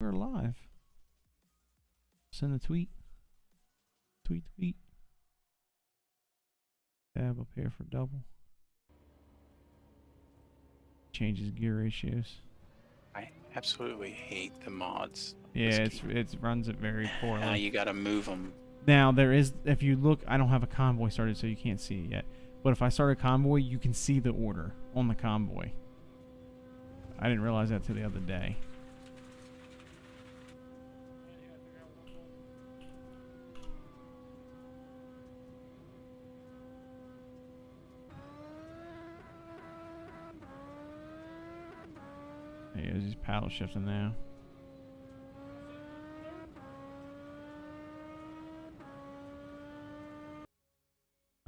We're live. Send a tweet. Tweet. Tab up here for double. Changes gear ratios. I absolutely hate the mods. Yeah, it runs it very poorly. Now you gotta move them. Now there is, if you look, I don't have a convoy started, so you can't see it yet. But if I start a convoy, you can see the order on the convoy. I didn't realize that till the other day. Yeah, he's paddle shifting now.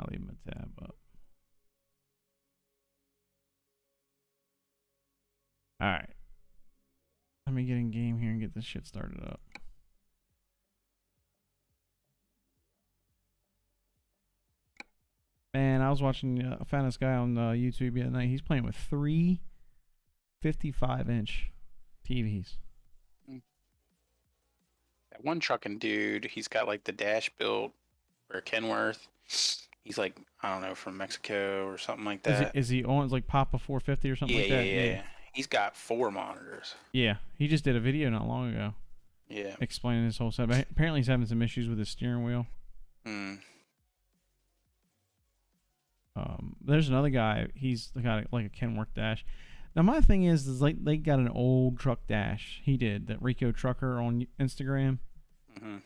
I'll leave my tab up. Alright. Let me get in game here and get this shit started up. Man, I was watching, I found this guy on YouTube the other night. He's playing with 3 55-inch TVs. That one trucking dude, he's got like the dash built or Kenworth. He's like, I don't know, from Mexico or something like that. Is he on like Papa 450 or something like that? Yeah. He's got 4 monitors. Yeah, he just did a video not long ago. Yeah. Explaining his whole setup. Apparently he's having some issues with his steering wheel. There's another guy, he's got like a Kenworth dash. Now my thing is like they got an old truck dash. He did, that Rico Trucker on Instagram.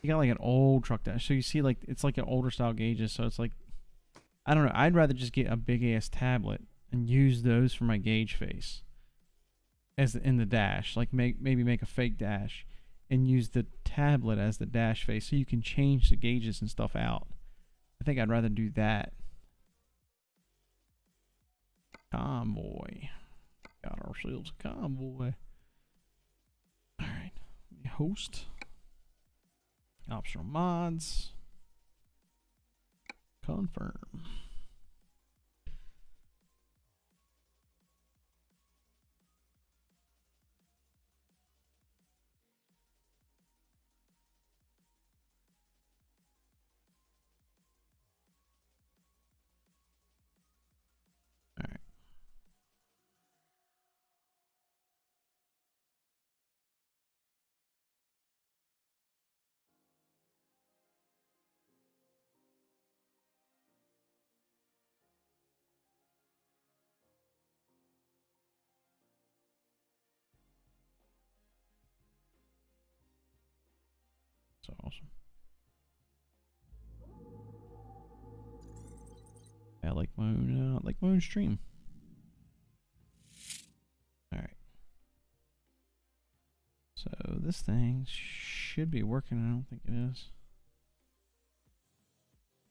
He got like an old truck dash. So you see like it's like an older style gauges, so it's like, I don't know, I'd rather just get a big ass tablet and use those for my gauge face as in the dash. Like maybe make a fake dash and use the tablet as the dash face so you can change the gauges and stuff out. I think I'd rather do that. Convoy. Got ourselves a convoy. Alright. Host. Optional mods. Confirm. Alright. So awesome. I like my own stream. Alright. So this thing should be working. I don't think it is.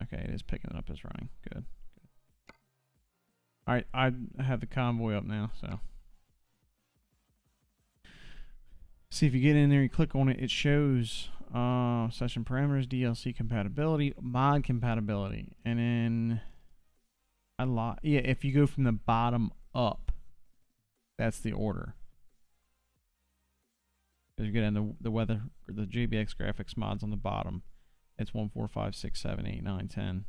Okay, it is picking it up as running. Good. Alright, I have the convoy up now, so. See, if you get in there, you click on it, it shows session parameters, DLC compatibility, mod compatibility, and then if you go from the bottom up, that's the order. Because you get in the weather, the JBX graphics mods on the bottom. It's 1, 4, 5, 6, 7, 8, 9, 10,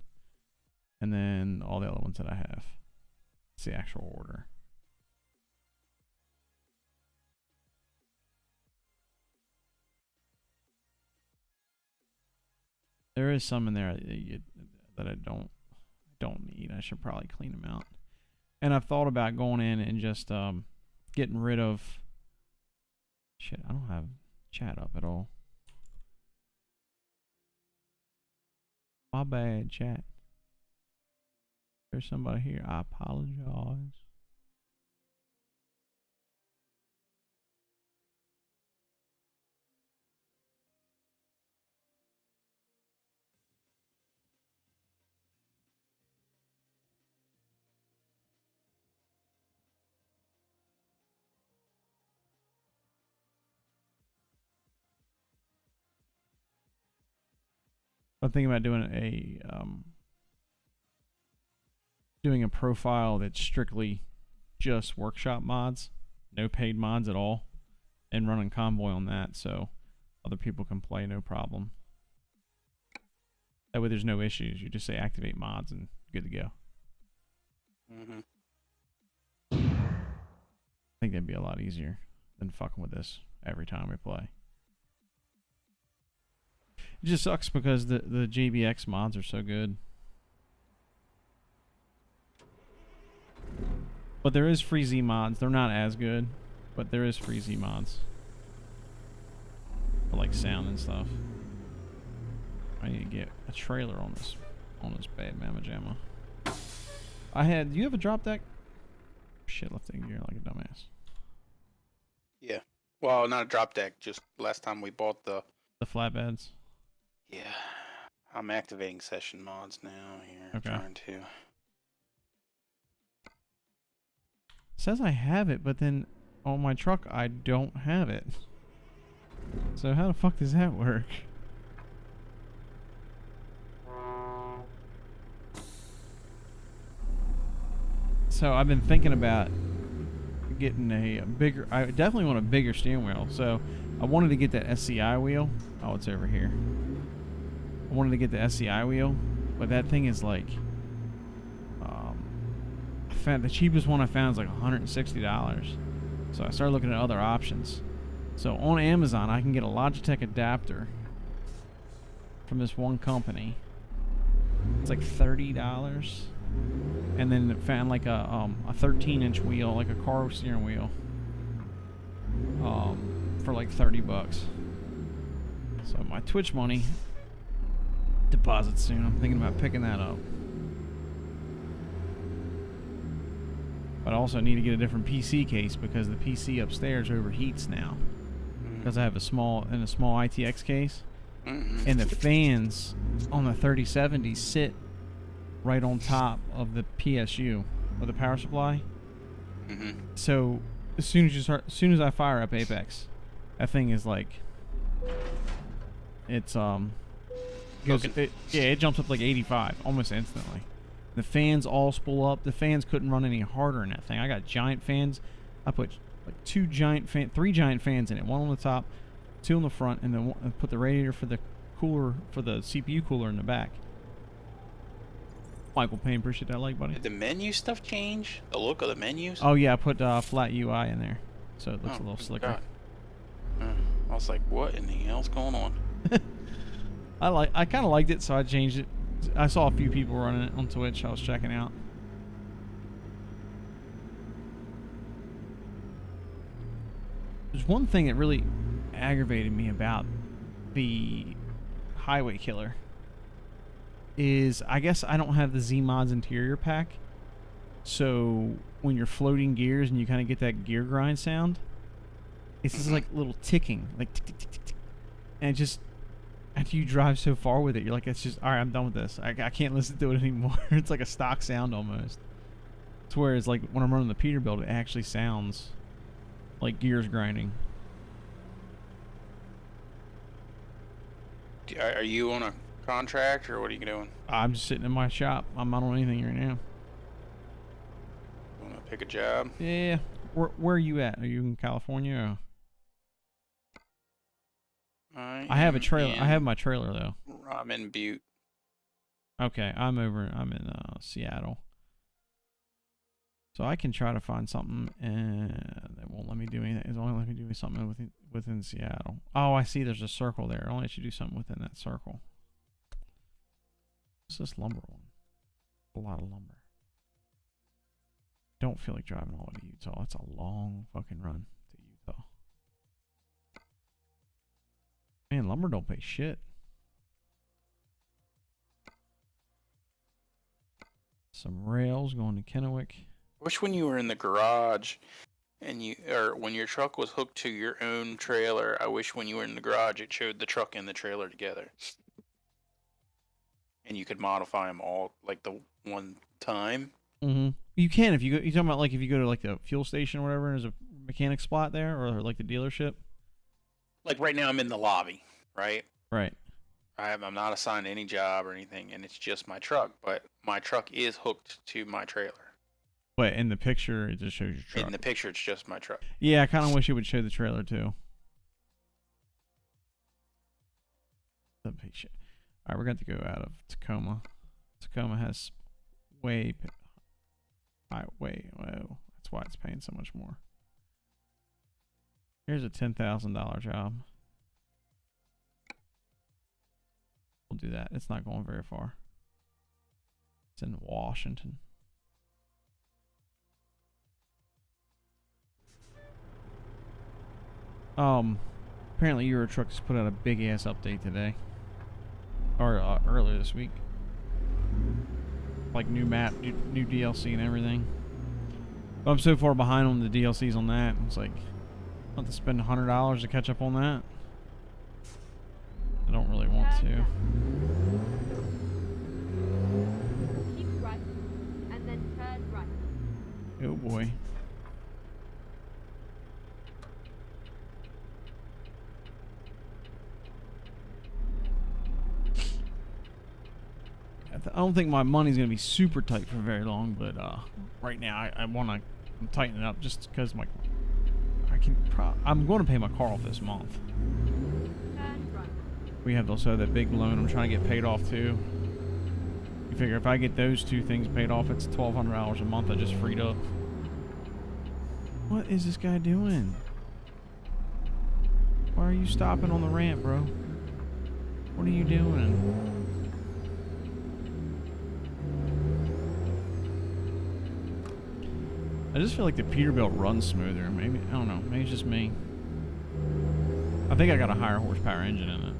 and then all the other ones that I have. It's the actual order. There is some in there that I don't need. I should probably clean them out. And I've thought about going in and just getting rid of. Shit, I don't have chat up at all. My bad, chat. There's somebody here. I apologize. I'm thinking about doing a profile that's strictly just workshop mods, no paid mods at all, and running convoy on that, so other people can play no problem. That way there's no issues. You just say activate mods and good to go. I think that'd be a lot easier than fucking with this every time we play. It just sucks because the JBX mods are so good. But there is free Z mods. They're not as good, but there is free Z mods. For like sound and stuff. I need to get a trailer on this bad mamma jamma. Do you have a drop deck? Shit, lifting gear like a dumbass. Yeah. Well, not a drop deck, just last time we bought the flatbeds. Yeah. I'm activating session mods now here. Okay. Trying to. It says I have it, but then on my truck I don't have it. So how the fuck does that work? So I've been thinking about getting a bigger. I definitely want a bigger steering wheel. So I wanted to get that SCI wheel. Oh, it's over here. I wanted to get the SCI wheel, but that thing is like. I found the cheapest one I found is like $160. So I started looking at other options. So on Amazon, I can get a Logitech adapter from this one company. It's like $30. And then found like a 13-inch wheel, like a car steering wheel, for like $30. So my Twitch money deposit soon. I'm thinking about picking that up. But I also need to get a different PC case because the PC upstairs overheats now. Because I have a small ITX case, and the fans on the 3070 sit right on top of the PSU or the power supply. So as soon as I fire up Apex, that thing is like, it jumps up like 85 almost instantly. The fans all spool up. The fans couldn't run any harder in that thing. I got giant fans. I put like three giant fans in it. One on the top, two on the front, and then I put the radiator for the cooler, for the CPU cooler in the back. Michael Payne, appreciate that like, buddy. Did the menu stuff change? The look of the menus? Oh yeah, I put flat UI in there, so it looks a little slicker. I was like, what in the hell's going on? I kind of liked it, so I changed it. I saw a few people running it on Twitch. I was checking out. There's one thing that really aggravated me about the Highway Killer is I guess I don't have the Z-Mods interior pack, so when you're floating gears and you kind of get that gear grind sound, it's just like little ticking, like tick, tick, tick, tick, tick. And it just, after you drive so far with it, you're like, it's just, all right, I'm done with this. I can't listen to it anymore. It's like a stock sound almost. It's whereas like when I'm running the Peterbilt, it actually sounds like gears grinding. Are you on a contract or what are you doing? I'm just sitting in my shop. I'm not on anything right now. Want to pick a job? Yeah. Where are you at? Are you in California? I have a trailer. I have my trailer though. I'm in Butte. Okay, I'm in Seattle. So I can try to find something, and it won't let me do anything. It's only let me do something within Seattle. Oh, I see. There's a circle there. It only lets you do something within that circle. What's this lumber one? A lot of lumber. Don't feel like driving all the way to Utah. That's a long fucking run to Utah. Man, lumber don't pay shit. Some rails going to Kennewick. I wish when you were in the garage and or when your truck was hooked to your own trailer, I wish when you were in the garage it showed the truck and the trailer together. And you could modify them all like the one time. Mm-hmm. You can if you go. You talking about like if you go to like the fuel station or whatever, and there's a mechanic spot there, or like the dealership. Like right now, I'm in the lobby, right? Right. I'm not assigned any job or anything, and it's just my truck. But my truck is hooked to my trailer. But in the picture, it just shows your truck. In the picture, it's just my truck. Yeah, I kind of wish it would show the trailer too. Shit. All right, we're going to go out of Tacoma. Tacoma has way. Whoa. That's why it's paying so much more. Here's a $10,000 job. We'll do that. It's not going very far. It's in Washington. Apparently Euro Trucks put out a big ass update today, or earlier this week. Like new map, new DLC and everything. But I'm so far behind on the DLCs on that. It's like I have to spend $100 to catch up on that. I don't really want to. Keep right, and then turn right. Oh boy. I don't think my money's gonna be super tight for very long, but right now I want to tighten it up just because I'm going to pay my car off this month. We have also that big loan I'm trying to get paid off too. You figure if I get those two things paid off, it's $1,200 a month I just freed up. What is this guy doing? Why are you stopping on the ramp, bro? What are you doing? I just feel like the Peterbilt runs smoother. Maybe, I don't know. Maybe it's just me. I think I got a higher horsepower engine in it.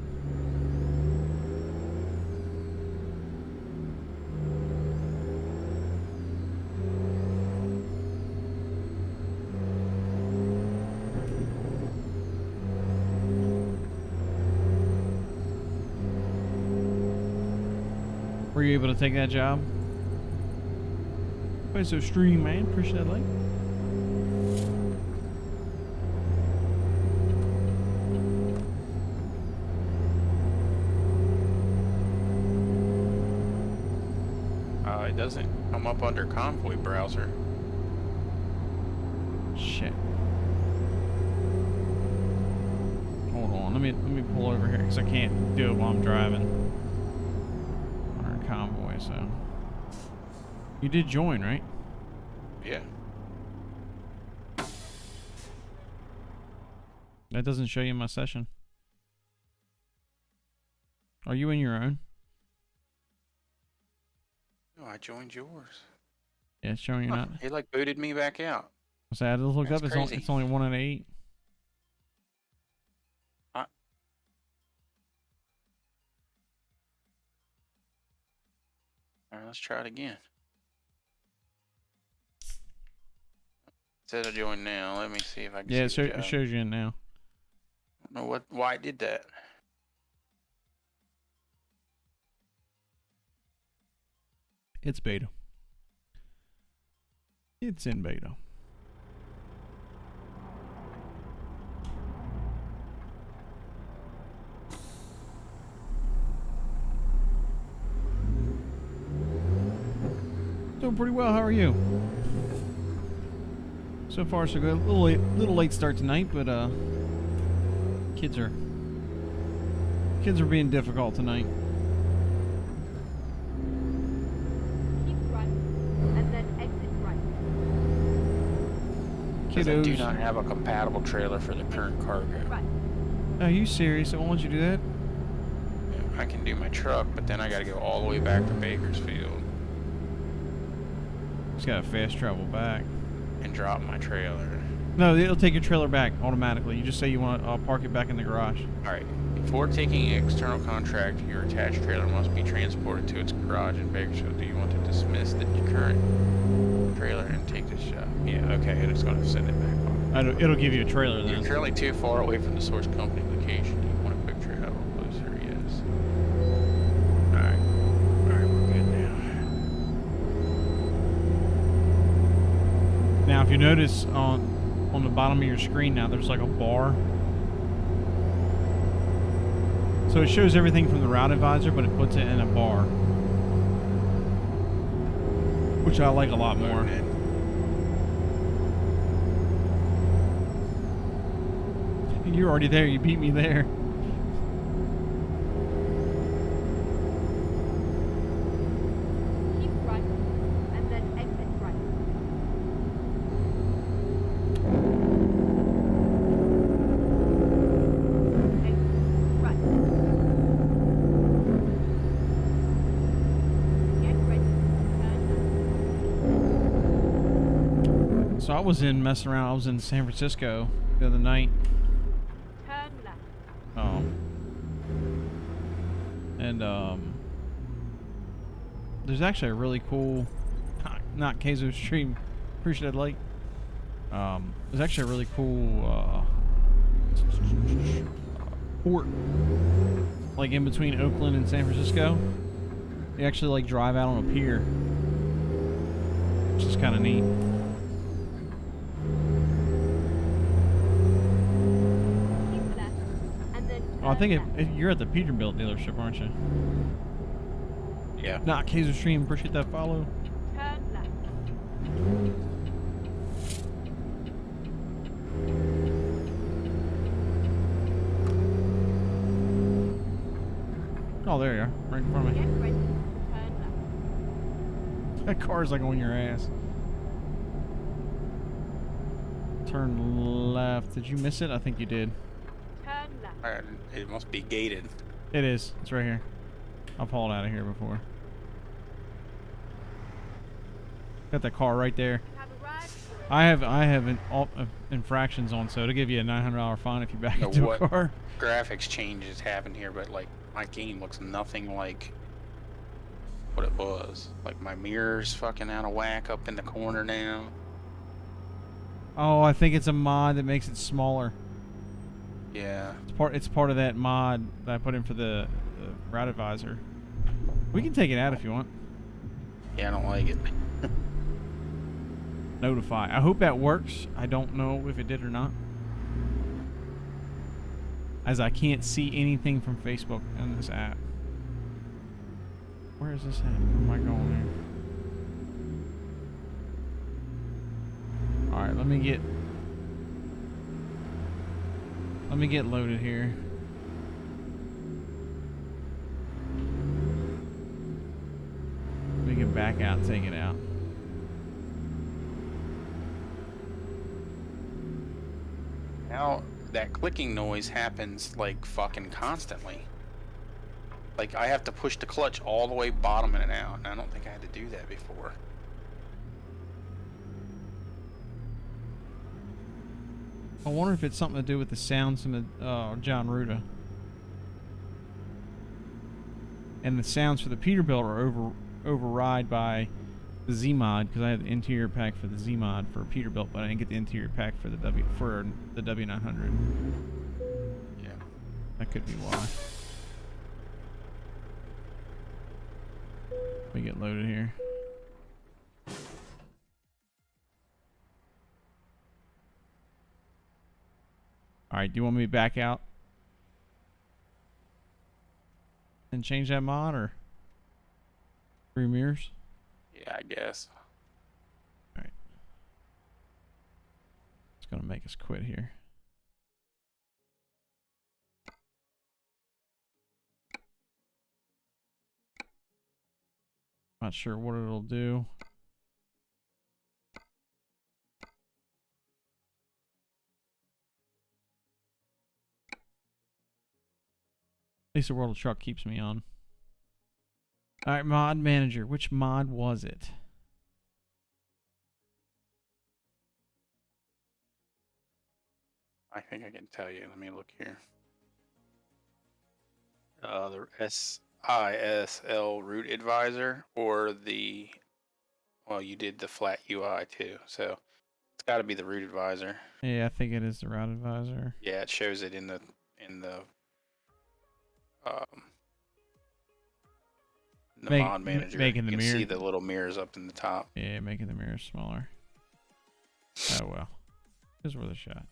Were you able to take that job? Why so stream, man? Appreciate that like. It doesn't come up under Convoy browser. Shit. Hold on, let me pull over here because I can't do it while I'm driving. On our Convoy, so. You did join, right? Yeah. That doesn't show you my session. Are you in your own? No, I joined yours. Yeah, it's showing you're not. It like booted me back out. So I had to look That's up. crazy. It's only 1 out of 8. All right, let's try it again. It says I joined now. Let me see if I can. Yeah, see the it job. shows you in now. I don't know why it did that. It's beta. It's in beta. Doing pretty well. How are you? So far, so good. A little late start tonight, but kids are being difficult tonight. Keep right, and then exit right. Because I Kiddos. do not have a compatible trailer for the current cargo. Right. Are you serious? I want you to do that? I can do my truck, but then I got to go all the way back to Bakersfield Just got to fast travel back. and drop my trailer. No, it'll take your trailer back automatically. You just say you want to park it back in the garage. All right. Before taking an external contract, your attached trailer must be transported to its garage in Bakersfield. Do you want to dismiss the current trailer and take this job? Yeah, okay. It's going to send it back. It'll give you a trailer then. You're currently too far away from the source company location. You want a quick trailer closer? Yes. All right, we're good now. Now, if you notice on the bottom of your screen now, there's like a bar. So it shows everything from the route advisor, but it puts it in a bar, which I like a lot more. You're already there. You beat me there. I was messing around. I was in San Francisco the other night. Turn left. And there's actually a really cool, not Kazo Stream, Appreciated Lake. There's actually a really cool port, like in between Oakland and San Francisco. You actually like drive out on a pier, which is kind of neat. Keep left. And then Oh, I think turn you're at the Peterbilt dealership, aren't you? Yeah. Not Kazo Stream. Appreciate that follow. left. Turn left. Oh, there you are, right in front of me. Get ready. Turn left. That car's like on your ass. Turn left. Did you miss it? I think you did. Turn left. Alright, it must be gated. It is. It's right here. I've hauled out of here before. Got that car right there. You have arrived. I have infractions on, so to give you a $900 fine if you back You know into what? a car. Graphics changes happen here, but like my game looks nothing like what it was. Like my mirror's fucking out of whack up in the corner now. Oh, I think it's a mod that makes it smaller. Yeah. It's part of that mod that I put in for the route advisor. We can take it out if you want. Yeah, I don't like it. Notify. I hope that works. I don't know if it did or not, as I can't see anything from Facebook in this app. Where is this at? Where am I going here? Alright, let me get loaded here. We can back out and take it out. Now that clicking noise happens like fucking constantly. Like I have to push the clutch all the way bottom in and out, and I don't think I had to do that before. I wonder if it's something to do with the sounds from the John Ruda. And the sounds for the Peterbilt are override by the Z mod, because I had the interior pack for the Z mod for Peterbilt, but I didn't get the interior pack for the W900. Yeah. That could be why. We get loaded here. Alright, do you want me to back out and change that mod, or 3 mirrors? Yeah, I guess. Alright. It's gonna make us quit here. Not sure what it'll do. At least the World of Truck keeps me on. Alright, mod manager. Which mod was it? I think I can tell you. Let me look here. The SISL route advisor, or the, well, you did the flat UI too, so it's got to be the route advisor. Yeah, I think it is the route advisor. Yeah, it shows it in the mod manager. Making the you can mirror. see the little mirrors up in the top. Yeah, making the mirrors smaller. Oh well. It's worth a shot.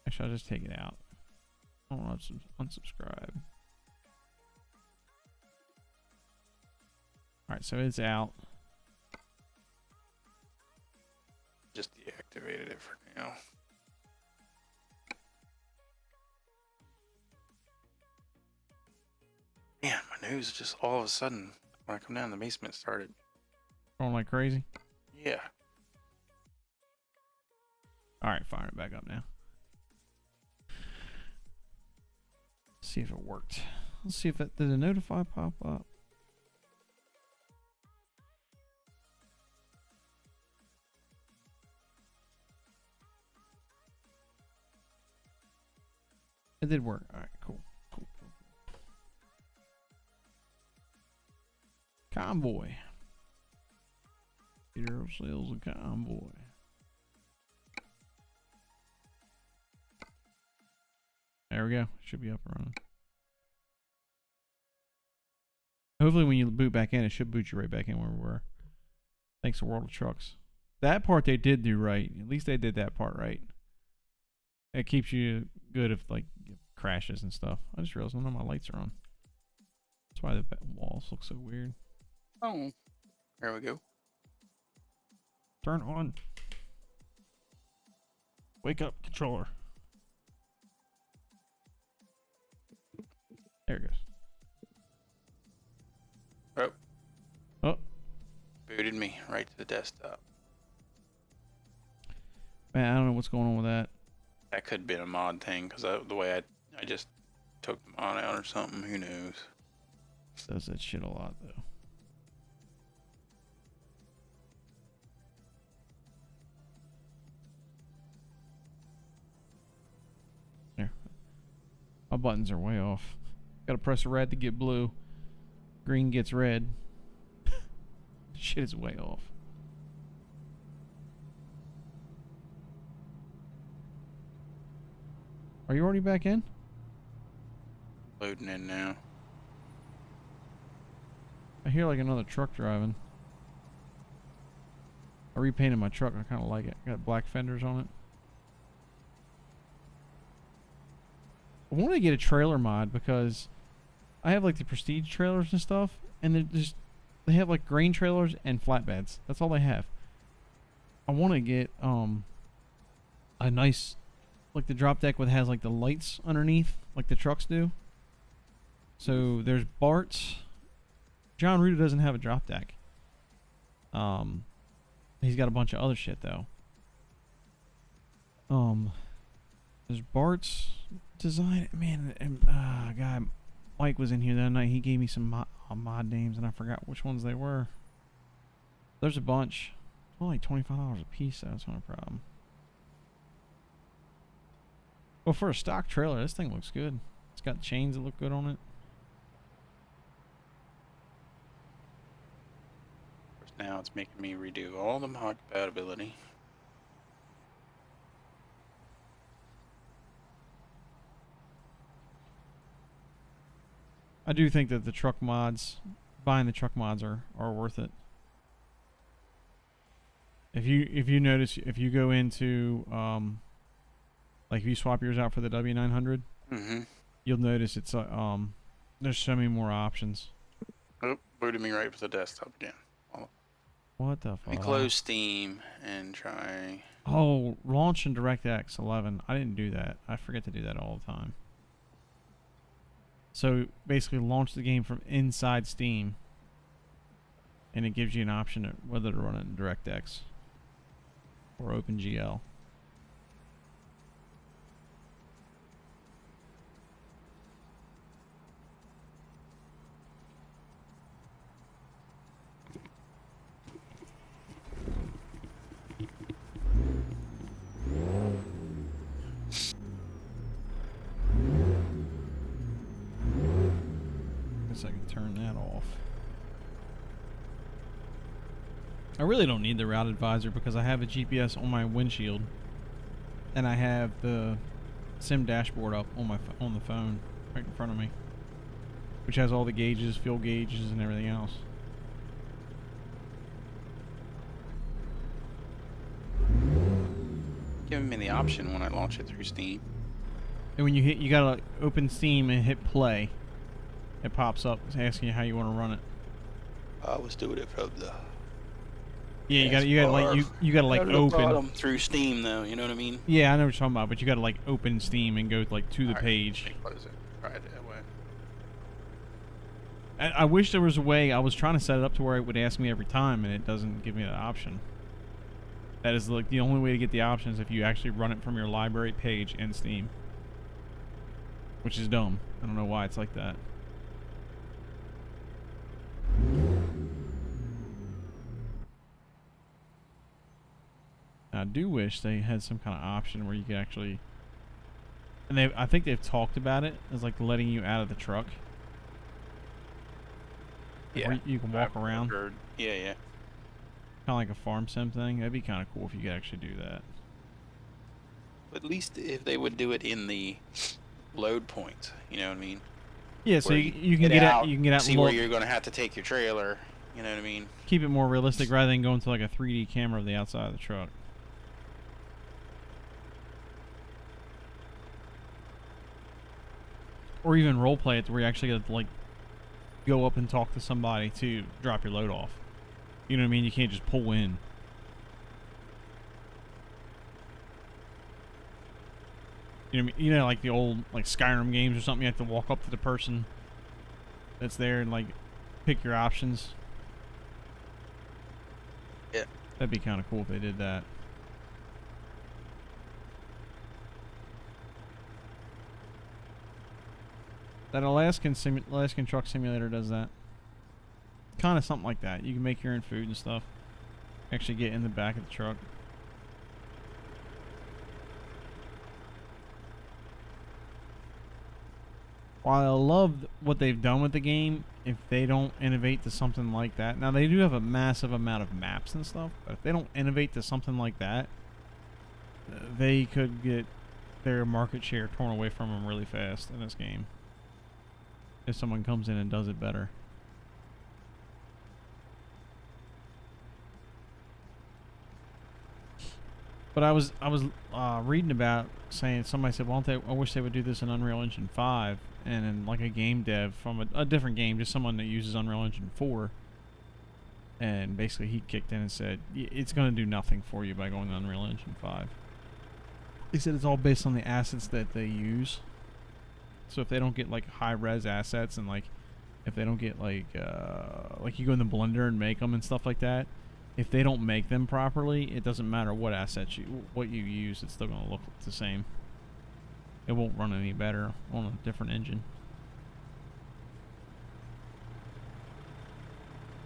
Actually, I'll just take it out. I don't want to unsubscribe. Alright, so it's out. Just deactivated it for now. Man, my nose just all of a sudden, when I come down the basement, started. Going like crazy. Yeah. Alright, firing it back up now. See if it worked. Let's see if it did a notify pop up. It did work. All right, cool. Convoy. Hero sales a convoy. There we go. Should be up and running. Hopefully when you boot back in, it should boot you right back in where we were. Thanks to World of Trucks. That part they did do right. At least they did that part right. It keeps you good if like crashes and stuff. I just realized none of my lights are on. That's why the walls look so weird. Oh, there we go. Turn on. Wake up, controller. There it goes. Oh. Oh. Booted me right to the desktop. Man, I don't know what's going on with that. That could have been a mod thing, because the way I just took the mod out or something. Who knows? Does that shit a lot, though. There. My buttons are way off. Gotta press red to get blue. Green gets red. Shit is way off. Are you already back in? Loading in now. I hear like another truck driving. I repainted my truck. I kind of like it. Got black fenders on it. I want to get a trailer mod because I have like the prestige trailers and stuff, and they have like grain trailers and flatbeds. That's all they have. I want to get a nice, like the drop deck that has like the lights underneath, like the trucks do. So there's Bart's. John Ruda doesn't have a drop deck. He's got a bunch of other shit though. There's Bart's design. Man, and guy Mike was in here that night. He gave me some mod names, and I forgot which ones they were. There's a bunch. Only like $25 a piece. So that's not a problem. Well, for a stock trailer, this thing looks good. It's got chains that look good on it. Now it's making me redo all the mod compatibility. I do think that the truck mods, buying the truck mods are worth it. If you notice, if you go into like if you swap yours out for the W900, you'll notice it's there's so many more options. Oh, booted me right to the desktop again. What the fuck? Let me close Steam and try. Oh, launch in DirectX 11. I didn't do that. I forget to do that all the time. So basically launch the game from inside Steam, and it gives you an option of whether to run it in DirectX or OpenGL. I can turn that off. I really don't need the route advisor because I have a GPS on my windshield, and I have the sim dashboard up on the phone right in front of me, which has all the gauges, fuel gauges, and everything else. Giving me the option when I launch it through Steam. And when you gotta open Steam and hit play. It pops up asking you how you want to run it. I was doing it from the. Yeah, you gotta like open through Steam though. You know what I mean? Yeah, I know what you're talking about, but you gotta like open Steam and go like to the page. Let me close it. Try it that way. I wish there was a way. I was trying to set it up to where it would ask me every time, and it doesn't give me that option. That is like the only way to get the option is if you actually run it from your library page in Steam, which is dumb. I don't know why it's like that. I do wish they had some kind of option where you could actually And I think they've talked about it as like letting you out of the truck. Like Yeah. where you can walk around. Heard. Yeah, yeah. Kind of like a farm sim thing. That'd be kind of cool if you could actually do that. At least if they would do it in the load points, you know what I mean? Yeah, so Where you can get out. You can get out see and where look. you're going to have to take your trailer. You know what I mean? Keep it more realistic rather than going to like a 3D camera of the outside of the truck. Or even role play it to where you actually got to like go up and talk to somebody to drop your load off. You know what I mean? You can't just pull in. You know what I mean? You know, like the old like Skyrim games or something. You have to walk up to the person that's there and like pick your options. Yeah. That'd be kind of cool if they did that. That Alaskan Truck Simulator does that. Kind of something like that. You can make your own food and stuff. Actually get in the back of the truck. While I love what they've done with the game, if they don't innovate to something like that. Now, they do have a massive amount of maps and stuff, but if they don't innovate to something like that, they could get their market share torn away from them really fast in this game. If someone comes in and does it better. But I was reading about saying, somebody said, well, I wish they would do this in Unreal Engine 5 and in like a game dev from a different game, just someone that uses Unreal Engine 4. And basically he kicked in and said, it's going to do nothing for you by going to Unreal Engine 5. He said it's all based on the assets that they use. So if they don't get like high res assets and like if they don't get like you go in the blender and make them and stuff like that, if they don't make them properly, it doesn't matter what assets what you use, it's still going to look the same. It won't run any better on a different engine.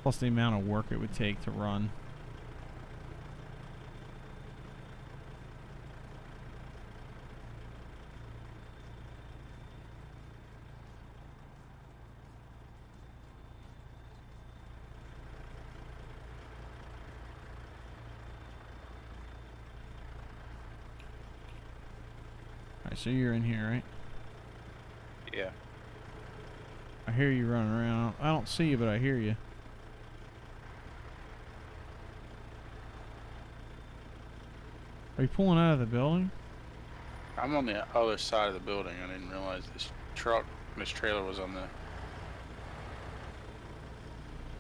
Plus the amount of work it would take to run. Alright, so you're in here, right? Yeah. I hear you running around. I don't see you, but I hear you. Are you pulling out of the building? I'm on the other side of the building. I didn't realize this trailer was on the...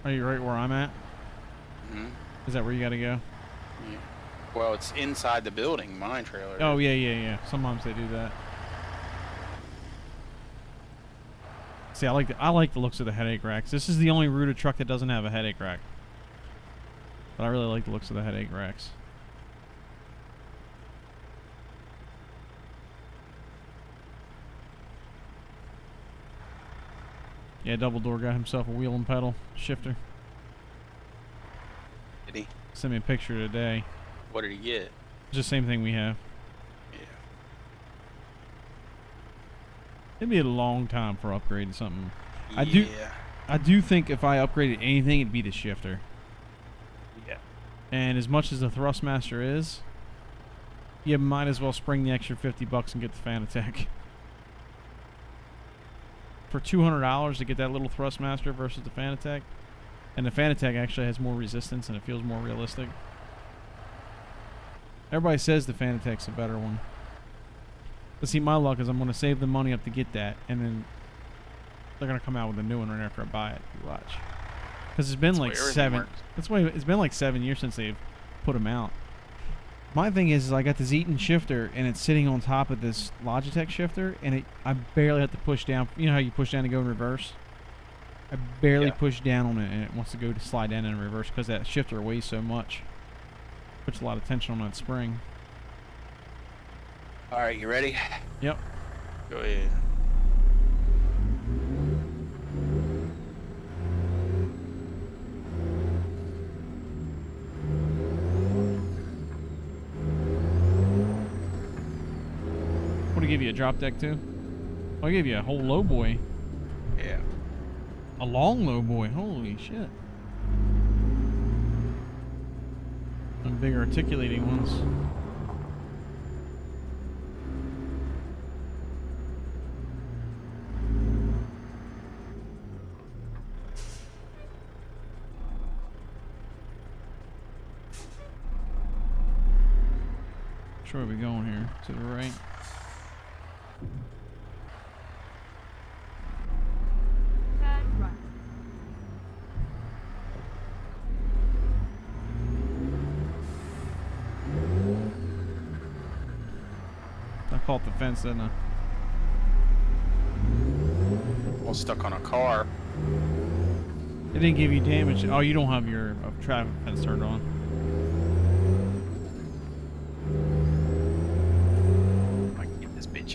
Are you right where I'm at? Mm-hmm. Is that where you gotta go? Yeah. Well, it's inside the building, my trailer. Oh, yeah. Sometimes they do that. See, I like the looks of the headache racks. This is the only Ruda truck that doesn't have a headache rack. But I really like the looks of the headache racks. Yeah, double door got himself a wheel and pedal shifter. Did he? Sent me a picture today. What did he get? It's the same thing we have. Yeah. It'd be a long time for upgrading something. Yeah. I do think if I upgraded anything, it'd be the shifter. Yeah. And as much as the Thrustmaster is, you might as well spring the extra $50 and get the Fanatec. For $200 to get that little Thrustmaster versus the Fanatec. And the Fanatec actually has more resistance and it feels more realistic. Everybody says the Fanatec's a better one. But see, my luck is I'm going to save the money up to get that, and then they're going to come out with a new one right after I buy it. You watch. Because it's been like it's been like 7 years since they've put them out. My thing is I got this Eaton shifter, and it's sitting on top of this Logitech shifter, and I barely have to push down. You know how you push down to go in reverse? I barely push down on it, and it wants to go to slide down in reverse because that shifter weighs so much. Puts a lot of tension on that spring. All right, you ready? Yep. Go ahead. What What, to give you a drop deck too? Oh, I gave you a whole low boy. Yeah. A long low boy. Holy shit. Some big articulating ones. Where are we going here? To the right. Turn right. I caught the fence, didn't I? Well, stuck on a car. It didn't give you damage. Oh, you don't have your traffic fence turned on.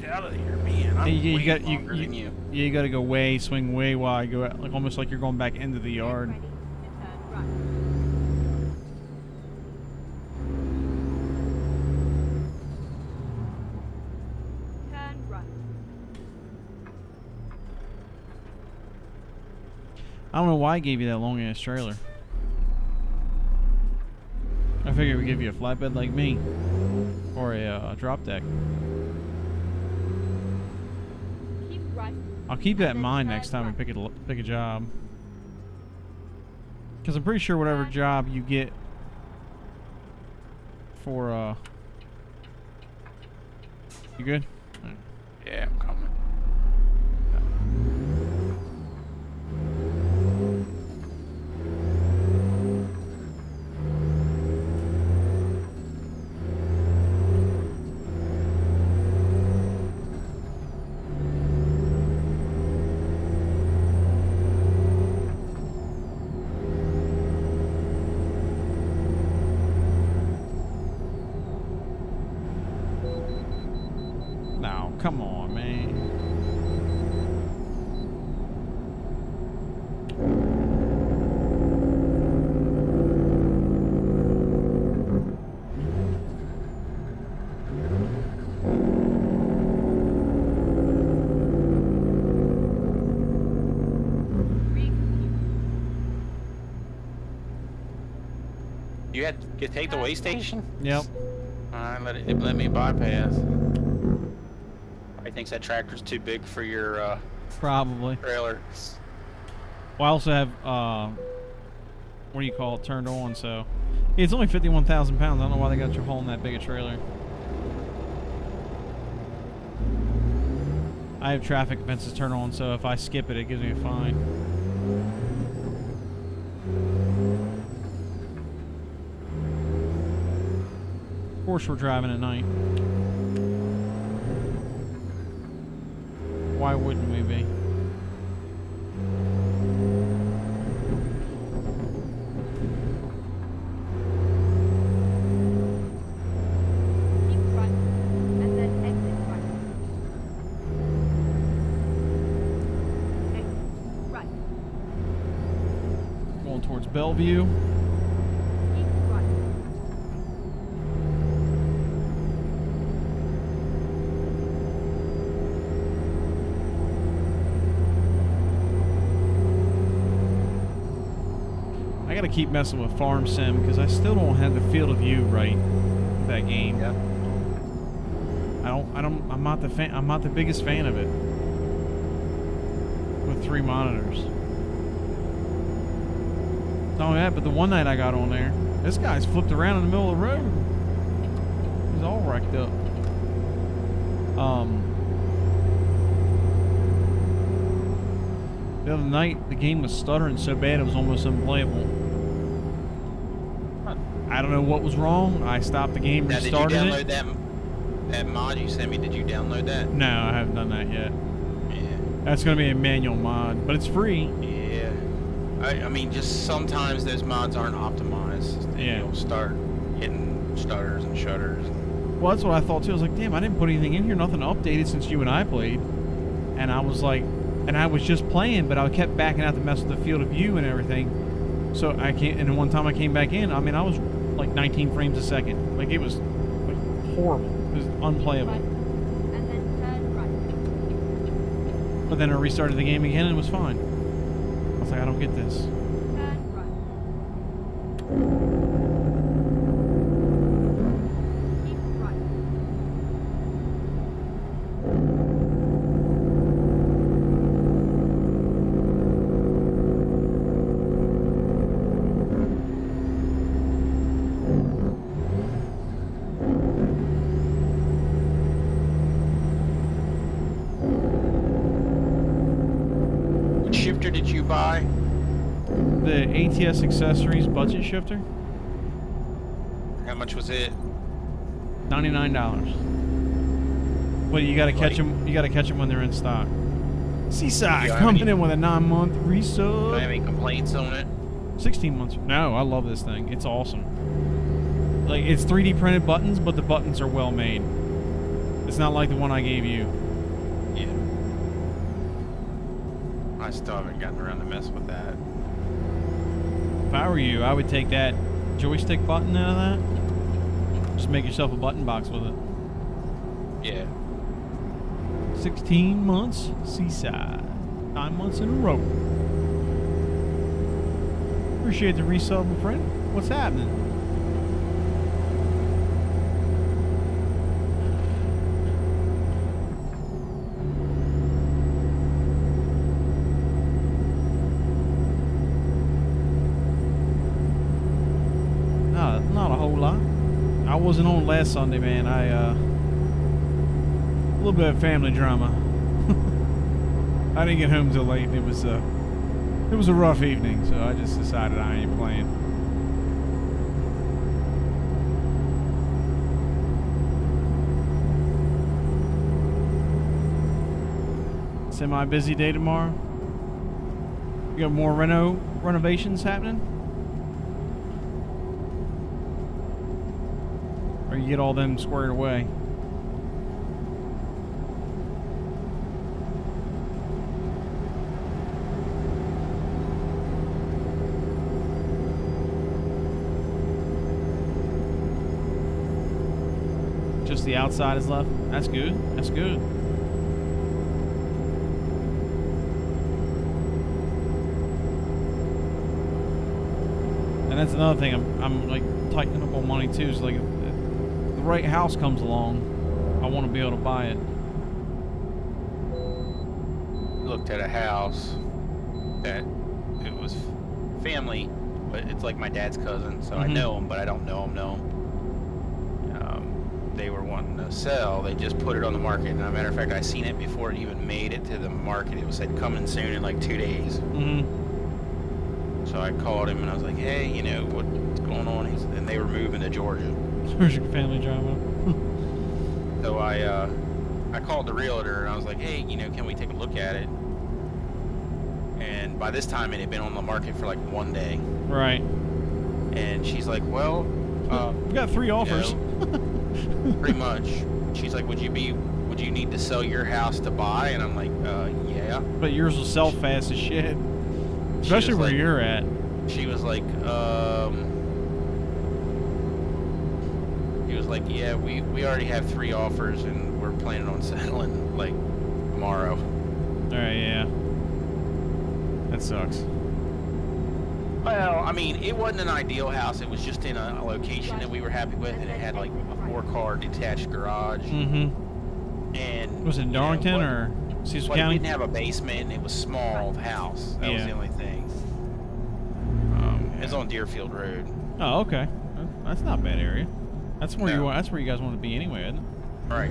Out of here, man. I'm you way got longer than you. Yeah, you got to go swing way wide, go like almost like you're going back into the yard. Ready to turn right. Turn right. I don't know why I gave you that long ass trailer. I figured we'd give you a flatbed like me, or a drop deck. Keep right. I'll keep that in Then mind turn next time right. we pick a job. Because I'm pretty sure whatever Turn job you get for you good? Alright. Yeah, I'm coming. Now, come on, man. You had to take the way station? Yep. Alright, let me bypass. He thinks that tractor's too big for your Probably. trailer. Well, I also have what do you call it, turned on, so it's only 51,000 pounds. I don't know why they got you hauling that big a trailer. I have traffic fences turned on, so if I skip it, it gives me a fine. Of course, we're driving at night. Why wouldn't we be? Keep right. And then exit right. Exit right. Going towards Bellevue. Keep right. I gotta keep messing with Farm Sim because I still don't have the field of view right with that game. Yeah. I'm not the fan. I'm not the biggest fan of it. With 3 monitors. Not only that, but the one night I got on there, this guy's flipped around in the middle of the road. He's all wrecked up. The other night, the game was stuttering so bad it was almost unplayable. I don't know what was wrong. I stopped the game, Now, restarted did you it. download that mod you sent me? Did you download that? No, I haven't done that yet. Yeah. That's going to be a manual mod, but it's free. Yeah. I mean, just sometimes those mods aren't optimized. And Yeah. You'll start hitting stutters and shutters. Well, that's what I thought too. I was like, damn, I didn't put anything in here. Nothing updated since you and I played. And I was like, and I was just playing, but I kept backing out to mess with the field of view and everything. So I can't, and then one time I came back in, I mean, I was like 19 frames a second. Like, it was like horrible. It was unplayable. Right. And then But then I restarted the game again and it was fine. I was like, I don't get this. Turn right. Keep right. What shifter did you buy? The ATS accessories budget shifter, How much was it? $99. But you gotta catch them. You gotta catch them when they're in stock. Seaside Do I have coming any- in with a 9-month Do I have resub. any complaints on it? 16 months. No, I love this thing. It's awesome. Like, it's 3D printed buttons, but the buttons are well made. It's not like the one I gave you. Yeah. I still haven't gotten around to mess with that. If I were you, I would take that joystick button out of that. Just make yourself a button box with it. Yeah. 16 months, Seaside. 9 months in a row. Appreciate the resub, my friend. What's happening? Not a whole lot. I wasn't on last Sunday, man. A little bit of family drama. I didn't get home till late, and it was a rough evening, so I just decided I ain't playing. Semi-busy day tomorrow. You got more renovations happening? Or you get all them squared away? Just the outside is left? That's good. That's good. And that's another thing. I'm like tightening up on money too. So like, if the right house comes along, I want to be able to buy it. Looked at a house that it was family, but it's like my dad's cousin, so I know him, but I don't know him. They were wanting to sell. They just put it on the market. And as a matter of fact, I seen it before it even made it to the market. It was said coming soon in like 2 days. So I called him and I was like, hey, you know, what's going on? And they were moving to Georgia. There's your family drama. So I called the realtor and I was like, hey, you know, can we take a look at it? And by this time it had been on the market for like 1 day. Right. And she's like, well, we got 3 offers. Pretty much. She's like, would you need to sell your house to buy? And I'm like, yeah. But yours will sell fast as shit. Especially where you're at. She was like, he was like, yeah, we already have 3 offers and we're planning on settling like tomorrow. Alright, yeah. That sucks. Well, I mean, it wasn't an ideal house. It was just in a location that we were happy with, and it had like a 4-car detached garage. And was it in Darlington or Cecil County? It didn't have a basement, and it was small house. That was the only thing. It was on Deerfield Road. Oh, okay. That's not a bad area. That's where That's where you guys want to be anyway, isn't it? Right.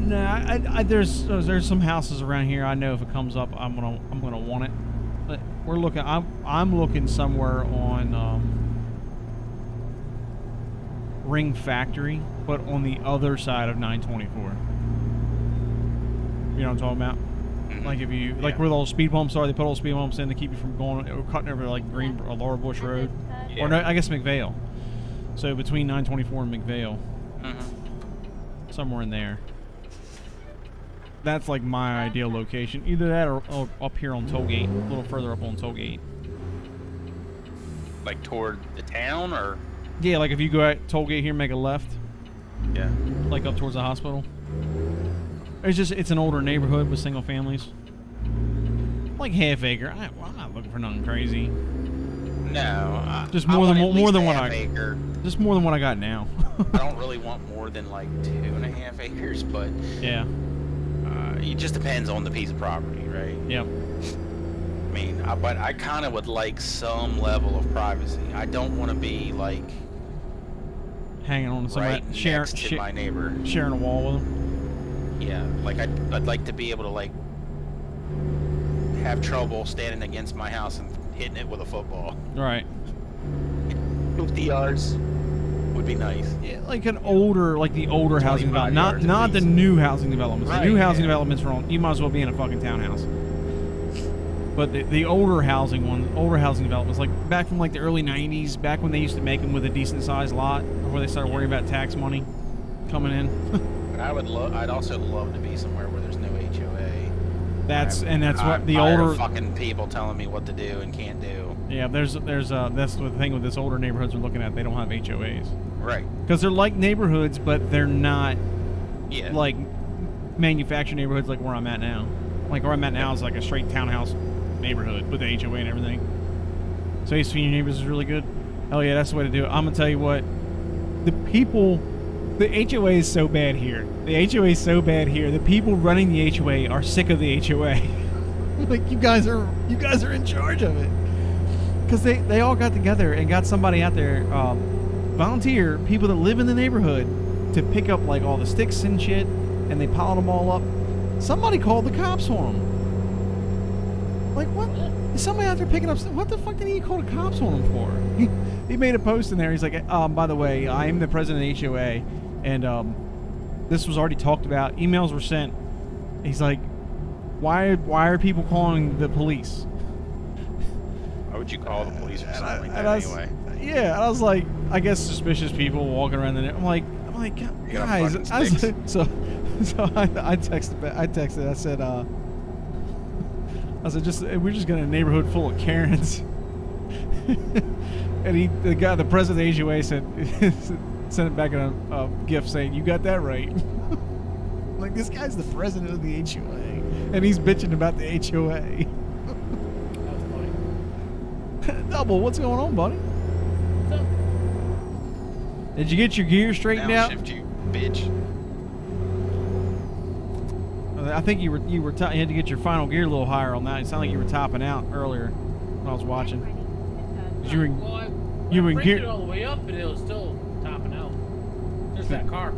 Nah, there's some houses around here. I know if it comes up, I'm gonna want it. But we're looking. I'm looking somewhere on Ring Factory, but on the other side of 924. You know what I'm talking about? Like if you like where the old speed bumps are, they put old speed bumps in to keep you from going or cutting over like Laura Bush Road, or no, I guess McVale. So between 924 and McVale, somewhere in there. That's like my ideal location. Either that or up here on Tollgate, a little further up on Tollgate. Like toward the town, or? Yeah, like if you go at Tollgate here, make a left. Yeah. Like up towards the hospital. It's an older neighborhood with single families. Like half acre. I'm not looking for nothing crazy. No. Just more than what acre. Just more than what I got now. I don't really want more than like 2.5 acres, but yeah. It just depends on the piece of property, right? Yep. I mean, but I kind of would like some level of privacy. I don't want to be like hanging on to somebody, right next to my neighbor, sharing a wall with them. Yeah, like I'd like to be able to like have trouble standing against my house and hitting it with a football. Right. 50 yards would be nice. Yeah, like the older housing development, not the new housing developments. Right, the new housing developments are on. You might as well be in a fucking townhouse. But the older housing developments, like back from like the early '90s, back when they used to make them with a decent sized lot, before they started worrying about tax money coming in. But I'd also love to be somewhere where there's no HOA. That's what the older older fucking people telling me what to do and can't do. Yeah, that's the thing with this older neighborhoods we're looking at. They don't have HOAs. Right. Because they're like neighborhoods, but they're not Yeah. like manufactured neighborhoods like where I'm at now. Like where I'm at now is like a straight townhouse neighborhood with the HOA and everything. So you see your neighbors is really good. Hell yeah, that's the way to do it. I'm gonna tell you what, the HOA is so bad here. The HOA is so bad here. The people running the HOA are sick of the HOA. Like you guys are in charge of it. Because they all got together and got somebody out there, volunteer people that live in the neighborhood to pick up like all the sticks and shit, and they piled them all up. Somebody called the cops on them. Like what? Is somebody out there picking up? What the fuck did he call the cops on him for? He made a post in there. He's like, by the way, I am the president of the HOA, and this was already talked about. Emails were sent. He's like, why are people calling the police? Why would you call the police for something like that anyway? Yeah, and I was like, I guess suspicious people walking around the. I'm like, guys. So I texted. I said, we're just gonna a neighborhood full of Karens. And the president of the HOA sent back a gift saying, "You got that right." Like, this guy's the president of the HOA, and he's bitching about the HOA. That's funny. Double, what's going on, buddy? What's up? Did you get your gear straightened out? Shift you, bitch. I think you had to get your final gear a little higher on that. It sounded like you were topping out earlier when I was watching. You were in I gear it all the way up, but it was still topping out. Just that car.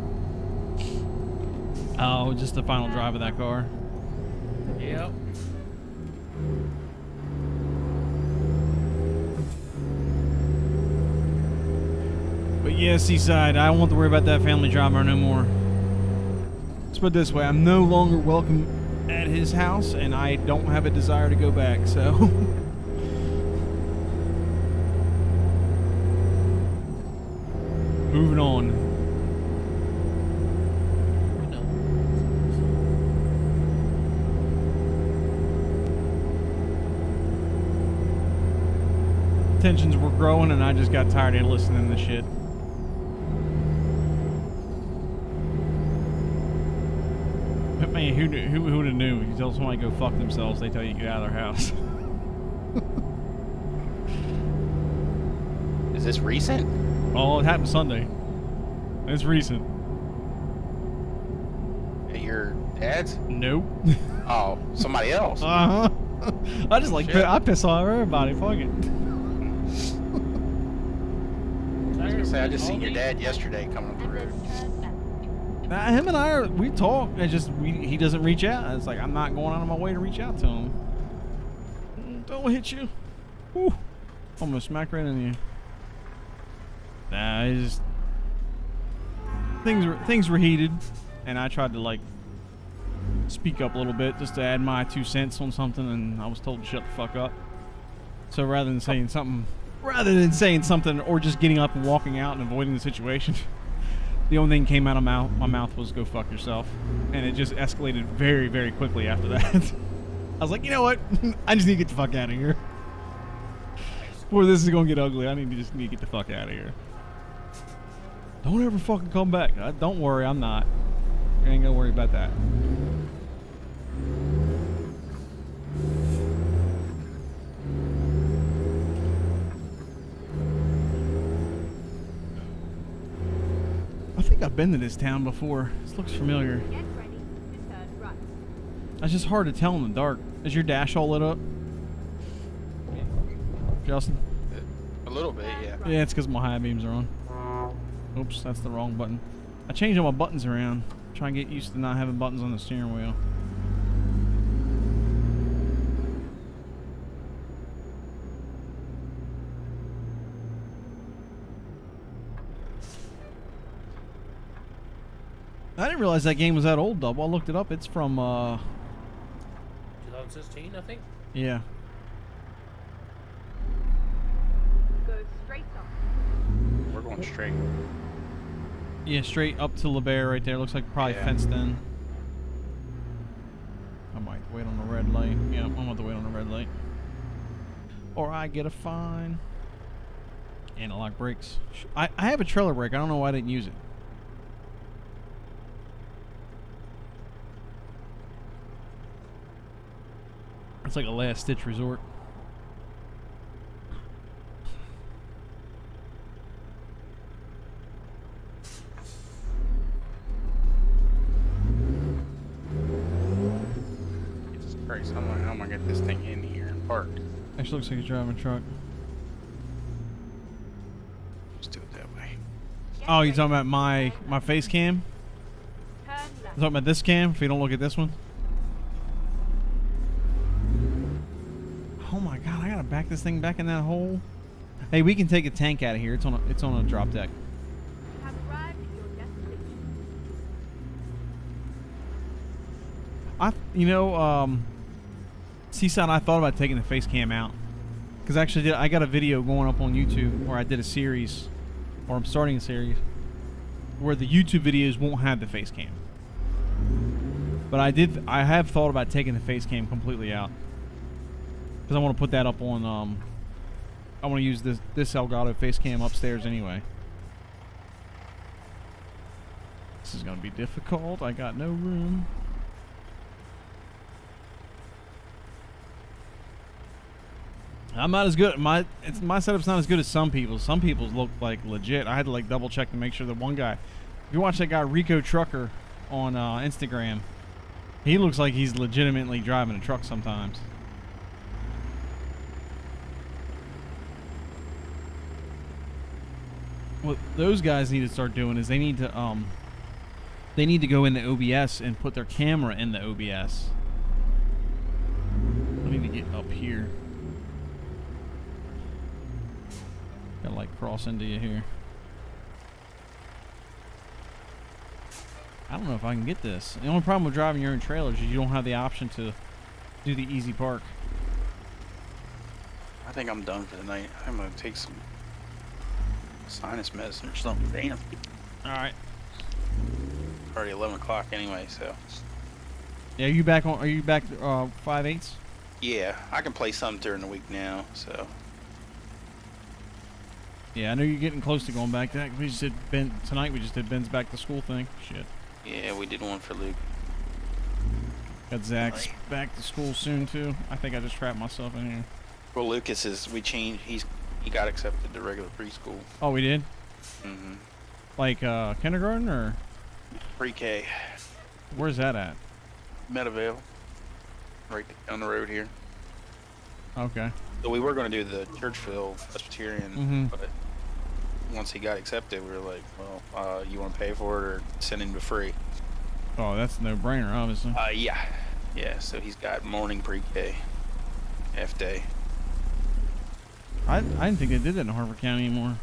Oh, just the final drive of that car. Yep. But yeah, Seaside, I don't want to worry about that family drama no more. Let's put it this way, I'm no longer welcome at his house, and I don't have a desire to go back, so... Moving on. Tensions were growing, and I just got tired of listening to shit. But man, who would have knew? You tell somebody to go fuck themselves, they tell you to get out of their house. Is this recent? Oh, it happened Sunday. It's recent. At your dad's? Nope. Oh, somebody else. Uh-huh. I just like, Shit. I piss off everybody. Fuck it. I just seen your dad yesterday coming through. Him and we talk. It's just he doesn't reach out. It's like I'm not going out of my way to reach out to him. Don't hit you. Whew. Almost smack right into you. Nah, it's just things were heated, and I tried to like speak up a little bit just to add my 2 cents on something, and I was told to shut the fuck up. So rather than saying something or just getting up and walking out and avoiding the situation, the only thing came out of my mouth was "go fuck yourself," and it just escalated very, very quickly after that. I was like, you know what? I just need to get the fuck out of here. Before this is gonna get ugly, I need to get the fuck out of here. Don't ever fucking come back. Don't worry, I'm not. You ain't gonna worry about that. I've been to this town before. This looks familiar. Get ready to turn right. It's just hard to tell in the dark. Is your dash all lit up, Justin? A little bit, yeah. Yeah, it's because my high beams are on. Oops, that's the wrong button. I changed all my buttons around. Try and get used to not having buttons on the steering wheel. I didn't realize that game was that old, Double. I looked it up. It's from, 2016, I think. yeah. Go straight up. We're going straight. Yeah, straight up to LeBaire right there. Looks like probably Yeah. fenced in. I might wait on the red light. Yeah, I'm going to wait on the red light. Or I get a fine. Analog brakes. I have a trailer brake. I don't know why I didn't use it. It's like a last ditch resort. Jesus Christ, how am I get this thing in here and parked? Actually looks like he's driving a truck. Let's do it that way. Get Oh, you ready talking about to my turn my right. face cam? Turn You left. talking about this cam? If you don't look at this one. Oh my god, I gotta back this thing back in that hole. Hey, we can take a tank out of here. It's on a drop deck. You have arrived at your destination. Seaside, I thought about taking the face cam out. Because actually, I got a video going up on YouTube where I did a series, or I'm starting a series, where the YouTube videos won't have the face cam. But I have thought about taking the face cam completely out. Because I want to put that up on, I want to use this Elgato face cam upstairs anyway. This is going to be difficult. I got no room. I'm not as good. My setup's not as good as some people's. Some people's look like legit. I had to like double check to make sure that one guy. If you watch that guy Rico Trucker on Instagram, he looks like he's legitimately driving a truck sometimes. What those guys need to start doing is they need to go in the OBS and put their camera in the OBS. I need to get up here. Gotta like cross into you here. I don't know if I can get this. The only problem with driving your own trailers is you don't have the option to do the easy park. I think I'm done for the night. I'm gonna take some sinus medicine or something. Damn. Alright. Already 11 o'clock anyway, so. Yeah, are you back 5/8? Yeah, I can play some during the week now, so. Yeah, I know you're getting close to going back to that. We just did tonight we just did Ben's back to school thing. Shit. Yeah, we did one for Luke. Got Zach's back to school soon too. I think I just trapped myself in here. Well, Lucas we changed. He got accepted to regular preschool. Oh, we did? Mm-hmm. Like kindergarten or Pre-K. where's that at? Meadowvale. Right down the road here. Okay. So we were going to do the Churchville Presbyterian, but once he got accepted, we were like, well, you want to pay for it or send him to free? Oh, that's no brainer, obviously. Yeah. Yeah, so he's got morning pre-K, half day. I didn't think they did that in Harford County anymore.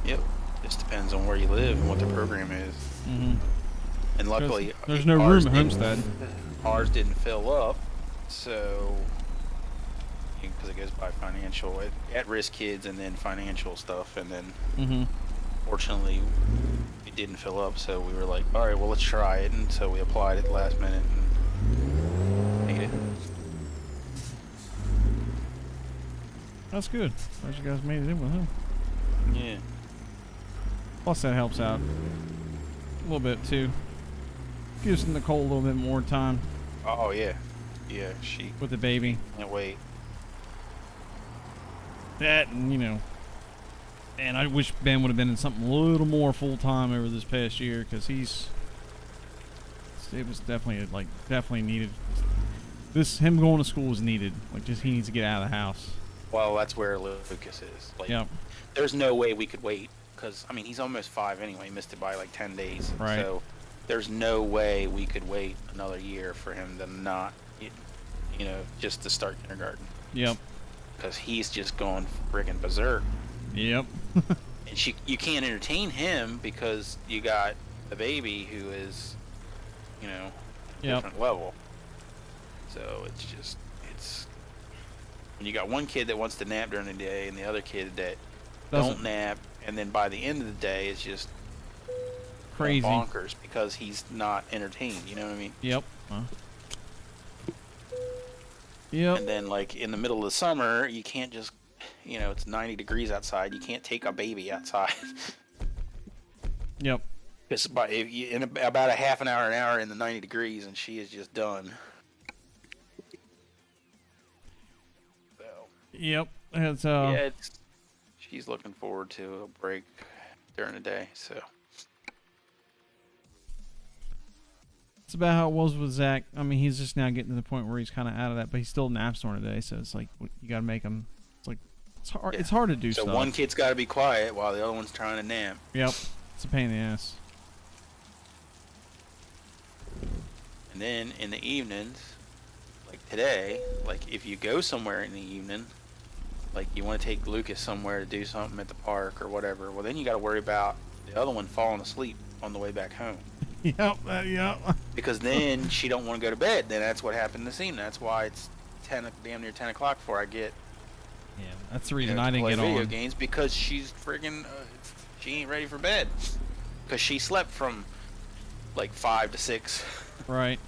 Yep. Just depends on where you live and what the program is. Mm-hmm. And luckily, there's no room at Homestead. Ours didn't fill up, so because it goes by financial at-risk kids and then financial stuff, and then fortunately it didn't fill up, so we were like, all right, well, let's try it, and so we applied at the last minute and made it. That's good. Glad you guys made it in with him. Yeah. Plus that helps out a little bit too. Gives Nicole a little bit more time Oh yeah, yeah. She with the baby. can't wait. That and And I wish Ben would have been in something a little more full time over this past year, because it was definitely needed. Him going to school is needed. Like, just he needs to get out of the house. Well, that's where Lucas is. Like, Yep. there's no way we could wait, because I mean he's almost 5 anyway. He missed it by like 10 days. Right. So there's no way we could wait another year for him to not, just to start kindergarten. Yep. Because he's just going friggin' berserk. Yep. And you can't entertain him because you got a baby who is, different level. So it's when you got one kid that wants to nap during the day and the other kid that don't nap, and then by the end of the day it's just crazy bonkers because he's not entertained. You know what I mean? Yep. Yep. And then like in the middle of the summer, you can't just, it's 90 degrees outside. You can't take a baby outside. Yep. It's about a half an hour in the 90 degrees, and she is just done. So. Yep. She's looking forward to a break during the day. So. It's about how it was with Zach. I mean, he's just now getting to the point where he's kind of out of that, but he still naps during the day. So it's like you got to make him. It's like it's hard. Yeah. It's hard to do stuff. So one kid's got to be quiet while the other one's trying to nap. Yep. It's a pain in the ass. And then in the evenings, like today, like if you go somewhere in the evening, like you want to take Lucas somewhere to do something at the park or whatever, well then you got to worry about the other one falling asleep on the way back home. Yep. Yep. Because then she don't want to go to bed. Then that's what happened this evening. That's why it's damn near 10 o'clock before I get. Yeah, that's the reason I didn't get video on games, because she's friggin' she ain't ready for bed because she slept from like 5 to 6. Right.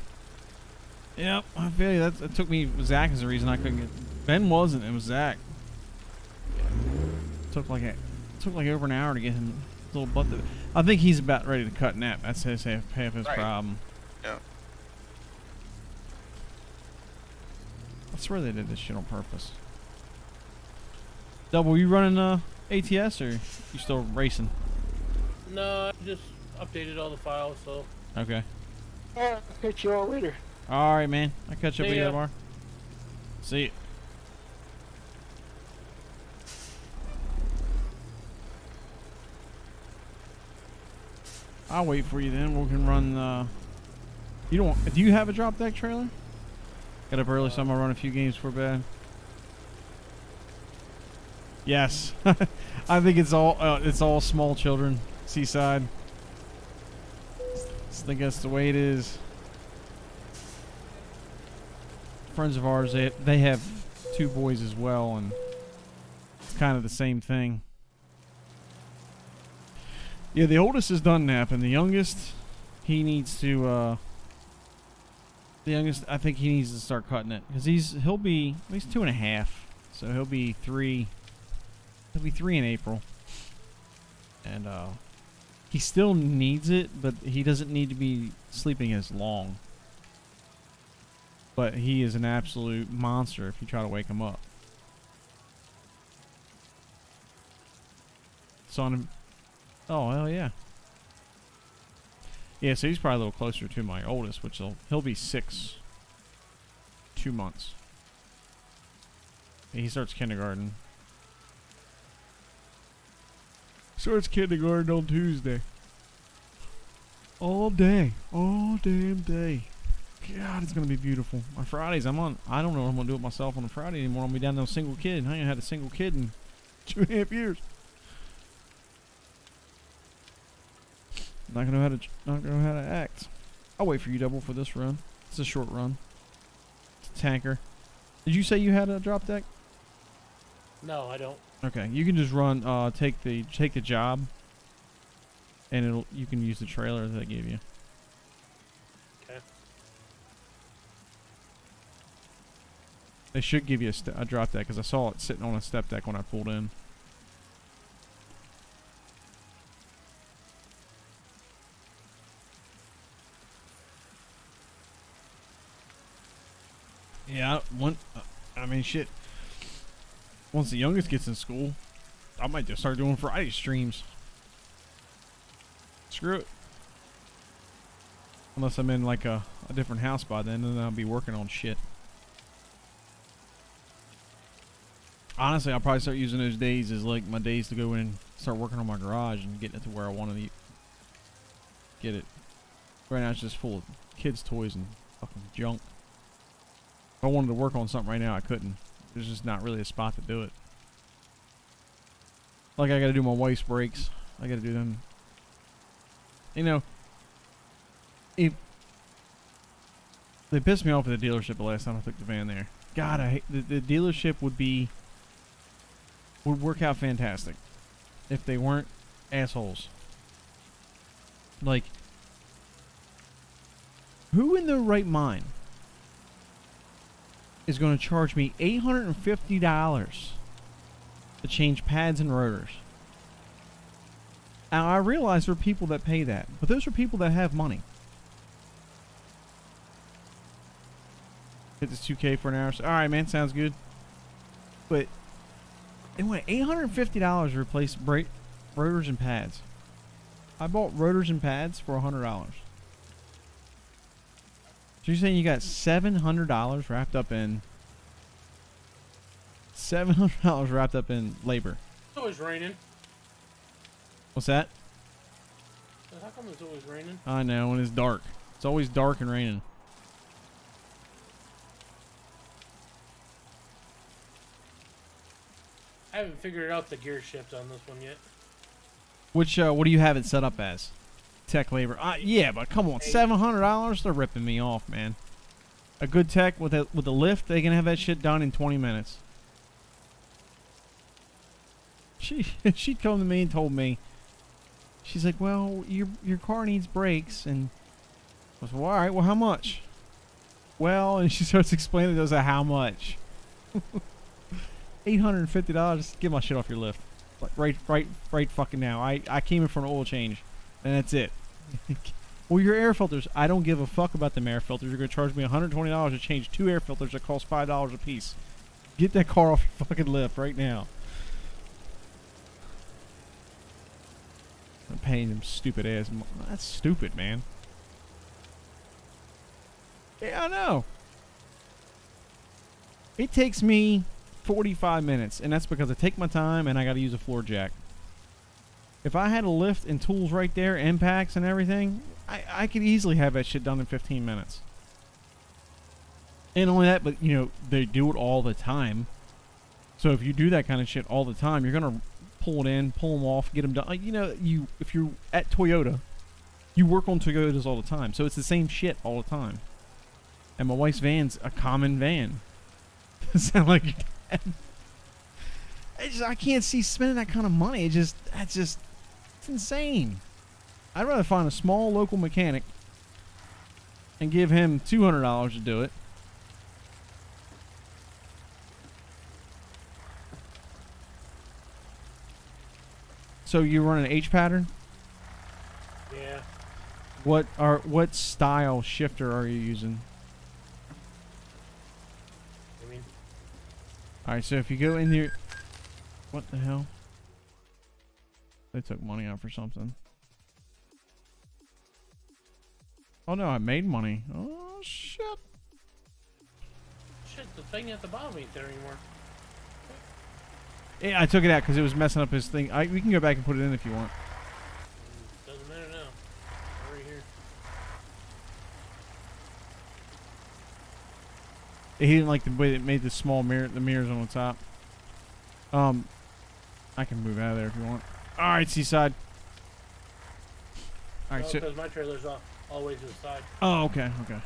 Yep. I feel you. That took me. Zach is the reason I couldn't get. Ben wasn't. It was Zach. Took like over an hour to get him a little butt. I think he's about ready to cut nap. That's half his problem. Yeah. I swear they did this shit on purpose. Double, you running ATS or you still racing? No, I just updated all the files, so. Okay. I'll catch you all later. All right, man. I'll catch up with you ya. tomorrow. See you. I'll wait for you then. We can run. You don't. Do you have a drop deck trailer? Got up early, so I'm gonna run a few games for bed. Yes, I think it's all small children. Seaside. I think that's the way it is. Friends of ours, they have 2 boys as well, and it's kind of the same thing. Yeah, the oldest is done napping. The youngest, he needs to. The youngest, I think he needs to start cutting it because he's 2.5, so he'll be 3. He'll be 3 in April, and he still needs it, but he doesn't need to be sleeping as long. But he is an absolute monster if you try to wake him up. Saw him. Oh, hell yeah. Yeah, so he's probably a little closer to my oldest, which he'll be 6, 2 months. He starts kindergarten. Starts kindergarten on Tuesday. All day. All damn day. God, it's gonna be beautiful. On Fridays, I don't know what I'm gonna do with myself on a Friday anymore. I'm gonna be down to a single kid. I ain't had a single kid in 2.5 years. Not gonna know how to act. I'll wait for you, Double, for this run. It's a short run. It's a tanker. Did you say you had a drop deck? No, I don't. Okay, you can just run. Take the job, and you can use the trailer that they give you. Okay. They should give you a drop deck because I saw it sitting on a step deck when I pulled in. Yeah, I mean, shit. Once the youngest gets in school, I might just start doing Friday streams. Screw it. Unless I'm in like a different house by then, and then I'll be working on shit. Honestly, I'll probably start using those days as like my days to go in and start working on my garage and getting it to where I want to get it. Right now it's just full of kids' toys and fucking junk. If I wanted to work on something right now, I couldn't. There's just not really a spot to do it. Like I gotta do my wife's brakes. I gotta do them. You know, if they pissed me off at the dealership the last time I took the van there. God, I hate the dealership would work out fantastic if they weren't assholes. Like, who in their right mind is going to charge me $850 to change pads and rotors? Now, I realize there are people that pay that, but those are people that have money. Hit this 2K for an hour. So, all right, man, sounds good. But they want $850 to replace rotors and pads. I bought rotors and pads for $100. So you're saying you got $700 wrapped up in labor? It's always raining. What's that? How come it's always raining? I know, when it's dark. It's always dark and raining. I haven't figured out the gear shift on this one yet. Which, what do you have it set up as? Tech labor. Yeah, but come on, $700? They're ripping me off, man. A good tech with a lift, they can have that shit done in 20 minutes. She'd come to me and told me, she's like, well, your car needs brakes, and I was like, well, all right, well, how much? Well, and she starts explaining to us how much. $850 to get my shit off your lift. Like, right fucking now. I came in for an oil change, and that's it. Well, your air filters, I don't give a fuck about them air filters. You're going to charge me $120 to change 2 air filters that cost $5 a piece. Get that car off your fucking lift right now. I'm paying them stupid ass. That's stupid, man. Yeah, I know. It takes me 45 minutes, and that's because I take my time and I got to use a floor jack. If I had a lift and tools right there, impacts and everything, I could easily have that shit done in 15 minutes. And only that, but you know, they do it all the time. So if you do that kind of shit all the time, you're gonna pull it in, pull them off, get them done. Like, you know, if you're at Toyota, you work on Toyotas all the time, so it's the same shit all the time. And my wife's van's a common van. Sound like your dad? I can't see spending that kind of money. It's insane. I'd rather find a small local mechanic and give him $200 to do it. So you run an H pattern? Yeah. What style shifter are you using? I mean, Alright, so if you go in here, what the hell? They took money out for something. Oh no, I made money. Oh shit. shit, the thing at the bottom ain't there anymore. Yeah, I took it out because it was messing up his thing. We can go back and put it in if you want. Doesn't matter now. Right here. He didn't like the way it made the small mirror, the mirrors on the top. I can move out of there if you want. All right, Seaside. All right, No, so because my trailer's always to the side. oh, okay, okay.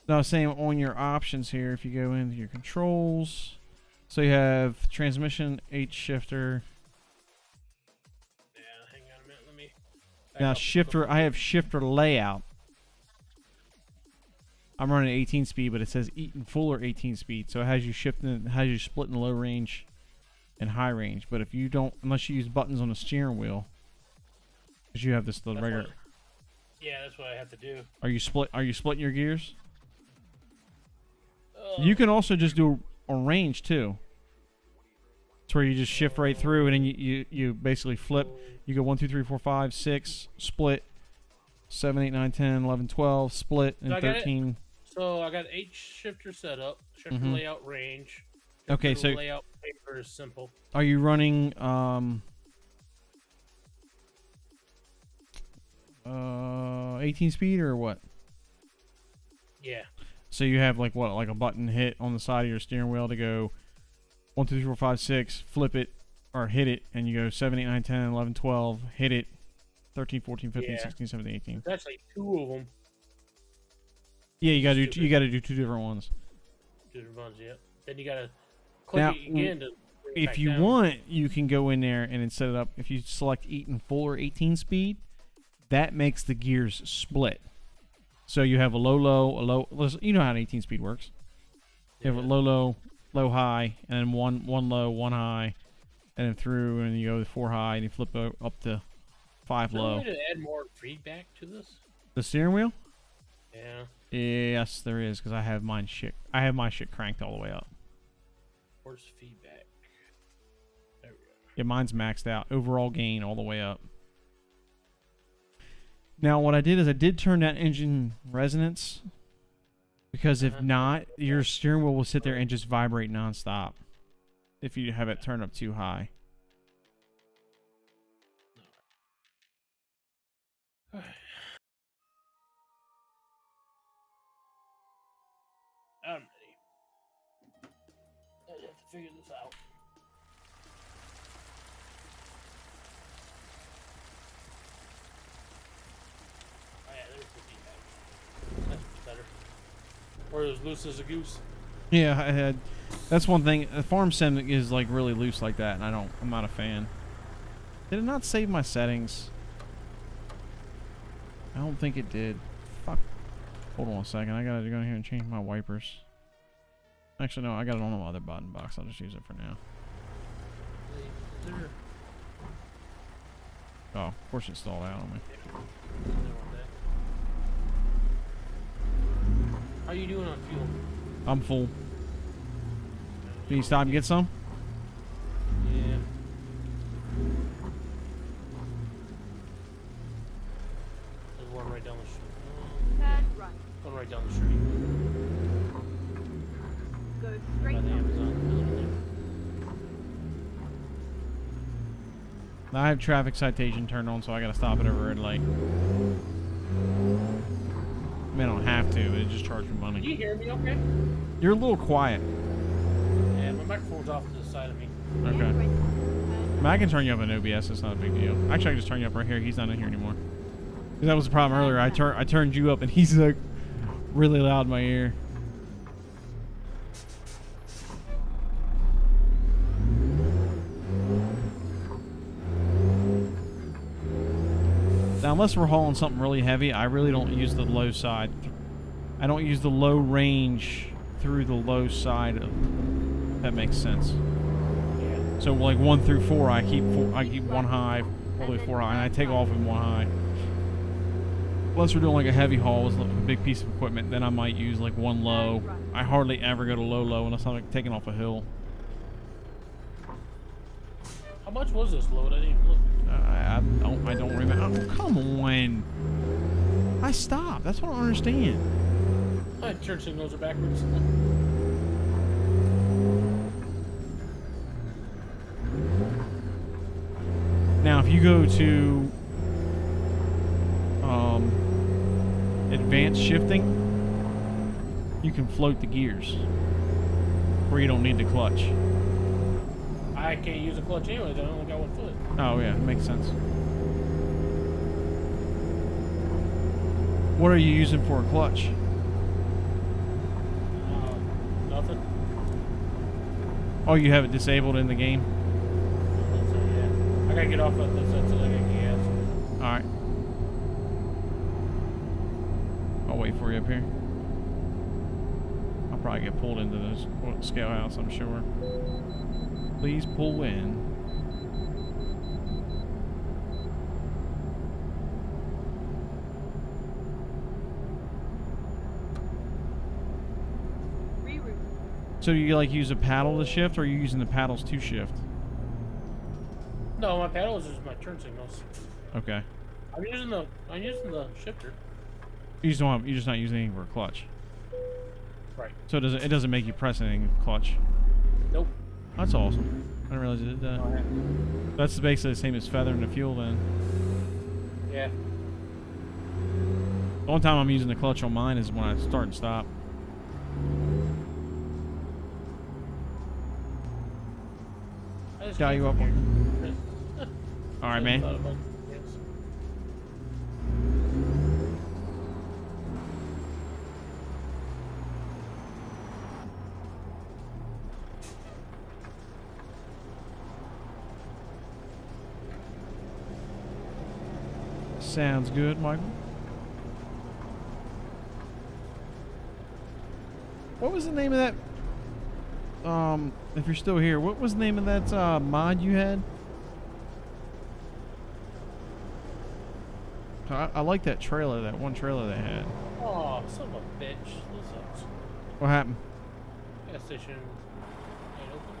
So I was saying on your options here, if you go into your controls, so you have transmission, H shifter. Yeah, hang on a minute. Let me. Now shifter, I have shifter layout. I'm running 18 speed, but it says Eaton fuller 18 speed, so it has you shifting, has you splitting low range and high range. But if you don't, unless you use buttons on the steering wheel, because you have this the regular. Yeah, that's what I have to do. Are you splitting your gears? You can also just do a range too. It's where you just shift right through, and then you basically flip. You go 1, 2, 3, 4, 5, 6, split, 7, 8, 9, 10, 11, 12, split, and 13. So I got 8 shifter setup, shifter layout range. Okay, so layout paper is simple. Are you running 18 speed or what? Yeah. So you have like what, like a button hit on the side of your steering wheel to go 1, 2, 3, 4, 5, 6, flip it or hit it, and you go 7, 8, 9, 10, 11, 12, hit it, 13, 14, 15, 16, 17, 18. There's actually 2 of them. Yeah, you gotta do 2 different ones. 2 different ones, yeah. Then you gotta click it again to bring it if back you down. want, you can go in there and set it up. If you select Eaton full or 18 speed, that makes the gears split. So you have a low, low, a low. You know how an 18 speed works. You have a low, low, low, high, and then one low, one high, and then through, and you go to 4 high, and you flip up to 5 low. Is there a way to add more feedback to this? The steering wheel? Yeah. Yes, there is, because I have my shit cranked all the way up. Where's feedback? There we go. Yeah, mine's maxed out. Overall gain all the way up. Now, what I did is I did turn that engine resonance, because if not, your steering wheel will sit there and just vibrate nonstop if you have it turned up too high. I'm ready. I have to figure this out. Oh yeah, there's the feedback. That's better. Or as loose as a goose. Yeah, I had. That's one thing. The farm sim is like really loose like that, and I'm not a fan. Did it not save my settings? I don't think it did. Fuck. Hold on a second. I gotta go in here and change my wipers. Actually, no. I got it on the other button box. I'll just use it for now. Oh, of course it stalled out on me. How you doing on fuel? I'm full. Can you stop and get some? Yeah. There's one right down the street. Turn right. One right down the street. Go straight By the north. Amazon building I have traffic citation turned on, so I gotta stop at a red light. I mean, I don't have to, but it just charges me there. money. Can you hear me okay? You're a little quiet. Yeah, my microphone's off to the side of me. Okay. Turn right. I mean, I can turn you up in OBS. It's not a big deal. Actually, I can just turn you up right here. He's not in here anymore. 'Cause that was the problem earlier. I turned you up, and he's like really loud in my ear. Now, unless we're hauling something really heavy, I really don't use the low side. I don't use the low range through the low side. That makes sense. Yeah. So like 1 through 4, I keep 1 high, probably 4 high, and I take off in 1 high. Unless we're doing like a heavy haul with a big piece of equipment, then I might use like 1 low. I hardly ever go to low unless I'm like taking off a hill. How much was this load? I didn't even look. I don't remember. Oh, come on! I stopped. That's what I don't understand. My turn signals are backwards. Now, if you go to advanced shifting, you can float the gears where you don't need the clutch. I can't use a clutch anyways. I only got 1 foot. Oh yeah, makes sense. What are you using for a clutch? Nothing. Oh, you have it disabled in the game? Yeah. I gotta get off of this until I get gas. Alright. I'll wait for you up here. I'll probably get pulled into this scale house, I'm sure. Please pull in. Reroute. So you like use a paddle to shift, or are you using the paddles to shift? No, my paddle is just my turn signals. Okay. I'm using the shifter. You're just not using anything for a clutch. Right. So it doesn't make you press anything clutch. Nope. That's awesome. I didn't realize it did that. Oh, yeah. That's basically the same as feathering the fuel then. Yeah. The only time I'm using the clutch on mine is when I start and stop. I just Dial came you up. from here. All right, man. Thought about- yes. Sounds good, Michael. What was the name of that? If you're still here, what was the name of that mod you had? I like that trailer, that one trailer they had. Oh, son of a bitch. This sucks. What happened? Gas station ain't open.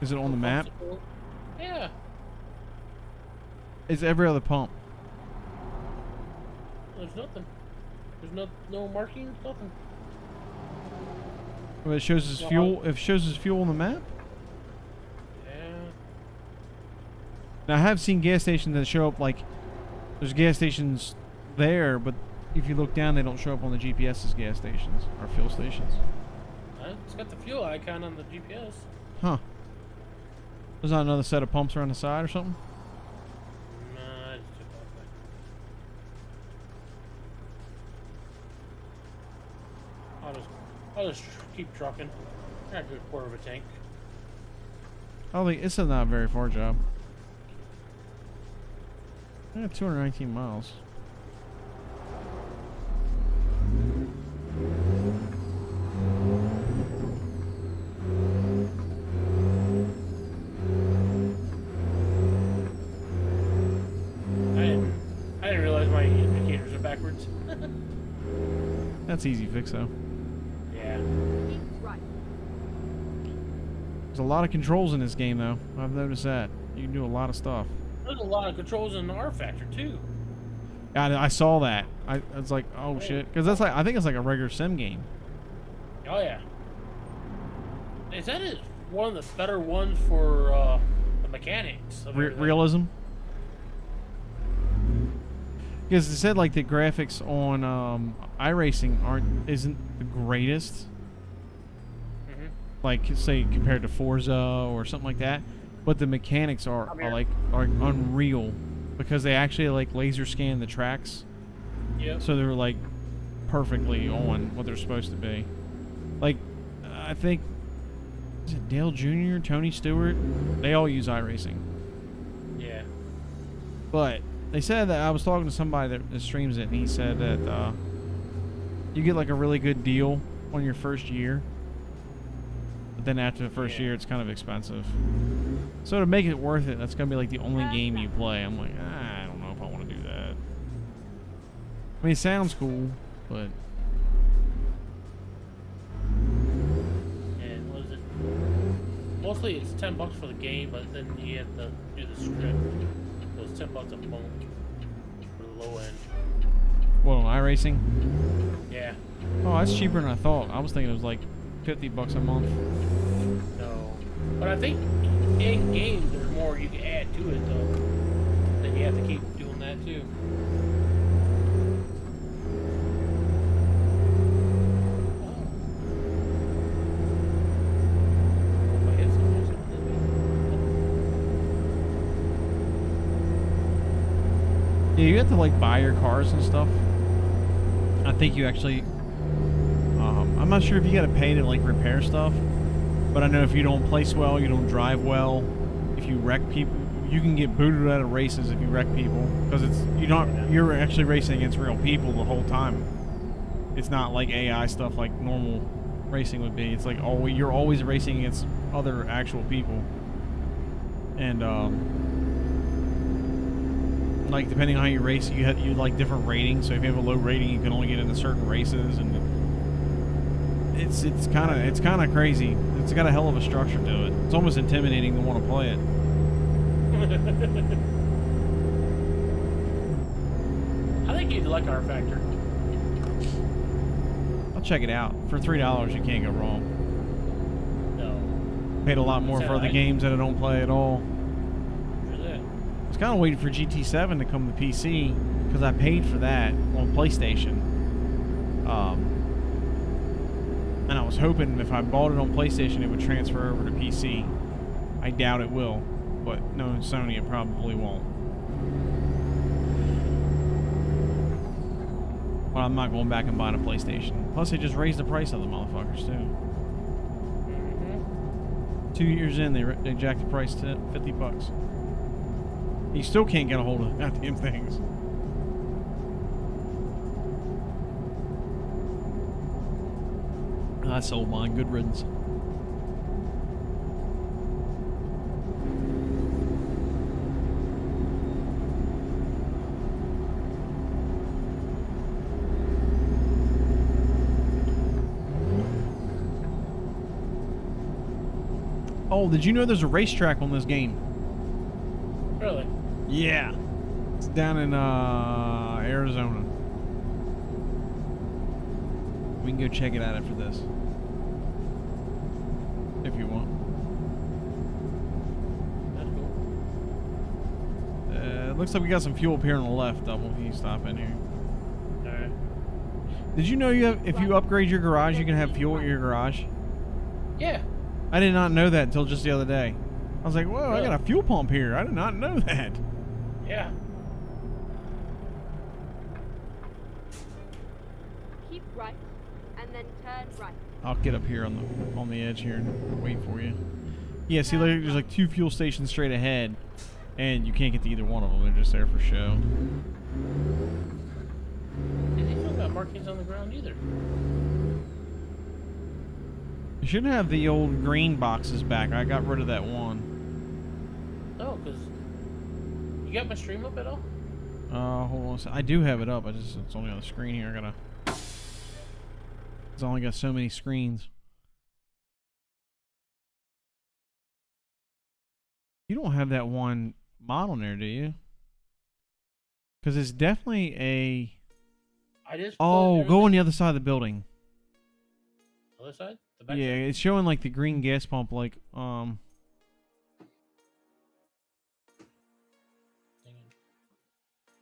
Is it on the map? Yeah. It's every other pump. There's nothing. There's no markings, nothing. Well, it shows his fuel. It shows his fuel on the map. Yeah. Now I have seen gas stations that show up like there's gas stations there, but if you look down, they don't show up on the GPS as gas stations or fuel stations. It's got the fuel icon on the GPS. Huh? There's not another set of pumps around the side or something? Nah, I just took off there. I'll just keep trucking. I got a good quarter of a tank. I don't think it's a not very far job. Yeah, 219 miles. I didn't realize my indicators are backwards. That's easy fix though. Yeah. Keep right. There's a lot of controls in this game though. I've noticed that. You can do a lot of stuff. There's a lot of controls in the R Factor too. Yeah, I saw that. I was like, oh shit, because that's like I think it's like a regular sim game. Oh yeah. Is that one of the better ones for the mechanics? Of everything. Realism. Because it said like the graphics on iRacing isn't the greatest. Mhm. Like say compared to Forza or something like that, but the mechanics are unreal because they actually like laser scan the tracks. Yep. So they're like perfectly on what they're supposed to be. Like I think is it Dale Jr., Tony Stewart? They all use iRacing. Yeah. But they said that I was talking to somebody that streams it, and he said that you get like a really good deal on your first year. But then after the first year, it's kind of expensive. So to make it worth it, that's gonna be like the only game you play. I'm like, I don't know if I want to do that. I mean, it sounds cool, but And what is it? Mostly it's $10 for the game, but then you have to do the script. So it's $10 a month for the low end. what on iRacing? Yeah. Oh, that's cheaper than I thought. I was thinking it was like $50 a month. No. But I think in game there's more you can add to it though. Then you have to keep doing that too. Oh. I hit something. Yeah, you have to like buy your cars and stuff. I think you actually. I'm not sure if you got to pay to like repair stuff, but I know if you don't place well, you don't drive well, if you wreck people, you can get booted out of races if you wreck people because you're actually racing against real people the whole time. It's not like AI stuff like normal racing would be. It's like you're always racing against other actual people, and like depending on how you race, you like different ratings. So if you have a low rating, you can only get into certain races, and It's kind of crazy. It's got a hell of a structure to it. It's almost intimidating to want to play it. I think you'd like our factor. I'll check it out. For $3, you can't go wrong. No. Paid a lot more for the games that I don't play at all. For that. I was kind of waiting for GT7 to come to PC because I paid for that on PlayStation. And I was hoping if I bought it on PlayStation, it would transfer over to PC. I doubt it will, but knowing Sony, it probably won't. Well, I'm not going back and buying a PlayStation. Plus, they just raised the price of the motherfuckers, too. 2 years in, they jacked the price to $50. You still can't get a hold of goddamn things. I sold mine. Good riddance. Oh, did you know there's a racetrack on this game? Really? Yeah. It's down in Arizona. We can go check it out after this. If you want. That's cool. It looks like we got some fuel up here on the left. Double. Can you stop in here? Alright. Did you know if you upgrade your garage, you can have fuel at your garage? Yeah. I did not know that until just the other day. I was like, whoa, Really? I got a fuel pump here. I did not know that. Yeah. Keep right, and then turn right. I'll get up here on the edge here and wait for you. Yeah, see, there's like 2 fuel stations straight ahead, and you can't get to either one of them. They're just there for show. These don't got markings on the ground either. You shouldn't have the old green boxes back. I got rid of that one. No, because you got my stream up at all? Hold on a second. I do have it up. It's only on the screen here. It's only got so many screens. You don't have that one mod on there, do you? Because it's definitely a... I just Oh, go on the other side of the building. Other side? The back Yeah, side? it's showing like the green gas pump, like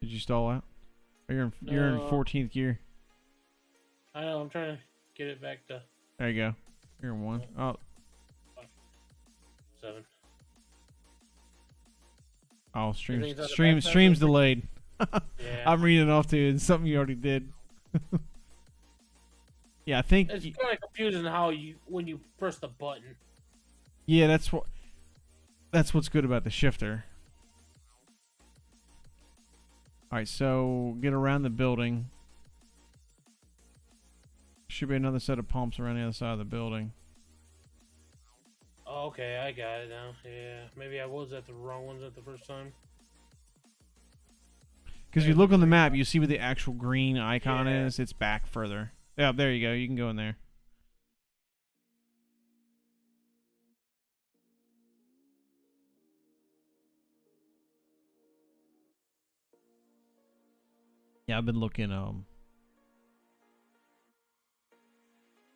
Did you stall out? Oh, you're in No. 14th gear. I know, I'm trying to get it back to There you go. You're in 1. Oh, 7. stream's Everything's on the back side? stream's delayed. Yeah. I'm reading it off to you. It's something you already did. Yeah, I think. It's kind of confusing how when you press the button. Yeah, that's what's good about the shifter. All right, so get around the building. Should be another set of pumps around the other side of the building. Oh, okay, I got it now. Yeah, maybe I was at the wrong ones at the first time. Because if you look on the map, you see where the actual green icon Yeah. is. It's back further. Yeah, there you go. You can go in there. Yeah, I've been looking.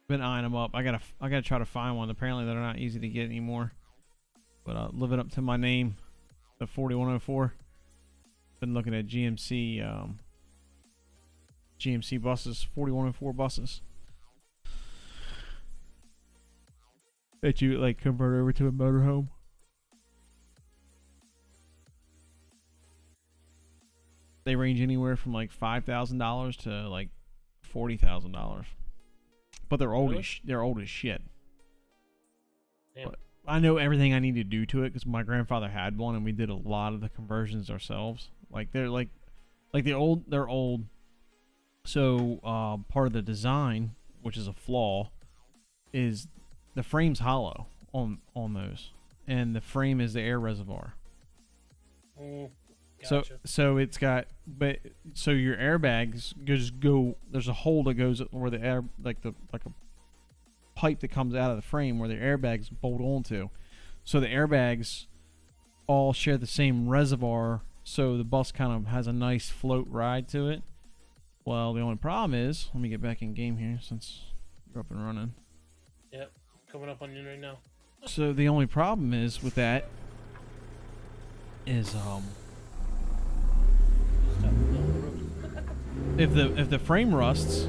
Been eyeing them up. I gotta try to find one. Apparently, they're not easy to get anymore. But living up to my name, the 4104. Been looking at GMC buses, 4104 buses that you like convert over to a motorhome. They range anywhere from like $5,000 to like $40,000, but they're old. Really? They're old as shit. Damn. But I know everything I need to do to it because my grandfather had one, and we did a lot of the conversions ourselves. Like they're they're old. So part of the design, which is a flaw, is the frame's hollow on those, and the frame is the air reservoir. Gotcha. So it's got, but so your airbags just go. There's a hole that goes where the air, like a pipe that comes out of the frame where the airbags bolt onto. So the airbags all share the same reservoir, so the bus kind of has a nice float ride to it. Well, the only problem is, let me get back in game here since you're up and running. Yep, coming up on you right now. So the only problem is with that is if the frame rusts,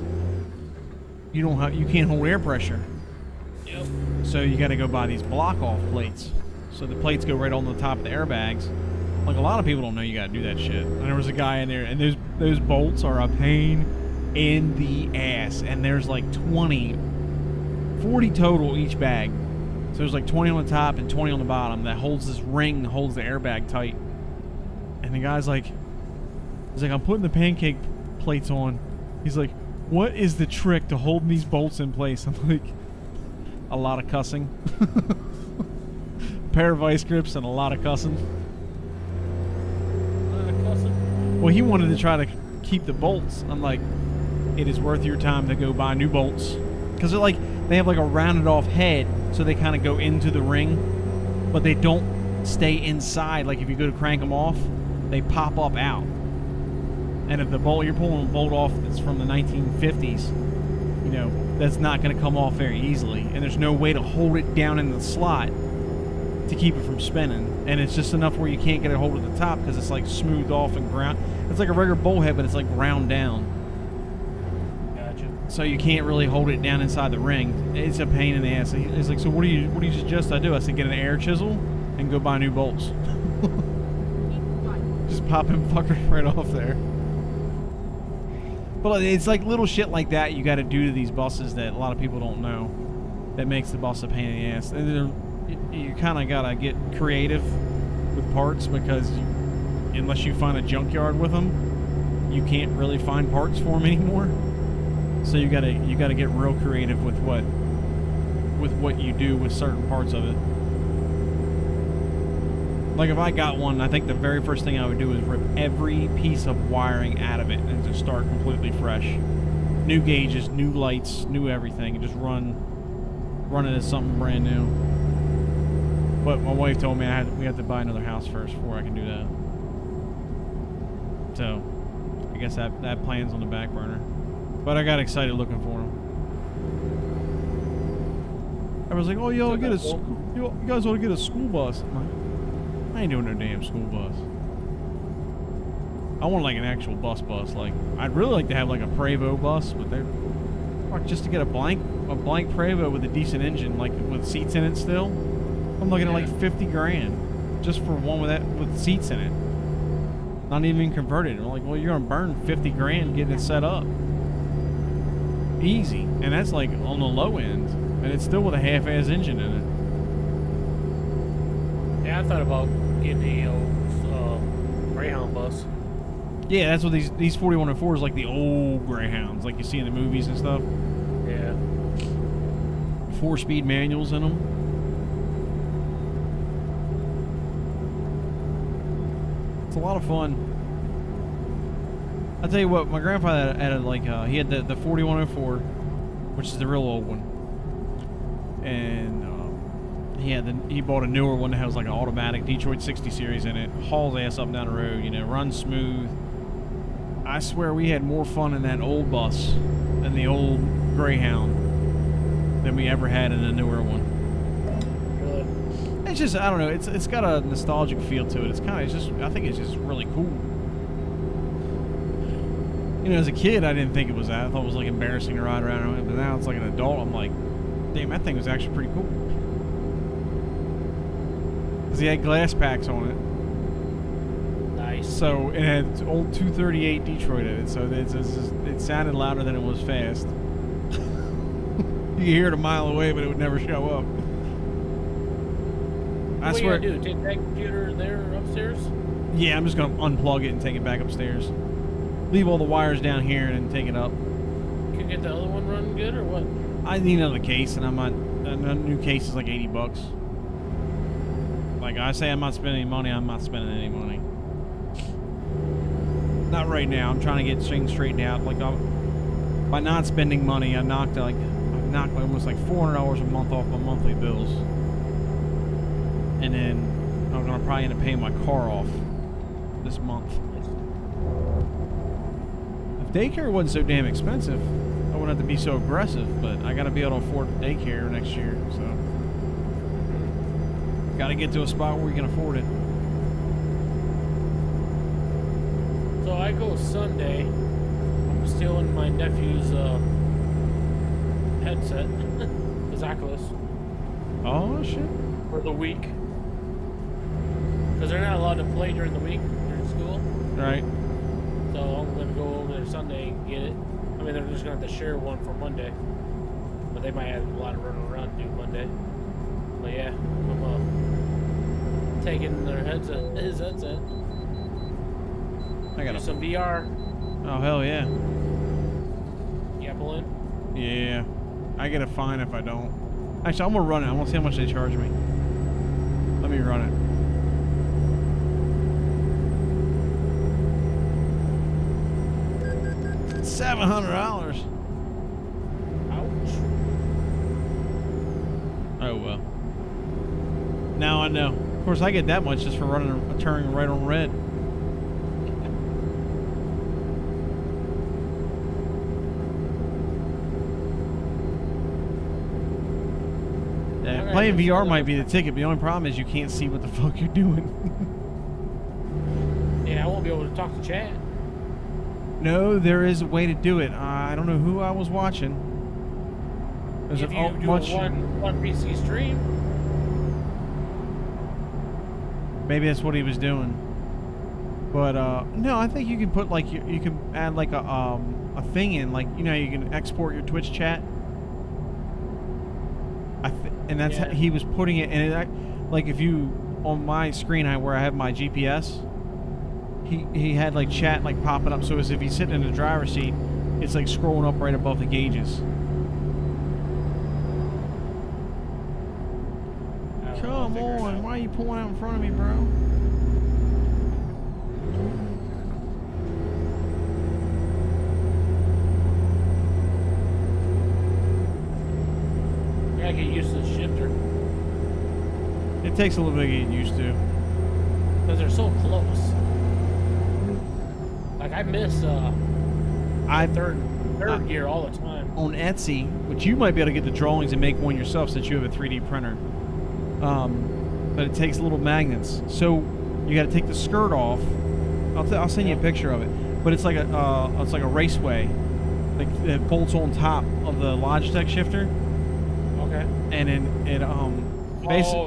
you can't hold air pressure. Yep. So you got to go buy these block off plates. So the plates go right on the top of the airbags. Like, a lot of people don't know you got to do that shit. And there was a guy in there, and those bolts are a pain in the ass. And there's like 40 total each bag. So there's like 20 on the top and 20 on the bottom that holds this ring that holds the airbag tight. And the guy's like, I'm putting the pancake plates on. He's like, what is the trick to holding these bolts in place? I'm like, a lot of cussing. Pair of vice grips and a lot of cussing. Well, he wanted to try to keep the bolts. I'm like, it is worth your time to go buy new bolts. Because they have like a rounded off head, so they kind of go into the ring, but they don't stay inside. Like, if you go to crank them off, they pop up out. And if the bolt, you're pulling a bolt off that's from the 1950s, you know, that's not going to come off very easily. And there's no way to hold it down in the slot to keep it from spinning. And it's just enough where you can't get a hold of the top because it's like smoothed off and ground. It's like a regular bolt head, but it's like ground down. Gotcha. So you can't really hold it down inside the ring. It's a pain in the ass. He's like, so what do you suggest I do? I said, get an air chisel and go buy new bolts. Just pop them fuckers right off there. But it's like little shit like that you got to do to these buses that a lot of people don't know that makes the bus a pain in the ass. And you kind of got to get creative with parts because unless you find a junkyard with them, you can't really find parts for them anymore. So you got to get real creative with what you do with certain parts of it. Like, if I got one, I think the very first thing I would do is rip every piece of wiring out of it and just start completely fresh. New gauges, new lights, new everything, and just run it as something brand new. But my wife told me we have to buy another house first before I can do that. So, I guess that plan's on the back burner. But I got excited looking for them. I was like, oh, you guys ought to get a school bus. I'm like, I ain't doing no damn school bus. I want like an actual bus. Like, I'd really like to have like a Prevost bus, but just to get a blank Prevost with a decent engine, like with seats in it still. I'm looking at like 50 grand just for one with seats in it. Not even converted. I'm like, well, you're gonna burn 50 grand getting it set up. Easy, and that's like on the low end, and it's still with a half-ass engine in it. Yeah, I thought about getting a old Greyhound bus. Yeah, that's what these 4104s, like the old Greyhounds, like you see in the movies and stuff. Yeah. 4-speed manuals in them. It's a lot of fun. I'll tell you what, my grandfather had he had the 4104, which is the real old one, and he bought a newer one that has like an automatic Detroit 60 series in it. Hauls ass up and down the road, you know, runs smooth. I swear we had more fun in that old bus than the old Greyhound than we ever had in a newer one. Really? It's just, I don't know, it's got a nostalgic feel to it. I think it's just really cool. You know, as a kid, I didn't think it was that. I thought it was like embarrassing to ride around, but now it's like an adult. I'm like, damn, that thing was actually pretty cool. Because he had glass packs on it. Nice. So it had old 238 Detroit in it, so it sounded louder than it was fast. You could hear it a mile away, but it would never show up. I swear. What are you gonna do? Take that computer there upstairs? Yeah, I'm just gonna unplug it and take it back upstairs. Leave all the wires down here and then take it up. Can you get the other one running good or what? I need another case, and a new case is like $80. Like I say, I'm not spending any money. I'm not spending any money. Not right now. I'm trying to get things straightened out. Like by not spending money, I knocked like knock like almost like $400 a month off my monthly bills. And then I'm gonna probably end up paying my car off this month. If daycare wasn't so damn expensive, I wouldn't have to be so aggressive, but I gotta be able to afford daycare next year, so gotta get to a spot where we can afford it. So I go Sunday. I'm stealing my nephew's headset, his Oculus, Oh shit. for the week. Because they're not allowed to play during the week, during school. Right. So I'm going to go over there Sunday and get it. I mean, they're just going to have to share one for Monday. But they might have a lot of running around to do Monday. But yeah, I'm taking their headset, his headset. I Do gotta. some VR. Oh hell yeah. Apple in. Yeah. I get a fine if I don't. Actually, I'm gonna run it. I want to see how much they charge me. Let me run it. $700. Ouch. Oh well. Now I know. Of course, I get that much just for running a turn right on red. Yeah, Alright, playing that's VR all might I- be the ticket. But the only problem is you can't see what the fuck you're doing. Yeah, I won't be able to talk to chat. No, there is a way to do it. I don't know who I was watching. There's If a you do much. a one PC stream, Maybe that's what he was doing. But no, I think you can put like you can add like a thing in, like you know you can export your Twitch chat. And that's how Yeah. he was putting it. And like if you on my screen where I have my GPS, he had like chat like popping up. So as if he's sitting in the driver's seat, it's like scrolling up right above the gauges. Come on, why are you pulling out in front of me, bro? I gotta get used to the shifter It takes a little bit of getting used to. because they're so close. Like I miss third gear all the time. On Etsy, which you might be able to get the drawings and make one yourself since you have a 3D printer. But it takes little magnets. So you got to take the skirt off. I'll send you a picture of it. But it's like a raceway. Like it bolts on top of the Logitech shifter, Okay. and then it Oh,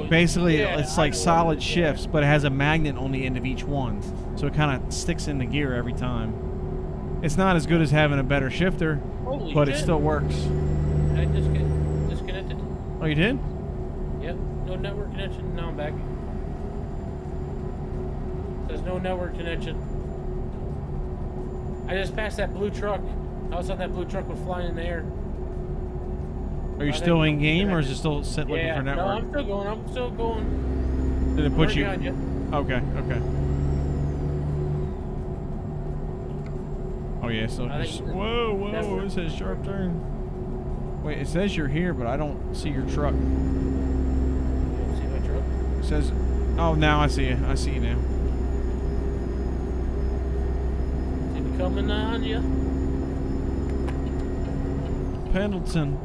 basically yeah, it's I like know what solid it is, yeah. shifts, but it has a magnet on the end of each one, so it kind of sticks in the gear every time. It's not as good as having a better shifter, Holy but shit. it still works. I just get disconnected. Oh, you did? Yep. No network connection. Now I'm back. There's no network connection. I just passed that blue truck. I was on that blue truck was flying in the air. Are you I still think- in game, or is it still set looking Yeah. for No, network? I'm still going. I'm still going. Did it I'm put right you? behind you. Okay, okay. Oh yeah, so I just, think whoa, network- it says sharp turn. Wait, it says you're here, but I don't see your truck. You see my truck? It says, oh, now I see you. I see you now. Is it coming on you? Pendleton.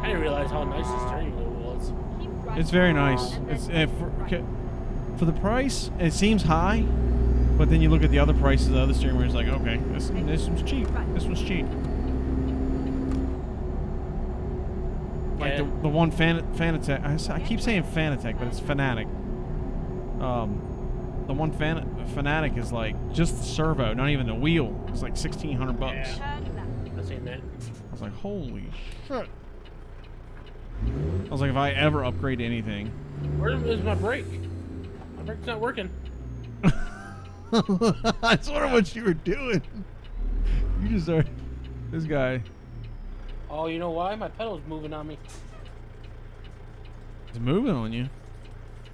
I didn't realize how nice the steering wheel was. Keep right. It's very nice. And then It's right. for the price. It seems high, but then you look at the other prices of the other steering wheels, like, okay, this one's cheap. This one's cheap. Like Yeah. the one Fanatec. I keep saying Fanatec, but it's Fanatic. The one Fanatic is like just the servo, not even the wheel. It's like $1,600. Yeah. Turn left. I've seen that. I was like, holy shit. I was like, if I ever upgrade to anything. Where is my brake? My brake's not working. I was wondering what you were doing. You just are. This guy Oh, you know why? My pedal's moving on me. is moving on you.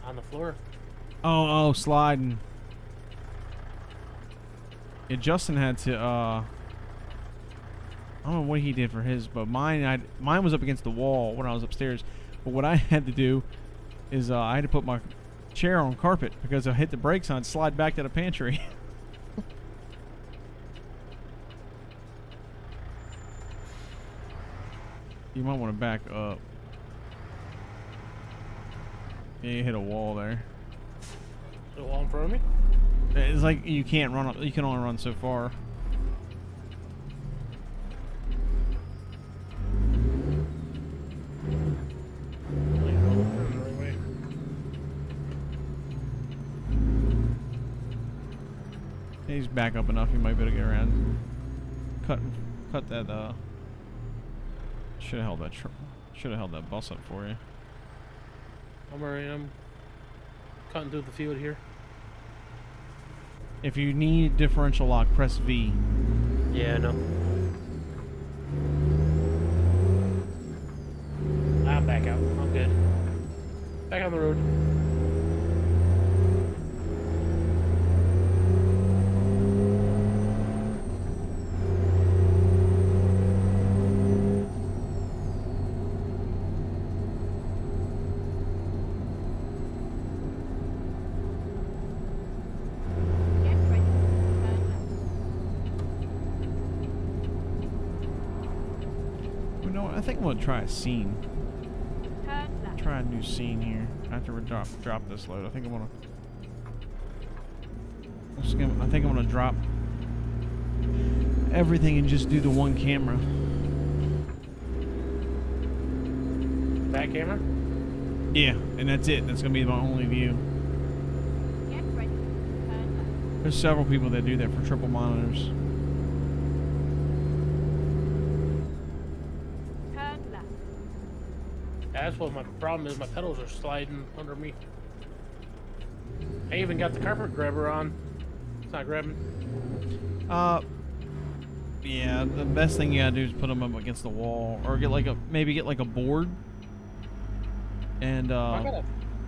On the floor. Oh, sliding. Yeah, Justin had to. I don't know what he did for his, but mine was up against the wall when I was upstairs. But what I had to do is I had to put my chair on carpet because I hit the brakes and I'd slide back to the pantry. You might want to back up. Yeah, you hit a wall there. The wall in front of me? It's like you can't run up. You can only run so far. He's back up enough. You might be able to get around. Cut that. Should have held that. Should have held that bus up for you. I'm cutting through the field here. If you need differential lock, press V. Yeah, I know. I'm back out. I'm good. Back on the road. Get ready. Turn left. You know what? I think I'm gonna try a scene. Turn left. Try a new scene here. After we drop this load, I think I'm gonna. I think I'm gonna drop everything and just do the one camera. Back camera? Yeah, and that's it. That's gonna be my only view. Get ready. Turn left. There's several people that do that for triple monitors. Turn left. That's what my problem is. My pedals are sliding under me. I even got the carpet grabber on. It's not grabbing. Yeah, the best thing you gotta do is put them up against the wall, or get like a board, and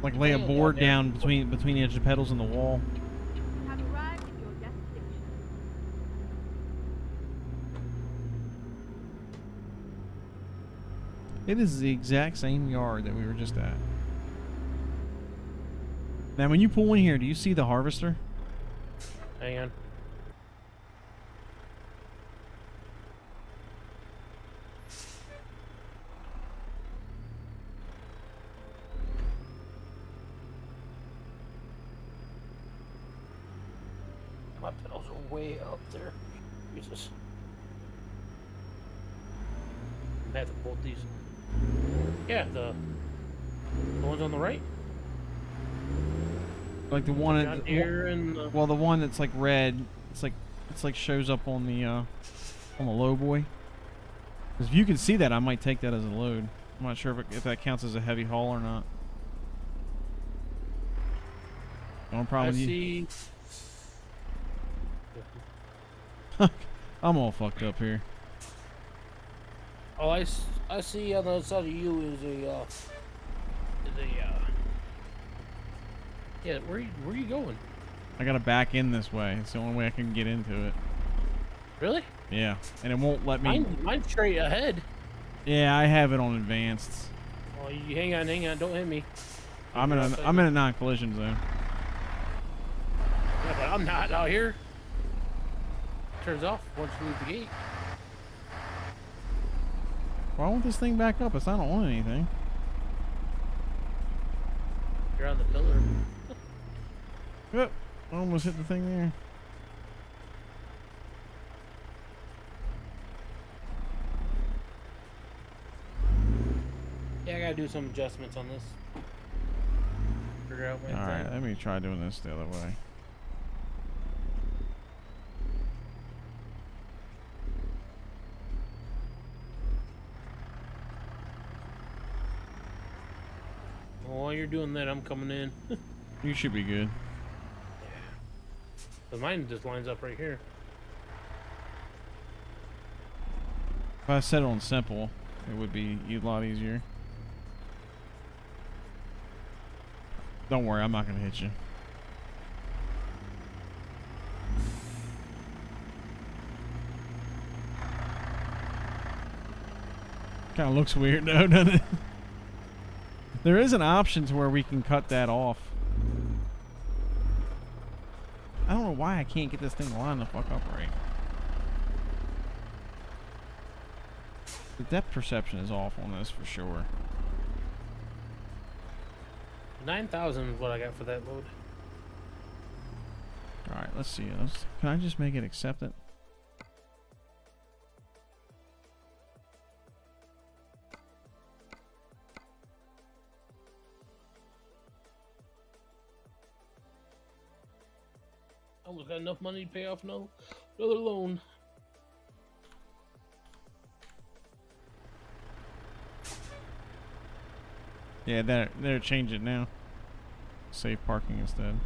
like lay a board down between the edge of the pedals and the wall. You have arrived at your destination. Hey, this is the exact same yard that we were just at. Now, when you pull in here, do you see the harvester? Hang on. My pedals are way up there. Jesus. I have to bolt these. Yeah, the ones on the right. Like the one John Deere and the... well, the one that's like red. It's like shows up on the low boy. Because if you can see that, I might take that as a load. I'm not sure if that counts as a heavy haul or not. No problem with you. I'm all fucked up here. All I see on the other side of you is yeah, where are you going? I gotta back in this way. It's the only way I can get into it. Really? Yeah, and it won't let me. Mine's straight ahead. Yeah, I have it on advanced. Oh, you hang on, don't hit me. I'm in a non-collision zone. Yeah, but I'm not out here. Turns off once you leave the gate. Why won't this thing back up? It's not on anything. You're on the pillar. Yep, I almost hit the thing there. Yeah, I gotta do some adjustments on this. Figure out my All right, thing. let me try doing this the other way. Well, while you're doing that, I'm coming in. You should be good. But mine just lines up right here. If I set it on simple, it would be a lot easier. Don't worry, I'm not gonna hit you. Kind of looks weird though, doesn't it? There is an option to where we can cut that off. I don't know why I can't get this thing lined the fuck up right. The depth perception is off on this for sure. 9,000 is what I got for that load. Alright, let's see. Can I just make it accept it? Almost got enough money to pay off another loan. Yeah, they're changing it now. Safe parking instead.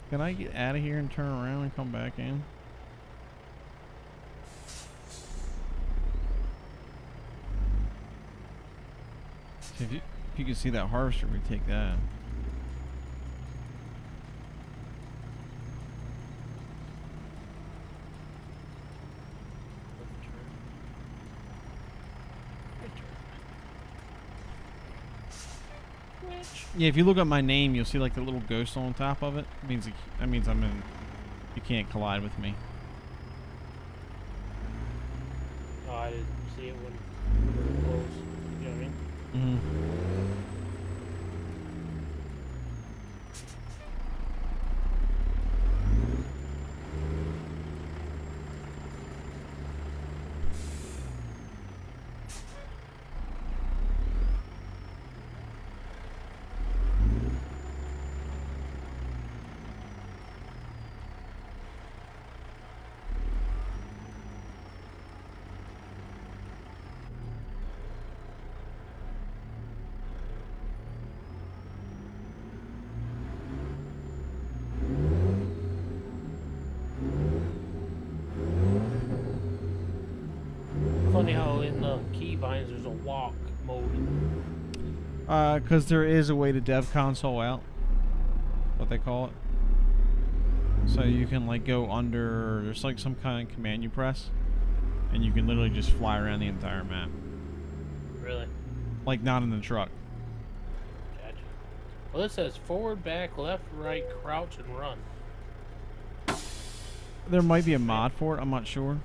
Can I get out of here and turn around and come back in? If you can see that harvester, we take that. Yeah, if you look up my name, you'll see like the little ghost on top of it. That means I'm in. You can't collide with me. Oh, I didn't see it when we were close. You know what I mean? Mm-hmm. Funny how in the keybinds there's a walk mode. Because there is a way to dev console out. What they call it. So you can like go under. There's like some kind of command you press, and you can literally just fly around the entire map. Really? Like not in the truck. Gotcha. Well, this says forward, back, left, right, crouch, and run. There might be a mod for it. I'm not sure.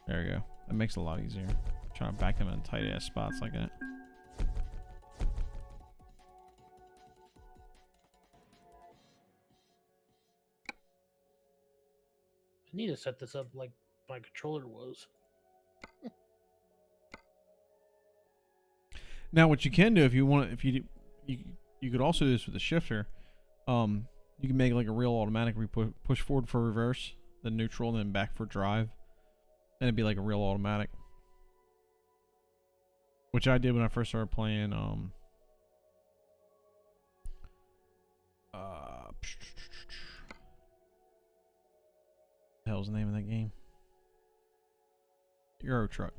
There we go. That makes it a lot easier. Trying to back them in tight ass spots like that. I need to set this up like my controller was. Now, what you can do if you want, you could also do this with the shifter. You can make like a real automatic. We push forward for reverse, then neutral, then back for drive, and it'd be like a real automatic. Which I did when I first started playing. The hell's the name of that game? Euro Truck.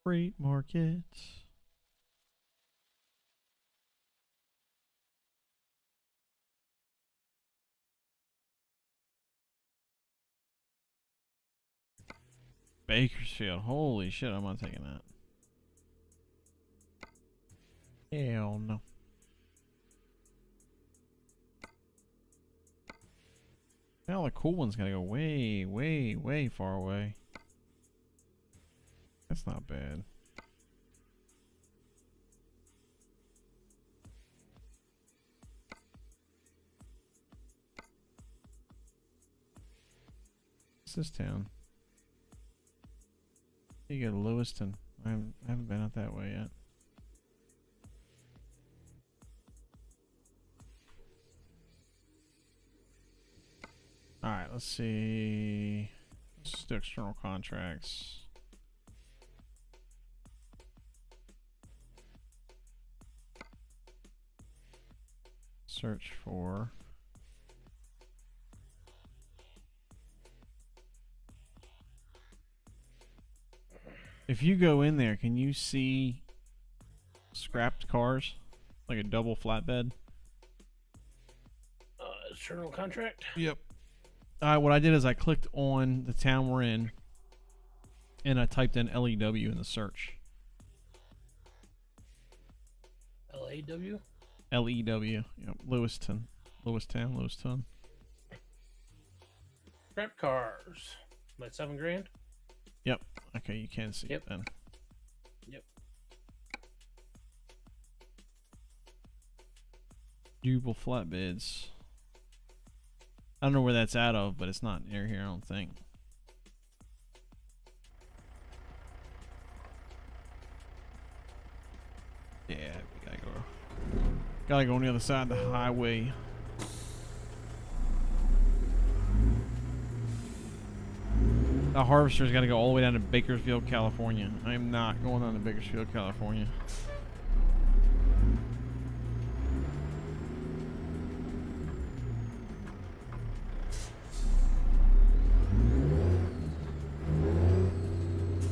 Freight markets. Bakersfield. Holy shit, I'm not taking that. Hell no. Now the cool one's gotta go way, way, way far away. That's not bad. What's this town? You go to Lewiston. I haven't been out that way yet. Alright, let's see. Let's do external contracts. search for. If you go in there, can you see scrapped cars? Like a double flatbed? External contract? Yep. What I did is I clicked on the town we're in, and I typed in LEW in the search. LAW? LEW. Yep. Lewiston. Lewiston. Scrap cars. About $7,000? Yep. Okay, you can see it then. Yep. Double flatbeds. I don't know where that's out of, but it's not near here, I don't think. Yeah, we gotta go on the other side of the highway. The harvester's gotta go all the way down to Bakersfield, California. I am not going down to Bakersfield, California.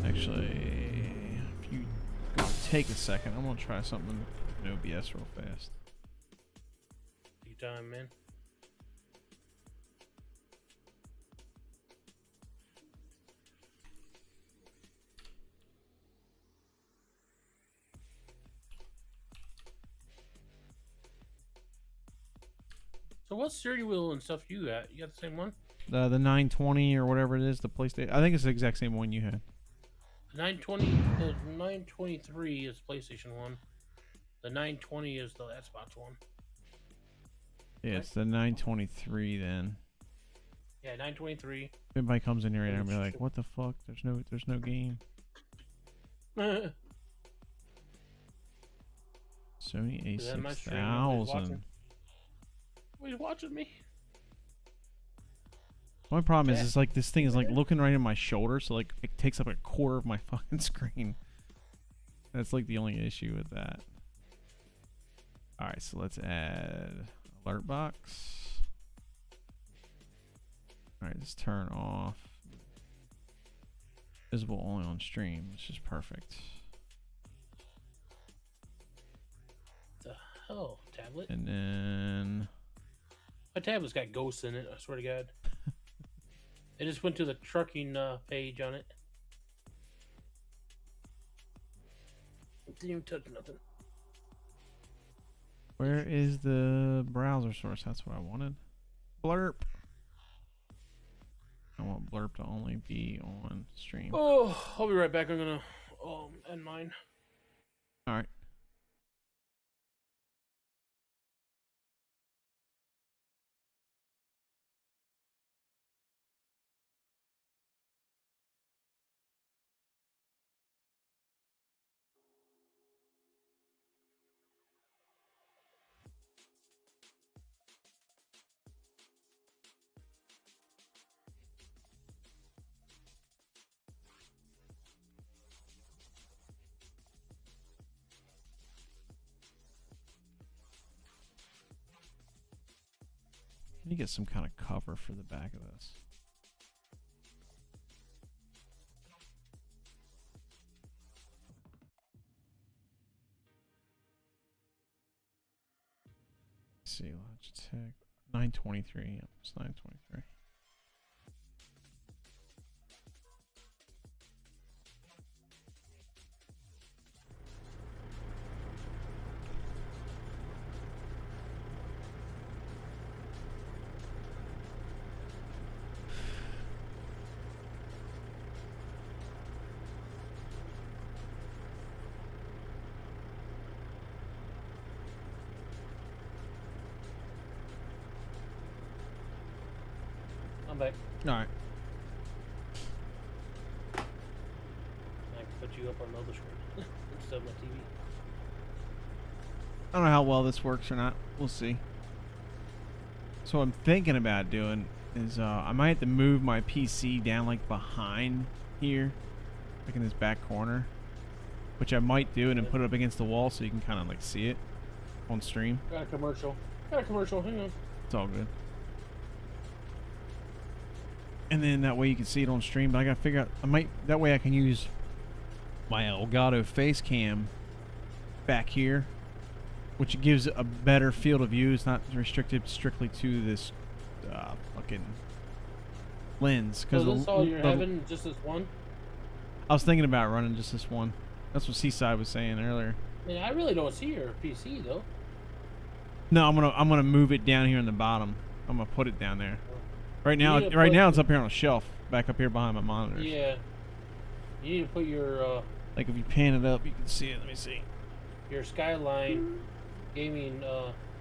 Actually, if you take a second, I'm gonna try something in OBS real fast. Take your time, man. So what steering wheel and stuff you got? You got the same one? The 920 or whatever it is, the PlayStation. I think it's the exact same one you had. The 923 is PlayStation 1. The 920 is the Xbox One. Yeah, it's the 923 then. Yeah, 923. If anybody comes in here and be like, "What the fuck? There's no game." Sony Is that my stream? Nobody's watching. A6000. Nobody's watching me. My problem is like this thing is like looking right in my shoulder, so like it takes up a quarter of my fucking screen. That's like the only issue with that. All right, so let's add alert box. All right, let's turn off visible only on stream, which is perfect. The hell, tablet? And then My tablet's got ghosts in it. I swear to God. I just went to the trucking page on it. Didn't even touch nothing. where is the browser source? That's what I wanted. Blurp. I want Blurp to only be on stream. Oh, I'll be right back. I'm gonna end mine. All right. I need to get some kind of cover for the back of this. Let's see, Logitech 923. Yep, it's 923. I'm back. All right. I can put you up on the other screen instead of my TV. I don't know how well this works or not. We'll see. So what I'm thinking about doing is I might have to move my PC down like behind here, like in this back corner, which I might do, and then put it up against the wall so you can kind of like see it on stream. Got a commercial. Got a commercial. Hang on. It's all good. And then that way you can see it on stream. But I gotta figure out. That way I can use my Elgato face cam back here, which gives a better field of view. It's not restricted strictly to this fucking lens. So this all you're having? Just this one? I was thinking about running just this one. That's what Seaside was saying earlier. Yeah, I really don't see your PC though. No, I'm gonna move it down here in the bottom. I'm gonna put it down there. Right now, now it's up here on a shelf, back up here behind my monitors. Yeah. You need to put your like if you pan it up, you can see it. Let me see. Your Skyline gaming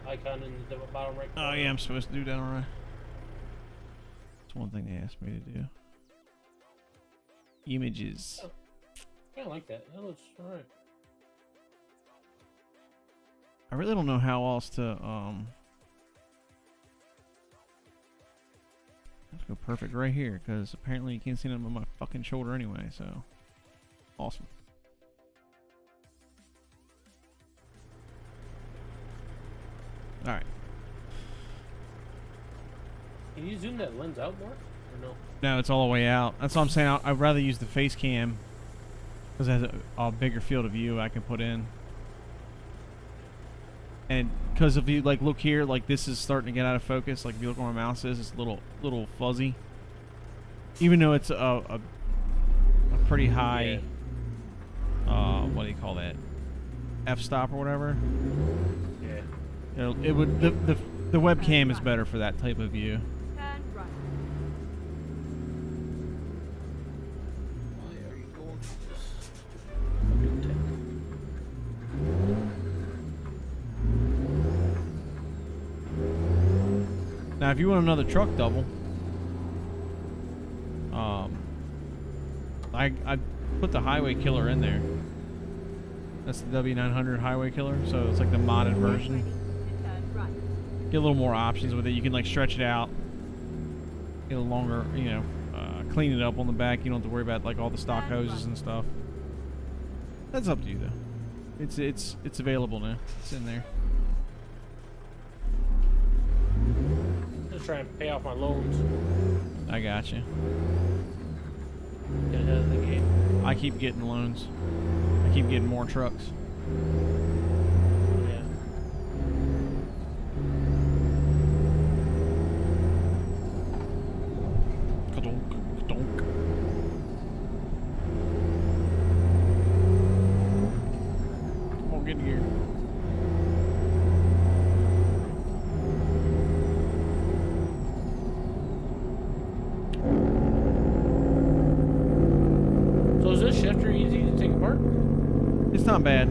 icon in the bottom right corner. Oh yeah, I'm supposed to do that, alright. That's one thing they asked me to do. Images. Oh, I kinda like that. That looks alright. I really don't know how else to let's go perfect right here, because apparently you can't see them on my fucking shoulder anyway, so awesome. Alright. Can you zoom that lens out more? Or no? No, it's all the way out. That's what I'm saying. I'd rather use the face cam because it has a bigger field of view I can put in. And because if you like look here, like this is starting to get out of focus. Like if you look where my mouse is, it's a little fuzzy. Even though it's a pretty high, what do you call that? F-stop or whatever. Yeah. It would the webcam is better for that type of view. Turn right. Why are you going through this fucking tech? Now, if you want another truck double, I put the Highway Killer in there. That's the W900 Highway Killer, so it's like the modded version. Turn right. Get a little more options with it. You can like stretch it out, get a longer, clean it up on the back. You don't have to worry about like all the stock hoses and stuff. That's up to you though. It's available now. It's in there. Just trying to pay off my loans. I got you. Get ahead of the game. I keep getting loans. I keep getting more trucks. Yeah. Ka-donk, ka-donk. Come on, get in here. So is this shifter easy to take apart? It's not bad.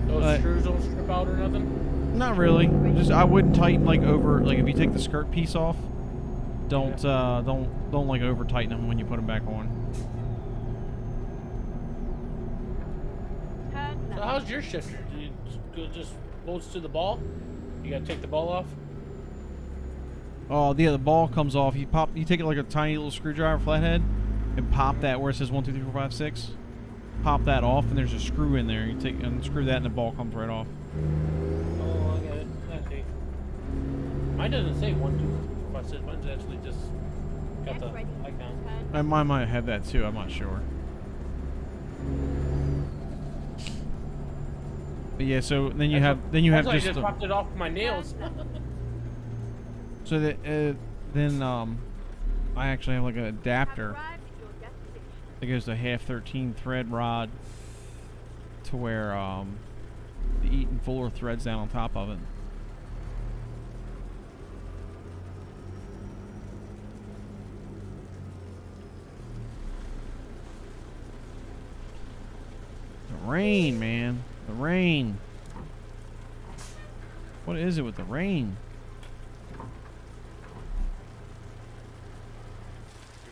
Those screws don't strip out or nothing? Not really. Just I wouldn't tighten like over like if you take the skirt piece off. Don't don't like over tighten them when you put them back on. Turn So left. how's your shifter? Do you just bolts to the ball? You gotta take the ball off? Oh yeah, the ball comes off. You take it like a tiny little screwdriver flathead, and pop that where it says 1, 2, 3, 4, 5, 6. Pop that off, and there's a screw in there. You take and screw that, and the ball comes right off. Oh, I got it. I see. Mine doesn't say 1, 2, 3, 4, 5, 6. Mine's actually just got the Left ready. icon. Turn Mine might have that too. I'm not sure. But yeah, so then you have I thought just you just popped it off my nails. so that then I actually have like an adapter arrived at your destination. that goes to a half 13 thread rod to where the Eaton Fuller threads down on top of it. The rain, man. The rain. What is it with the rain? Your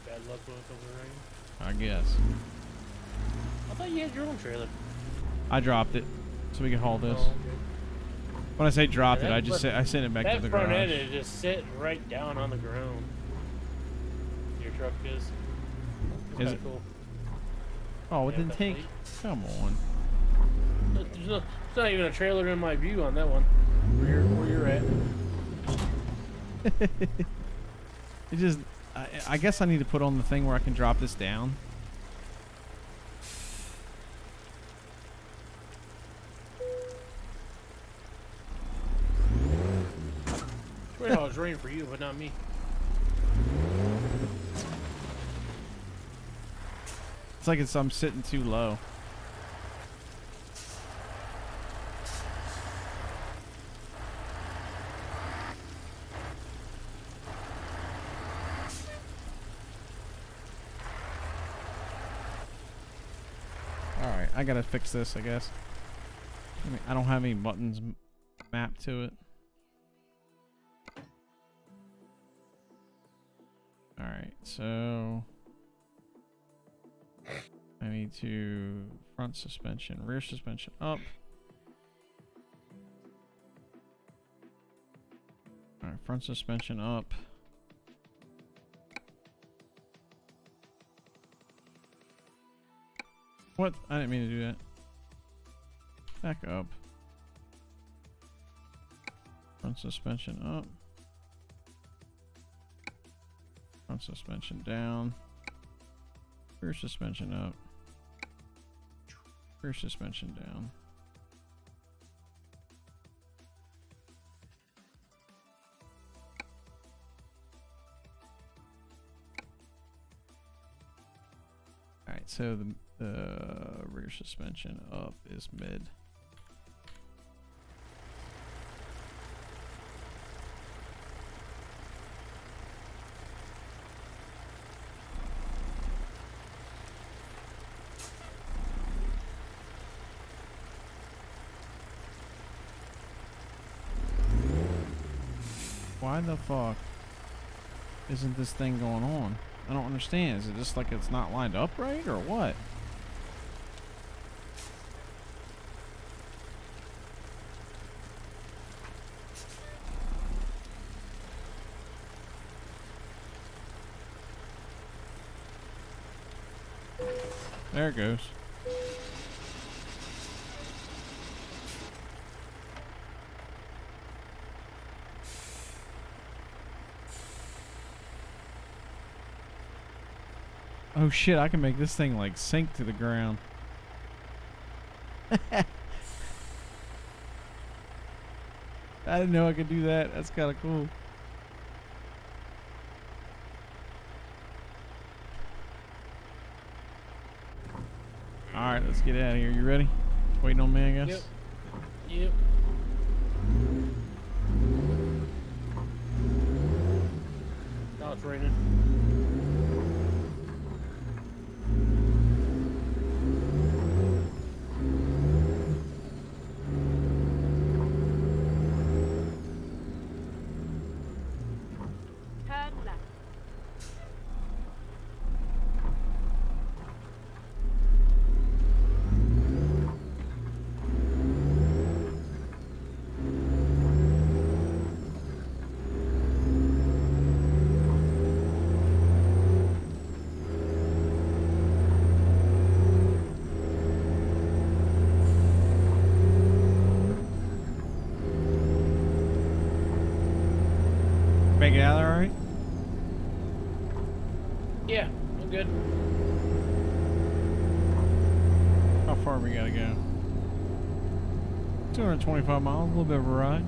bad luck with the rain. I guess. I thought you had your own trailer. I dropped it so we can haul this. Oh, okay. When I say dropped Yeah, it, I sent it back to That the front garage. end is just sitting right down on the ground. Your truck is. It's Is kinda it? cool. Oh, it Yeah, didn't that's take. neat. Come on. There's not even a trailer in my view on that one. where you're at. It just, I guess I need to put on the thing where I can drop this down. It's weird how it's raining for you, but not me. It's like I'm sitting too low. Alright, I gotta fix this, I guess. I mean, I don't have any buttons mapped to it. Alright, so I need to front suspension, rear suspension up. Alright, front suspension up. What? I didn't mean to do that. Back up. Front suspension up. Front suspension down. Rear suspension up. Rear suspension down. Alright, so the rear suspension up is mid. Why the fuck isn't this thing going on? I don't understand. Is it just like it's not lined up right or what? There it goes. Oh shit, I can make this thing like sink to the ground. I didn't know I could do that. That's kind of cool. Alright, let's get out of here. You ready? Waiting on me, I guess? Yep. Yep. Now it's raining. Turn left. Make it out there alright? Yeah, I'm good. How far we gotta go? 225 miles, a little bit of a ride.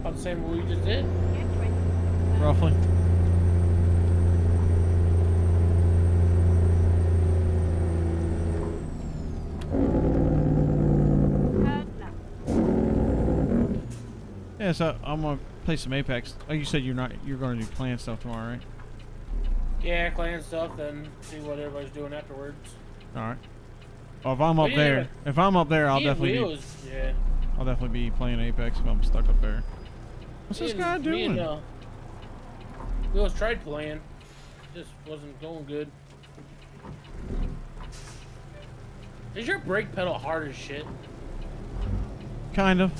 About the same what we just did. Get right. Roughly. Turn left. Yeah, so I'm gonna play some Apex. Oh, you said you're gonna do clan stuff tomorrow, right? Yeah, clan stuff, then see what everybody's doing afterwards. Alright. Well, if I'm up yeah. there, I'll definitely be playing Apex if I'm stuck up there. What's this guy doing? Wheels tried playing. Just wasn't going good. Is your brake pedal hard as shit? Kind of.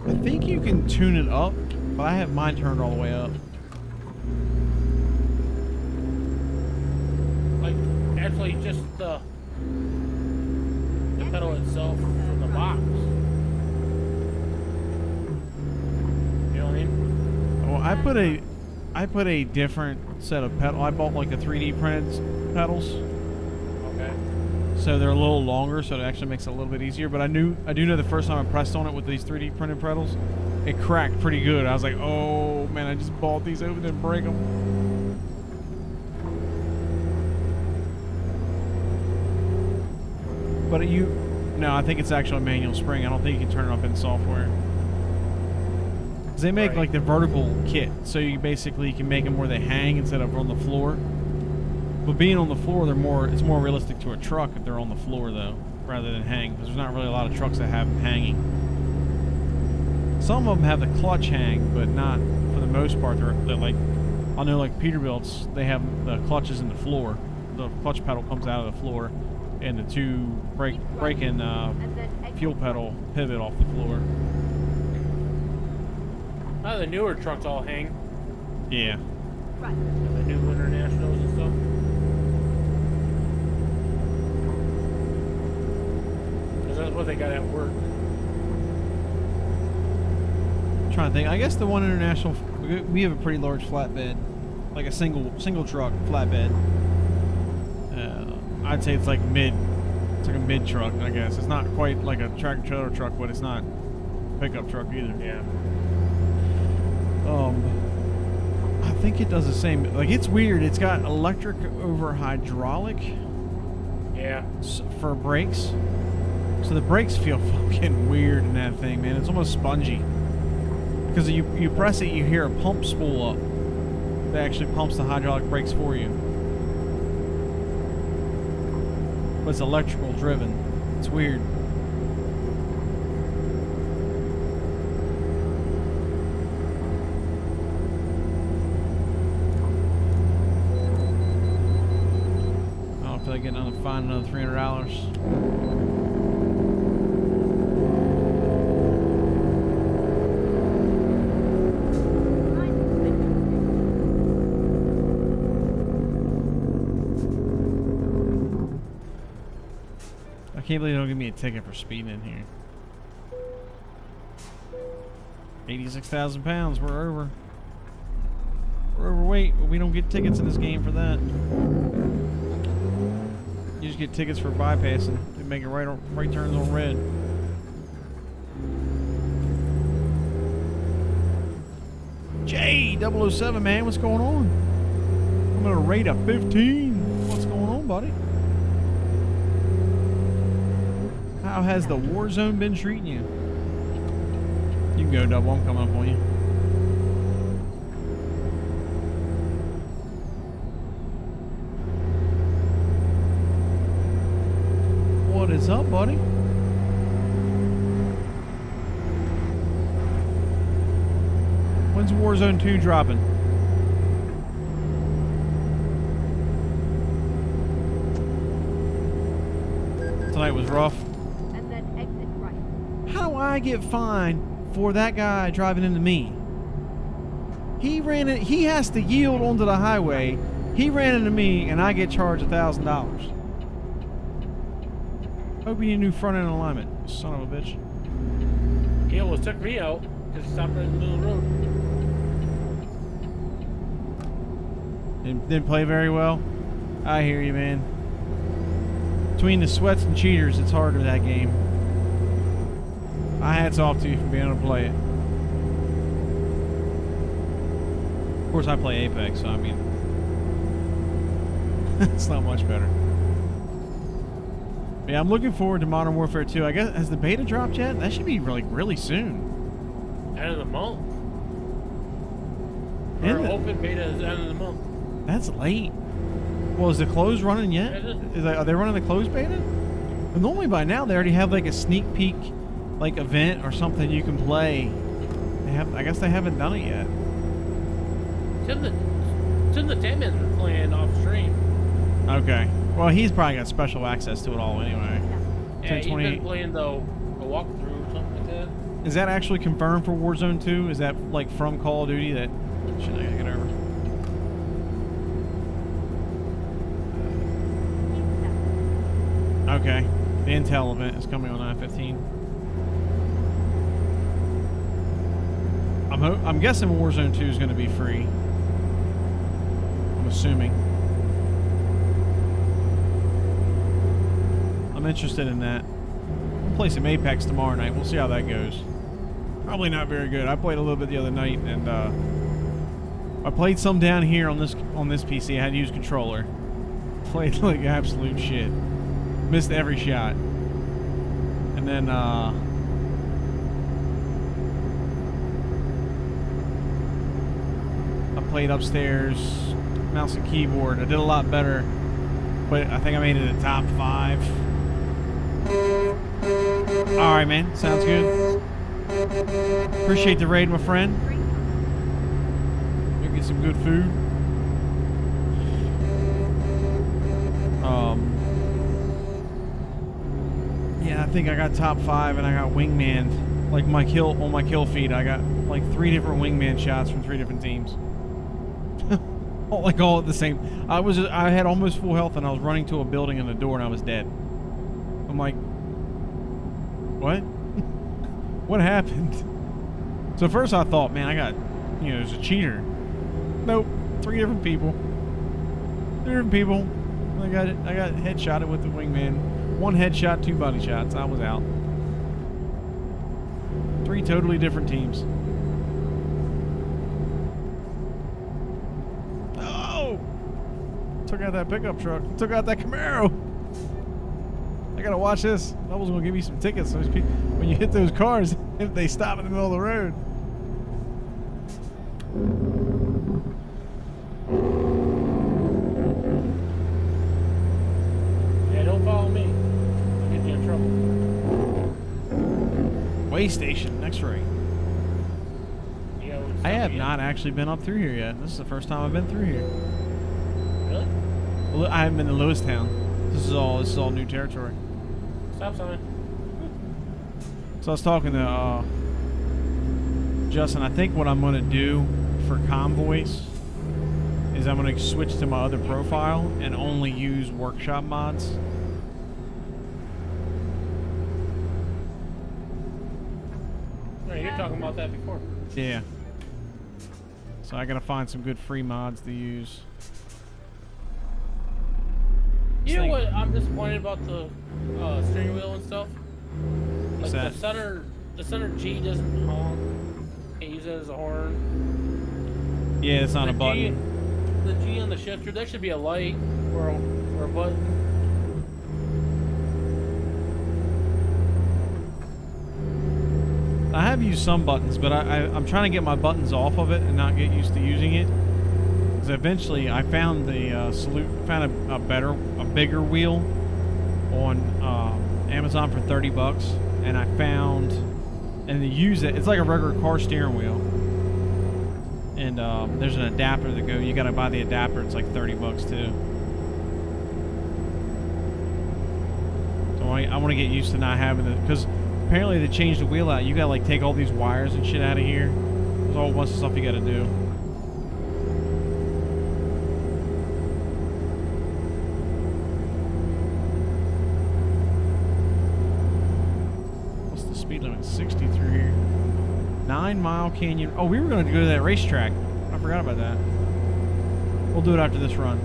I think you can tune it up, but I have mine turned all the way up. actually just the pedal itself from the box. You know what I mean? Well, I put a different set of pedal. I bought like the 3D printed pedals, Okay. so they're a little longer, so it actually makes it a little bit easier. But I do know the first time I pressed on it with these 3D printed pedals, it cracked pretty good. I was like, oh man, I just bought these open and break them. But no, I think it's actually a manual spring. I don't think you can turn it up in software. 'Cause they make Right. like the vertical kit, so you basically can make them where they hang instead of on the floor. But being on the floor, it's more realistic to a truck if they're on the floor though, rather than hang. Because there's not really a lot of trucks that have them hanging. Some of them have the clutch hang, but not for the most part. They're like, I know like Peterbilt's, they have the clutches in the floor. The clutch pedal comes out of the floor, and the two brake and And then exit fuel right. pedal pivot off the floor. The newer trucks all hang. Yeah. Right. The new Internationals and stuff. Because that's what they got at work. I'm trying to think. I guess the one International, we have a pretty large flatbed, like a single truck flatbed. I'd say it's like it's like a mid truck. I guess it's not quite like a tractor trailer truck, but it's not a pickup truck either. Yeah. I think it does the same. Like, it's weird. It's got electric over hydraulic Yeah. for brakes. So the brakes feel fucking weird in that thing, man. It's almost spongy. Because you press it, you hear a pump spool up. That actually pumps the hydraulic brakes for you. But it's electrical driven. It's weird. I don't feel like getting find another $300. I can't believe they don't give me a ticket for speeding in here. 86,000 pounds. We're over. We're overweight, but we don't get tickets in this game for that. You just get tickets for bypassing. They make it right turns on red. J007, man, what's going on? I'm at a rate of 15. What's going on, buddy? How has the war zone been treating you? You can go, Double. I'm coming up on you. What is up, buddy? When's Warzone 2 dropping? Tonight was rough. And then exit right. How do I get fined for that guy driving into me? He ran it. He has to yield onto the highway. He ran into me, and I get charged $1,000. Hope you need a new front end alignment, son of a bitch. He almost took me out because he stopped right in the middle of the road. Didn't play very well. I hear you, man. Between the sweats and cheaters, it's hard with that game. My hat's off to you for being able to play it. Of course, I play Apex, so I mean, it's not much better. But yeah, I'm looking forward to Modern Warfare 2. I guess, has the beta dropped yet? That should be really soon. End of the month. End Our of- open beta is end of the month. That's late. Well, is the closed running yet? It is. Are they running the closed beta? Well, normally by now they already have like a sneak peek, like event or something you can play. I guess they haven't done it yet. Tim the Tamman's been playing off stream. Okay. Well, he's probably got special access to it all anyway. Yeah, he's 1028. been playing the walkthrough or something like that. Is that actually confirmed for Warzone 2? Is that like from Call of Duty? That shit, I gotta get over. Okay. The Intel event is coming on I-15. I'm guessing Warzone 2 is going to be free. I'm assuming. I'm interested in that. I'll play some Apex tomorrow night. We'll see how that goes. Probably not very good. I played a little bit the other night, and I played some down here on this PC. I had to use controller. Played like absolute shit. Missed every shot. And then I played upstairs, mouse and keyboard. I did a lot better, but I think I made it a top 5. All right, man. Sounds good. Appreciate the raid, my friend. Maybe get some good food. Yeah, I think I got top 5, and I got wingman. Like my kill feed, I got like 3 different wingman shots from 3 different teams. Like all at the same. I had almost full health, and I was running to a building in the door, and I was dead. I'm like, what? What happened? So first I thought, man, I got, there's a cheater. Nope, 3 different people. 3 different people. I got headshotted with the wingman. 1 headshot, 2 body shots. I was out. 3 totally different teams. Oh! Took out that pickup truck. Took out that Camaro. I gotta watch this. Double's gonna give me some tickets. Those people, when you hit those cars, if they stop in the middle of the road. Yeah, don't follow me. I'll get you in trouble. Way station, next right. Yeah, I have not actually been up through here yet. This is the first time I've been through here. Really? Well, I haven't been to Lewistown. This is all new territory. Stop sign. So I was talking to Justin. I think what I'm gonna do for convoys is I'm gonna switch to my other profile and only use workshop mods. Right, you're talking about that before. Yeah. So I gotta find some good free mods to use. You know what I'm disappointed about the steering wheel and stuff? What's Like that? the center G doesn't honk. Can't use it as a horn. Yeah, it's not The a button. The G on the shifter, there should be a light or a button. I have used some buttons, but I'm trying to get my buttons off of it and not get used to using it. Because eventually I found the a bigger wheel on Amazon for $30, and I found and to use it. It's like a regular car steering wheel, and there's an adapter that you got to buy the adapter. It's like $30 too. So I want to get used to not having it, because apparently they changed the wheel out. You gotta like take all these wires and shit out of here. There's a whole bunch of stuff you gotta do. What's the speed limit? 60 through here. 9 Mile Canyon. Oh, we were gonna go to that racetrack. I forgot about that. We'll do it after this run.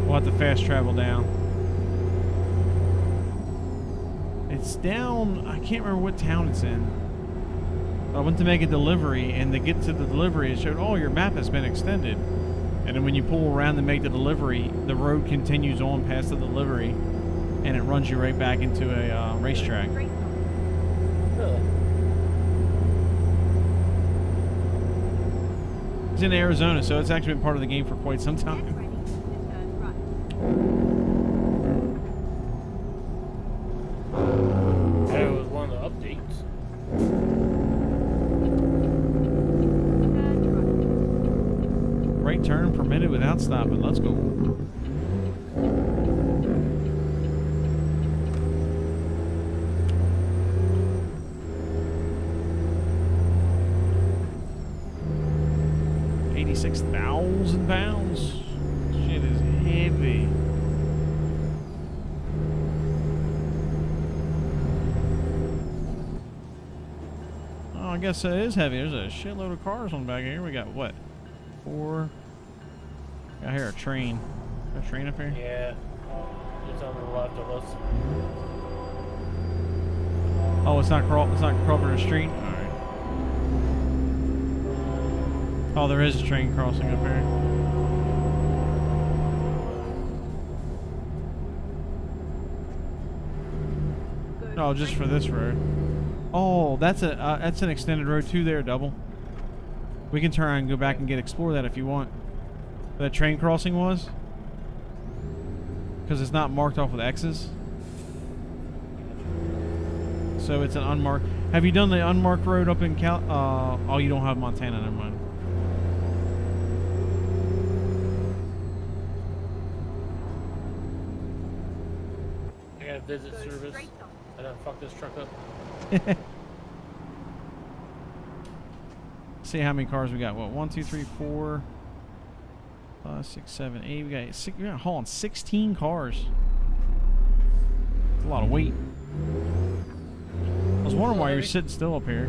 We'll have to fast travel down. It's down, I can't remember what town it's in. I went to make a delivery, and to get to the delivery, it showed, oh, your map has been extended. And then when you pull around to make the delivery, the road continues on past the delivery, and it runs you right back into a racetrack. Really? It's in Arizona, so it's actually been part of the game for quite some time. Get ready to turn right. That was one of the updates. Turn right. Right turn permitted without stopping. Let's go. £86,000. Shit is heavy. guess it is heavy. There's a shitload of cars on the back here. We got what? 4. Got here a train. A train up here? Yeah. It's on the left of us. Oh, it's not cropping the street? Alright. Oh, there is a train crossing up here. Oh, just for this road. Oh, that's an extended road too there, double. We can turn around and go back and explore that if you want. Where that train crossing was. Because it's not marked off with X's. So it's an unmarked. Have you done the unmarked road up in Cal? Oh, you don't have Montana, never mind. I got a visit service. I done fuck this truck up. See how many cars we got. What? 1, 2, 3, 4, 5, 6, 7, 8. We got hauling 16 cars. That's a lot of weight. I was wondering why you're sitting still up here.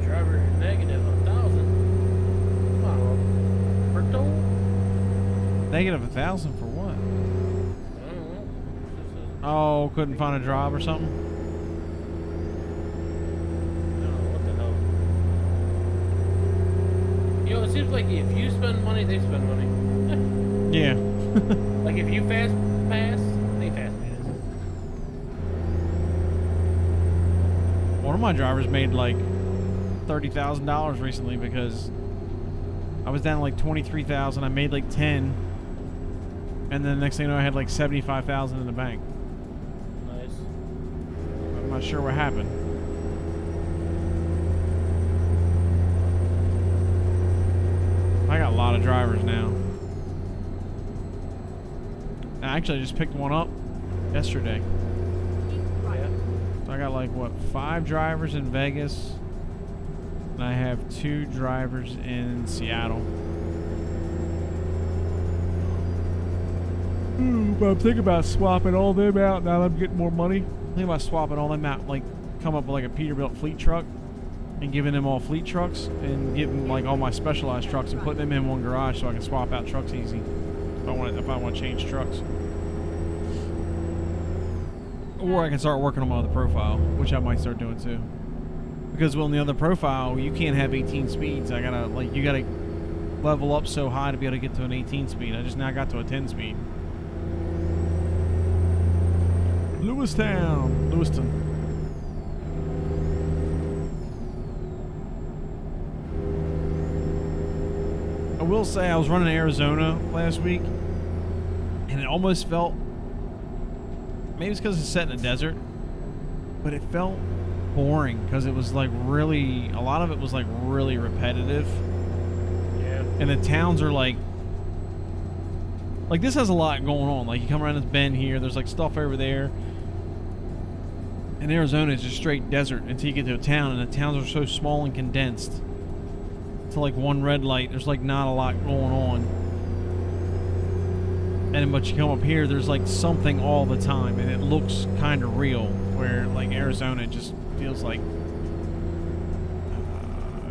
Driver negative 1,000. Come on, Roberto. Negative 1,000 for what? I don't know. Oh, couldn't find a job or something? I don't know what the hell. You know, it seems like if you spend money, they spend money. Yeah. Like if you fast pass, they fast pass. One of my drivers made like $30,000 recently because I was down like 23,000. I made like 10, and then the next thing you know, I had like 75,000 in the bank. Nice. I'm not sure what happened. I got a lot of drivers now. Actually, I just picked one up yesterday. Yeah. So I got like, what, 5 drivers in Vegas. And I have 2 drivers in Seattle. But I'm thinking about swapping all them out now that I'm getting more money. I'm thinking about swapping all them out, like come up with like a Peterbilt fleet truck and giving them all fleet trucks and giving like all my specialized trucks and putting them in one garage so I can swap out trucks easy if I want to change trucks. Or I can start working on my other profile, which I might start doing too. Because on the other profile, you can't have 18 speeds. You gotta level up so high to be able to get to an 18 speed. I just now got to a 10 speed. Lewiston. I will say I was running Arizona last week, and it almost felt, maybe it's because it's set in a desert, but it felt boring because it was like really, a lot of it was like really repetitive. Yeah. And the towns are like this has a lot going on. Like you come around this bend here, there's like stuff over there. And Arizona is just straight desert until you get to a town, and the towns are so small and condensed. To like one red light, there's like not a lot going on. And but you come up here, there's like something all the time, and it looks kind of real. Where like Arizona just feels like.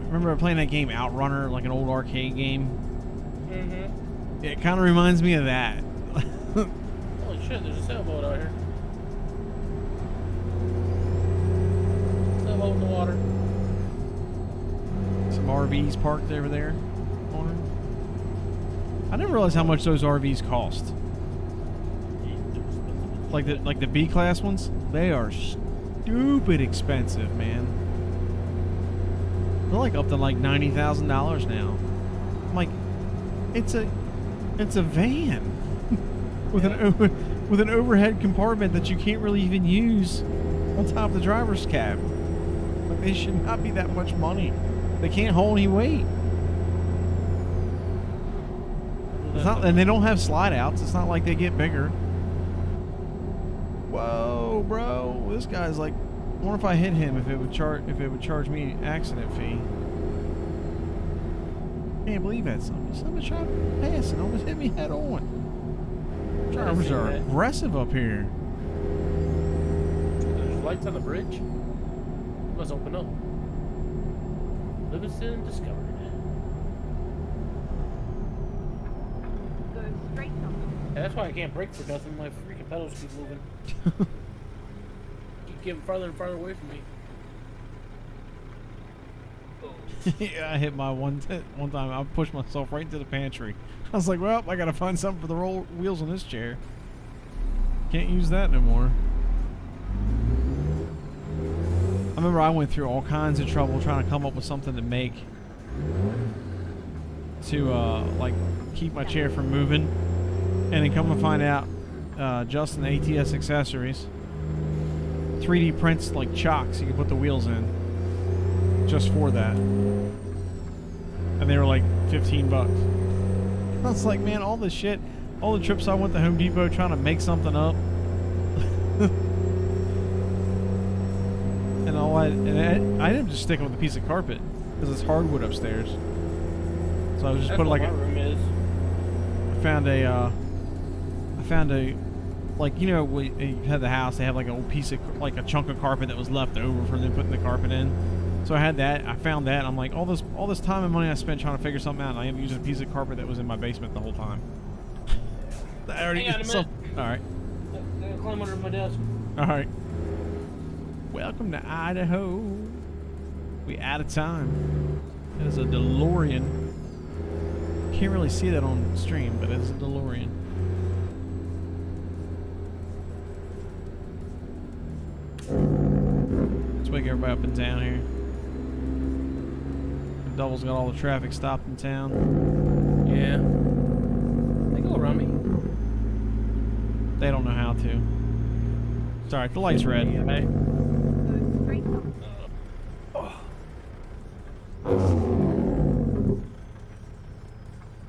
Remember playing that game Outrunner, like an old arcade game? Mm-hmm. It kind of reminds me of that. Holy shit! There's a sailboat out here. Sailboat in the water. Some RVs parked over there. I didn't realize how much those RVs cost. Like the B class ones, they are stupid expensive, man. They're like up to like $90,000 now. I'm like, it's a van with an overhead compartment that you can't really even use on top of the driver's cab. Like they should not be that much money. They can't hold any weight. It's not, and they don't have slide outs. It's not like they get bigger. Whoa, bro! This guy's like, I wonder if I hit him if it would charge me accident fee. Can't believe that somebody tried passing, almost hit me head on. Drivers are aggressive up here. There's lights on the bridge. Let's open up. Livingston discovered. Go straight up. Yeah, that's why I can't brake for nothing. My freaking pedals keep moving. Keep getting farther and farther away from me. Yeah, I hit my one time. I pushed myself right into the pantry. I was like, well, I gotta find something for the wheels on this chair. Can't use that no more. I remember I went through all kinds of trouble trying to come up with something to make to like keep my chair from moving, and then come to find out, Justin ATS Accessories 3D prints like chocks you can put the wheels in just for that, and they were like $15. I was like, man, all this shit, all the trips I went to Home Depot trying to make something up. And I ended up just sticking with a piece of carpet because it's hardwood upstairs. So I was just putting like my room is. I found a like, you know, we you had the house, they have like an old piece of like a chunk of carpet that was left over from them putting the carpet in. So I had that. I found that. And I'm like, all this time and money I spent trying to figure something out, and I am using a piece of carpet that was in my basement the whole time. I already Hang on a minute. All right. I'm gonna climb under my desk. All right. Welcome to Idaho. We out of time. It is a DeLorean. Can't really see that on stream, but it is a DeLorean. Let's wake everybody up in town here. The Double's got all the traffic stopped in town. Yeah. They go around me. They don't know how to. Sorry, the light's red. Yeah, hey. Go straight up.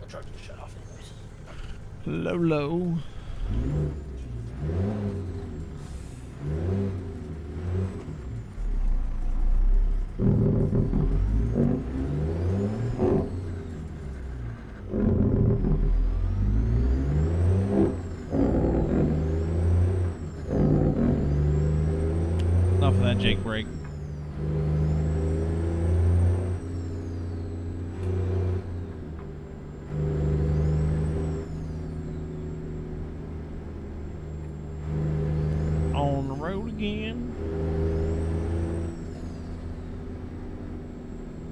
My truck just shut off anyways. Low. Enough of that Jake break. On the road again.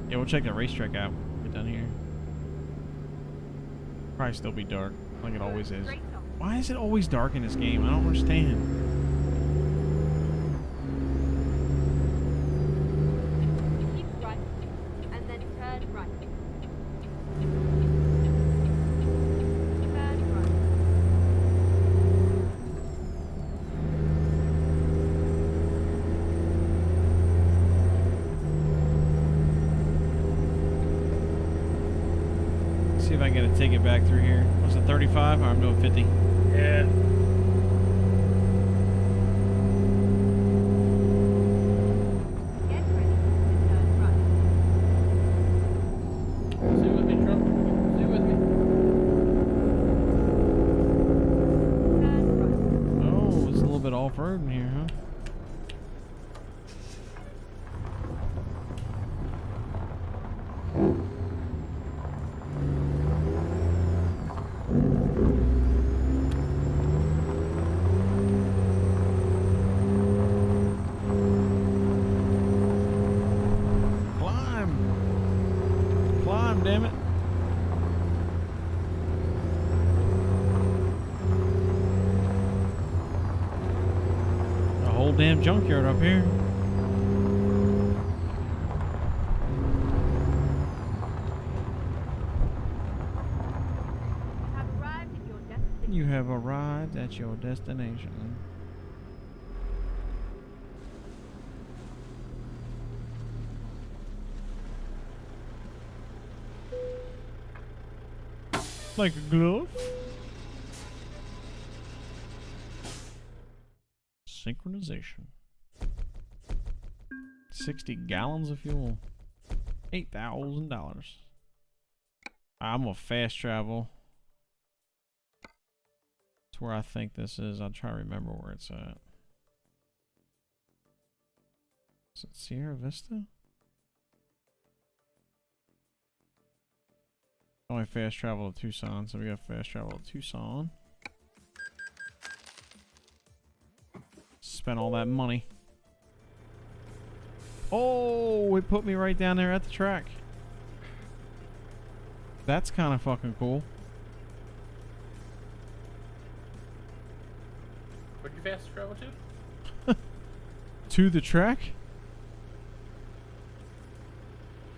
Yeah, we'll check that racetrack out when we get done here. Probably still be dark, like it always is. Straight up. Why is it always dark in this game? I don't understand. Keep right, and then turn right. Turn right. See if I can get a ticket back through here. Was it 35? I'm doing 50. Yeah. Get ready to turn right. Stay with me, Trump. Stay with me. Turn right. Oh, it's a little bit off-road in here, huh? Climb, damn it. A whole damn junkyard up here. Have arrived at your destination. You have arrived at your destination. Like a glove. Synchronization. 60 gallons of fuel. $8,000. I'm gonna fast travel to where I think this is. I'll try to remember where it's at. Is it Sierra Vista? Only fast travel to Tucson, so we got fast travel to Tucson. Spent all that money. Oh, it put me right down there at the track. That's kind of fucking cool. Where'd you fast travel to? To the track?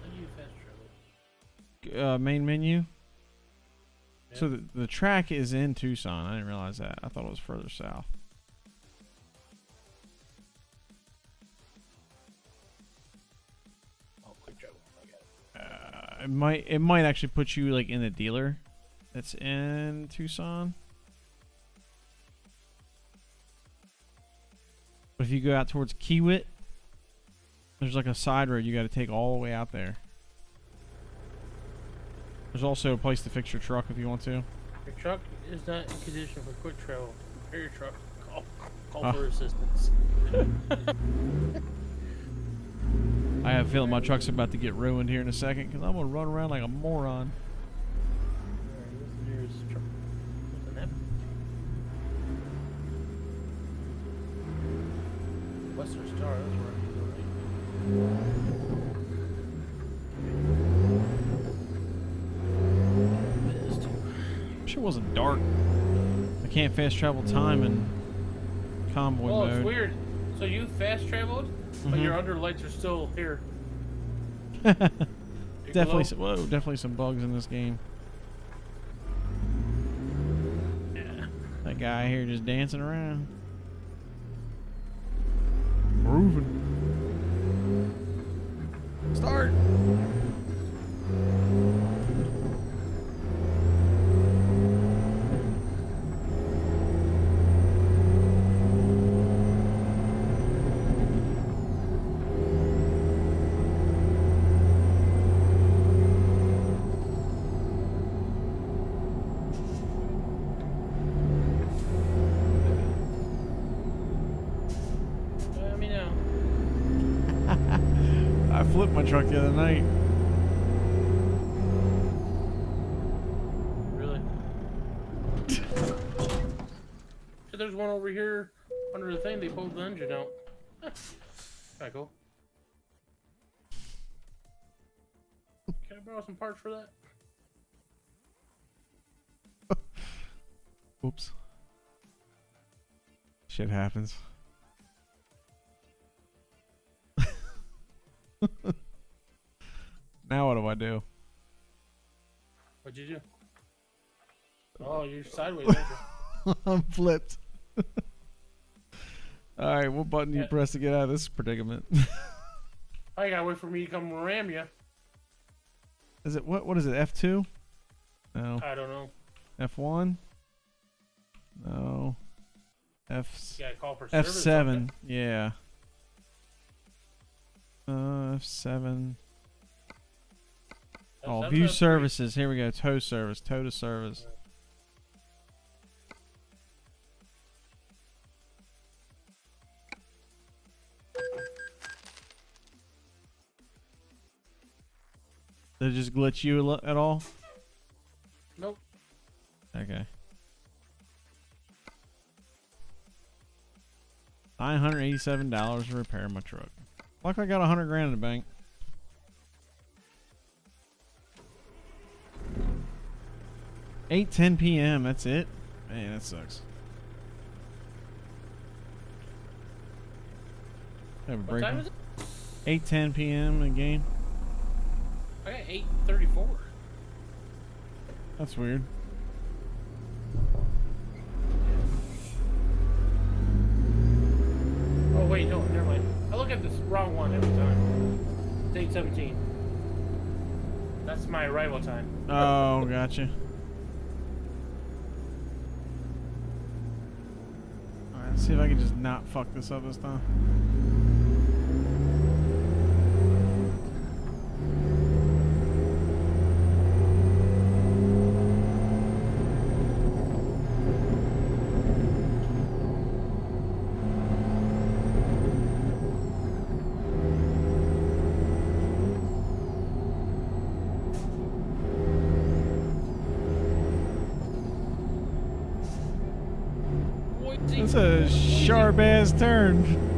How do you fast travel? Main menu. Yeah. So the track is in Tucson. I didn't realize that. I thought it was further south. Oh, quick travel. I got it. It might actually put you like in the dealer that's in Tucson. But if you go out towards Kiewit, there's like a side road you got to take all the way out there. There's also a place to fix your truck if you want to. Your truck is not in condition for quick travel. Repair your truck. Call for assistance. I have a feeling my truck's about to get ruined here in a second because I'm going to run around like a moron. Alright, what's the nearest truck? What's the map? Western Star, that's where I need to go, right? Wish it wasn't dark. I can't fast travel time in convoy Oh, mode. it's weird. So you fast traveled, but your under lights are still here. Definitely, definitely some bugs in this game. Yeah. That guy here just dancing around. Grooving. Start. Let me know. I flipped my truck the other night. Really? So there's one over here under the thing. They pulled the engine out. Kinda cool. Can I borrow some parts for that? Oops. Shit happens. Now what do I do? What'd you do? Oh, you're sideways, aren't you? I'm flipped. Alright, what button do you Yeah. press to get out of this predicament? I gotta wait for me to come ram you. Is it what is it, F2? No. I don't know. F1? No. You gotta call for service. F7, yeah. F7. Oh, F7's view F3. services. Here we go. Tow service. Tow to service. Did it just glitch you at all? Nope. Okay. $987 to repair my truck. Like I got $100 grand in the bank. 8:10 p.m. That's it. Man, that sucks. Have a What break. time is it? 8:10 p.m. again. I got 8:34. That's weird. Oh wait, no, never mind. I look at this wrong one every time. It's 8:17. That's my arrival time. Oh, gotcha. Alright, let's see if I can just not fuck this up this time. noisy. That's a sharp ass turn.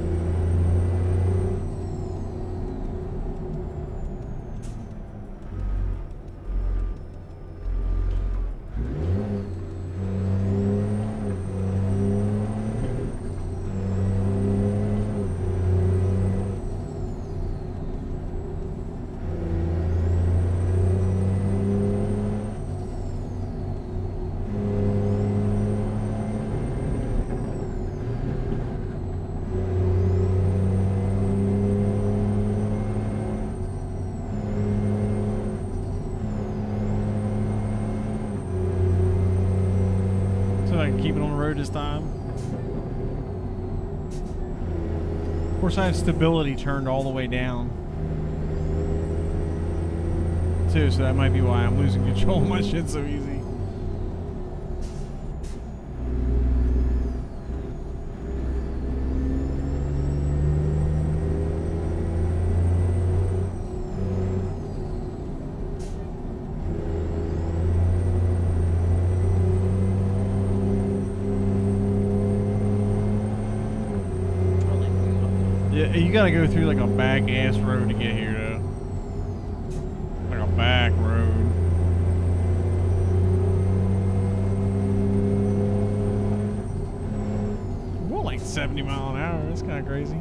So I can keep it on the road this time. Of course, I have stability turned all the way down too, so that might be why I'm losing control of my shit so easy. Yeah, you gotta go through like a back ass road to get here though. Like a back road. Well, like 70 mile an hour. That's kind of crazy.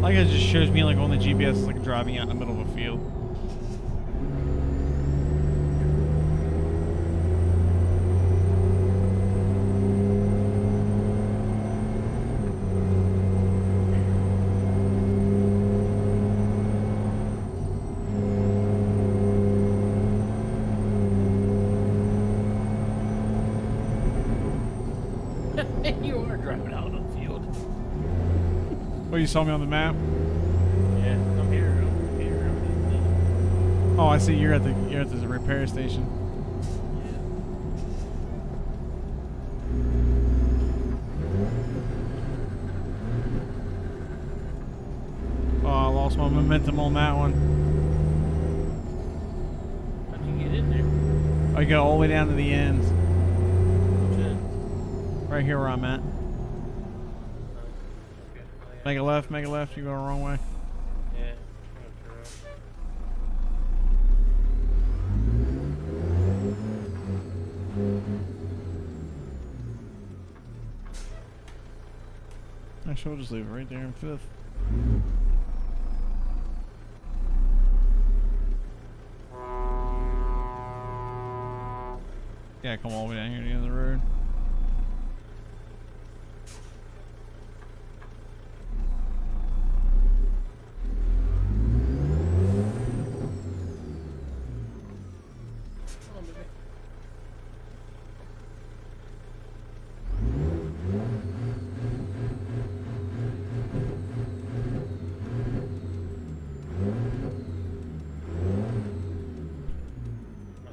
Like it just shows me like on the GPS it's like driving out in the middle of a field. You are driving out of the field. Oh, you saw me on the map? Yeah, I'm here. I'm here. Oh, I see. You're at the repair station. Oh, I lost my momentum on that one. How'd you get in there? I go all the way down to the end. Which end? Right here where I'm at. Okay. Make a left, you go the wrong way. Yeah. Actually, we'll just leave it right there in 5th. Yeah, come all the way down here to the end of the road.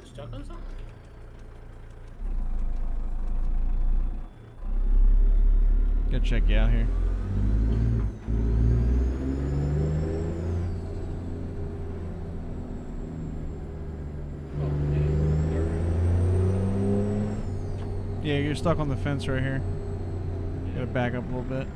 Stuck on something? Gotta check you out here. Yeah, you're stuck on the fence right here. Gotta back up a little bit.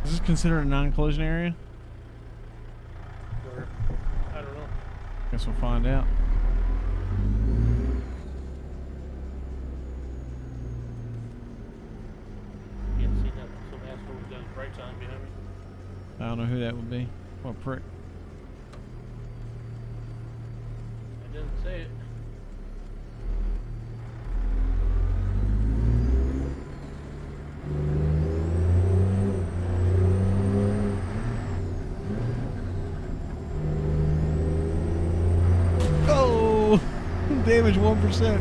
Is this considered a non-collision area? Or, I don't know. Guess we'll find out. Can't see nothing. Some asshole got his brakes on behind me. I don't know who that would be. What prick? I didn't say it. damage 1%.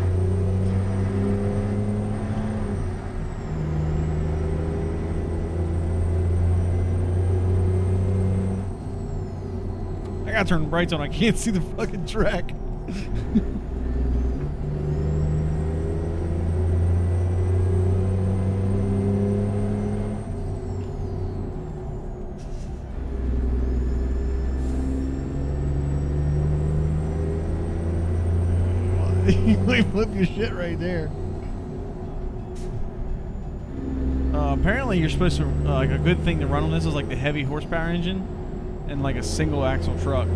I gotta turn the brights on. I can't see the fucking track. You might flip your shit right there. Apparently, you're supposed to like a good thing to run on this is like the heavy horsepower engine and like a single axle truck,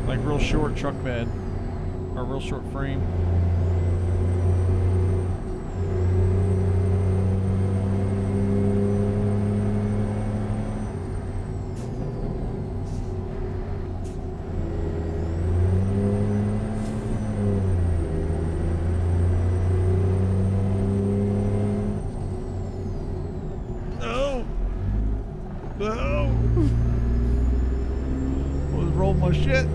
like real short truck bed or real short frame. Rolled my shit.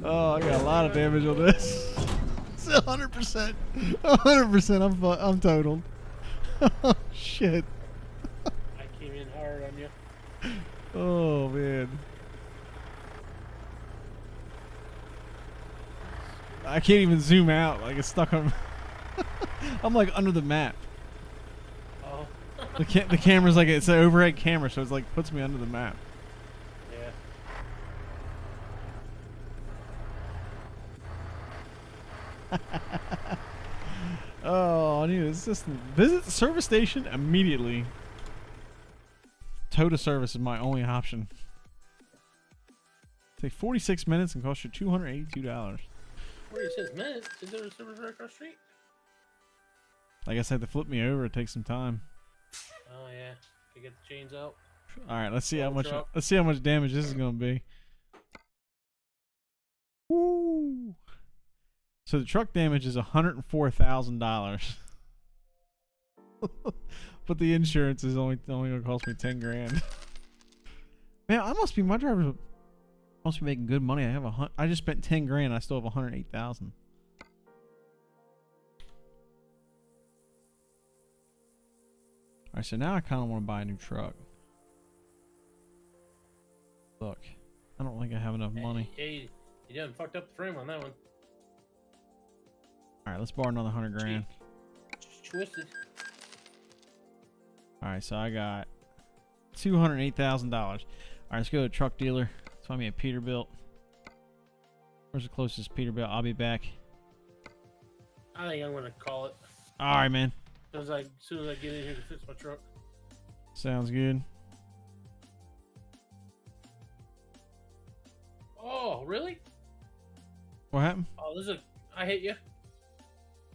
Oh, I got a lot of damage on this. It's 100%. 100%. I'm totaled. Oh shit. I came in hard on you. Oh man. I can't even zoom out. Like it's stuck on. I'm like under the map. Oh. The camera's like it's an overhead camera, so it's like puts me under the map. Yeah. Oh, I need an assistant. Visit the service station immediately. Tow to service is my only option. Take 46 minutes and cost you $282. 46 minutes? Is there a service right across the street? Like I said, to flip me over, it takes some time. Oh yeah. Can get the chains out. All right, let's see how much. Truck. Let's see how much damage this is gonna be. Woo! So the truck damage is $104,000, but the insurance is only gonna cost me 10 grand. Man, my driver must be making good money. I just spent 10 grand. I still have 108,000. All right, so now I kind of want to buy a new truck. Look, I don't think I have enough money. Hey, you done fucked up the frame on that one. All right, let's borrow another 100 grand. Just twisted. All right, so I got $208,000. All right, let's go to a truck dealer. Let's find me a Peterbilt. Where's the closest Peterbilt? I'll be back. I think I'm gonna call it. All right, man. As soon as I get in here to fix my truck. Sounds good. Oh, really? What happened? Oh, I hit you.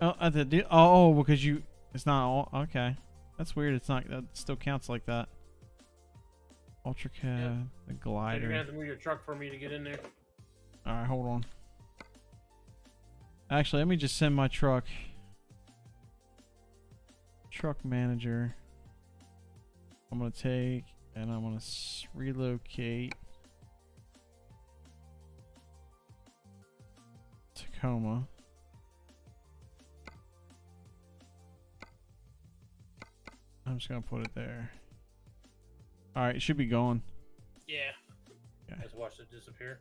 Oh, at the deal. Oh, because it's not all. Okay, that's weird. It's not. That still counts like that. Ultra cab, Yep. the You're glider. gonna have to move your truck for me to get in there. All right, hold on. Actually, let me just send my truck. Truck manager. I'm gonna take and I'm gonna relocate Tacoma. I'm just gonna put it there. All right, it should be gone. Yeah. Okay. Let's watch it disappear.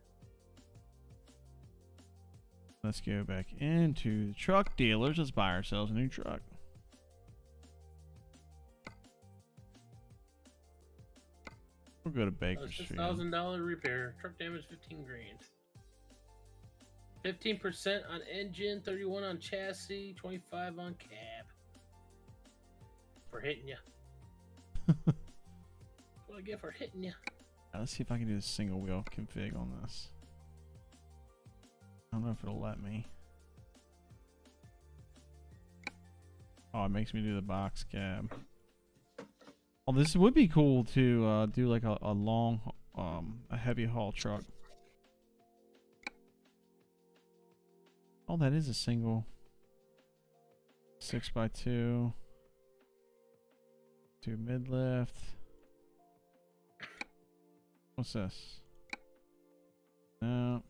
Let's go back into the truck dealers. Let's buy ourselves a new truck. We'll go to Bakersfield. $6,000 repair. Truck damage 15 grand. 15% on engine, 31 on chassis, 25 on cab. For hitting you. What I get for hitting you? Let's see if I can do the single wheel config on this. I don't know if it'll let me. Oh, it makes me do the box cab. Oh, this would be cool to do like a long, a heavy haul truck. Oh, that is a single 6x2. 2 mid lift. What's this? No.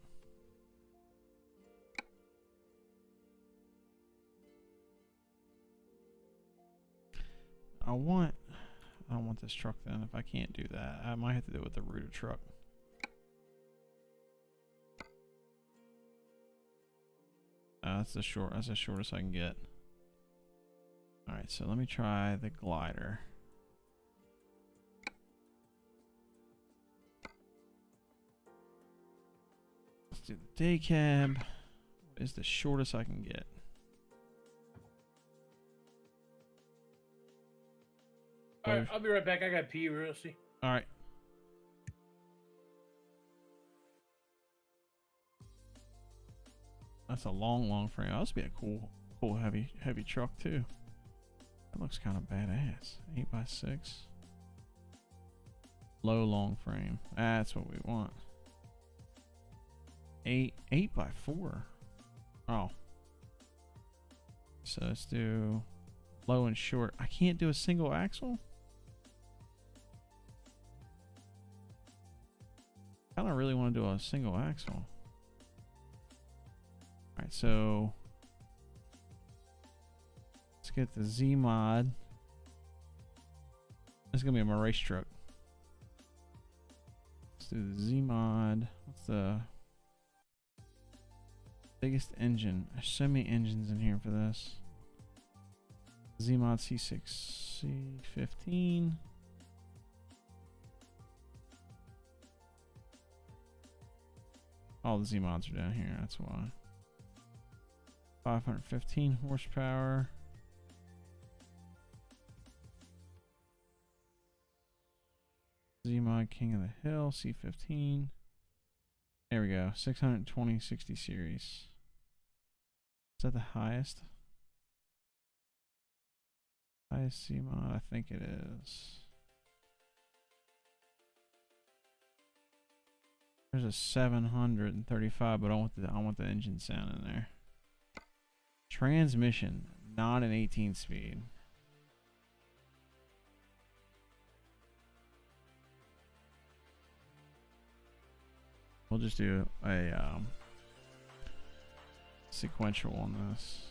I don't want this truck then. If I can't do that, I might have to do it with the Ruda truck. That's the shortest I can get. Alright, so let me try the glider. Let's do the day cab. What is the shortest I can get? Alright, I'll be right back. I got pee real see. Alright. That's a long frame. That must be a cool heavy truck too. That looks kind of badass. 8x6. Low long frame. That's what we want. 8x4. Oh. So let's do low and short. I can't do a single axle? I don't really want to do a single axle. Alright, so let's get the Z mod. This is gonna be my race truck. Let's do the Z mod. What's the biggest engine? There's so many engines in here for this. Z mod C6, C15. All the Z mods are down here, that's why. 515 horsepower. Z mod King of the Hill, C15. There we go, 620 60 series. Is that the highest? Highest Z mod, I think it is. There's a 735, but I want the engine sound in there. Transmission, not an 18 speed. We'll just do a sequential on this.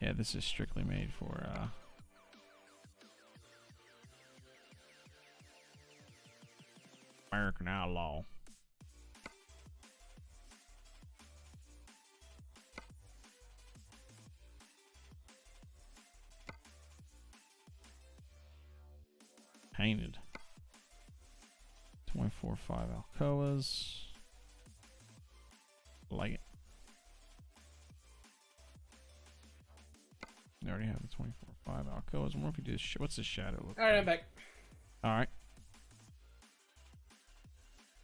Yeah, this is strictly made for American Outlaw. Painted. 24.5 Alcoas. Like it. I already have the 24.5 Alcoas. I wonder if you do this. What's the shadow look like? Alright, I'm back. Alright.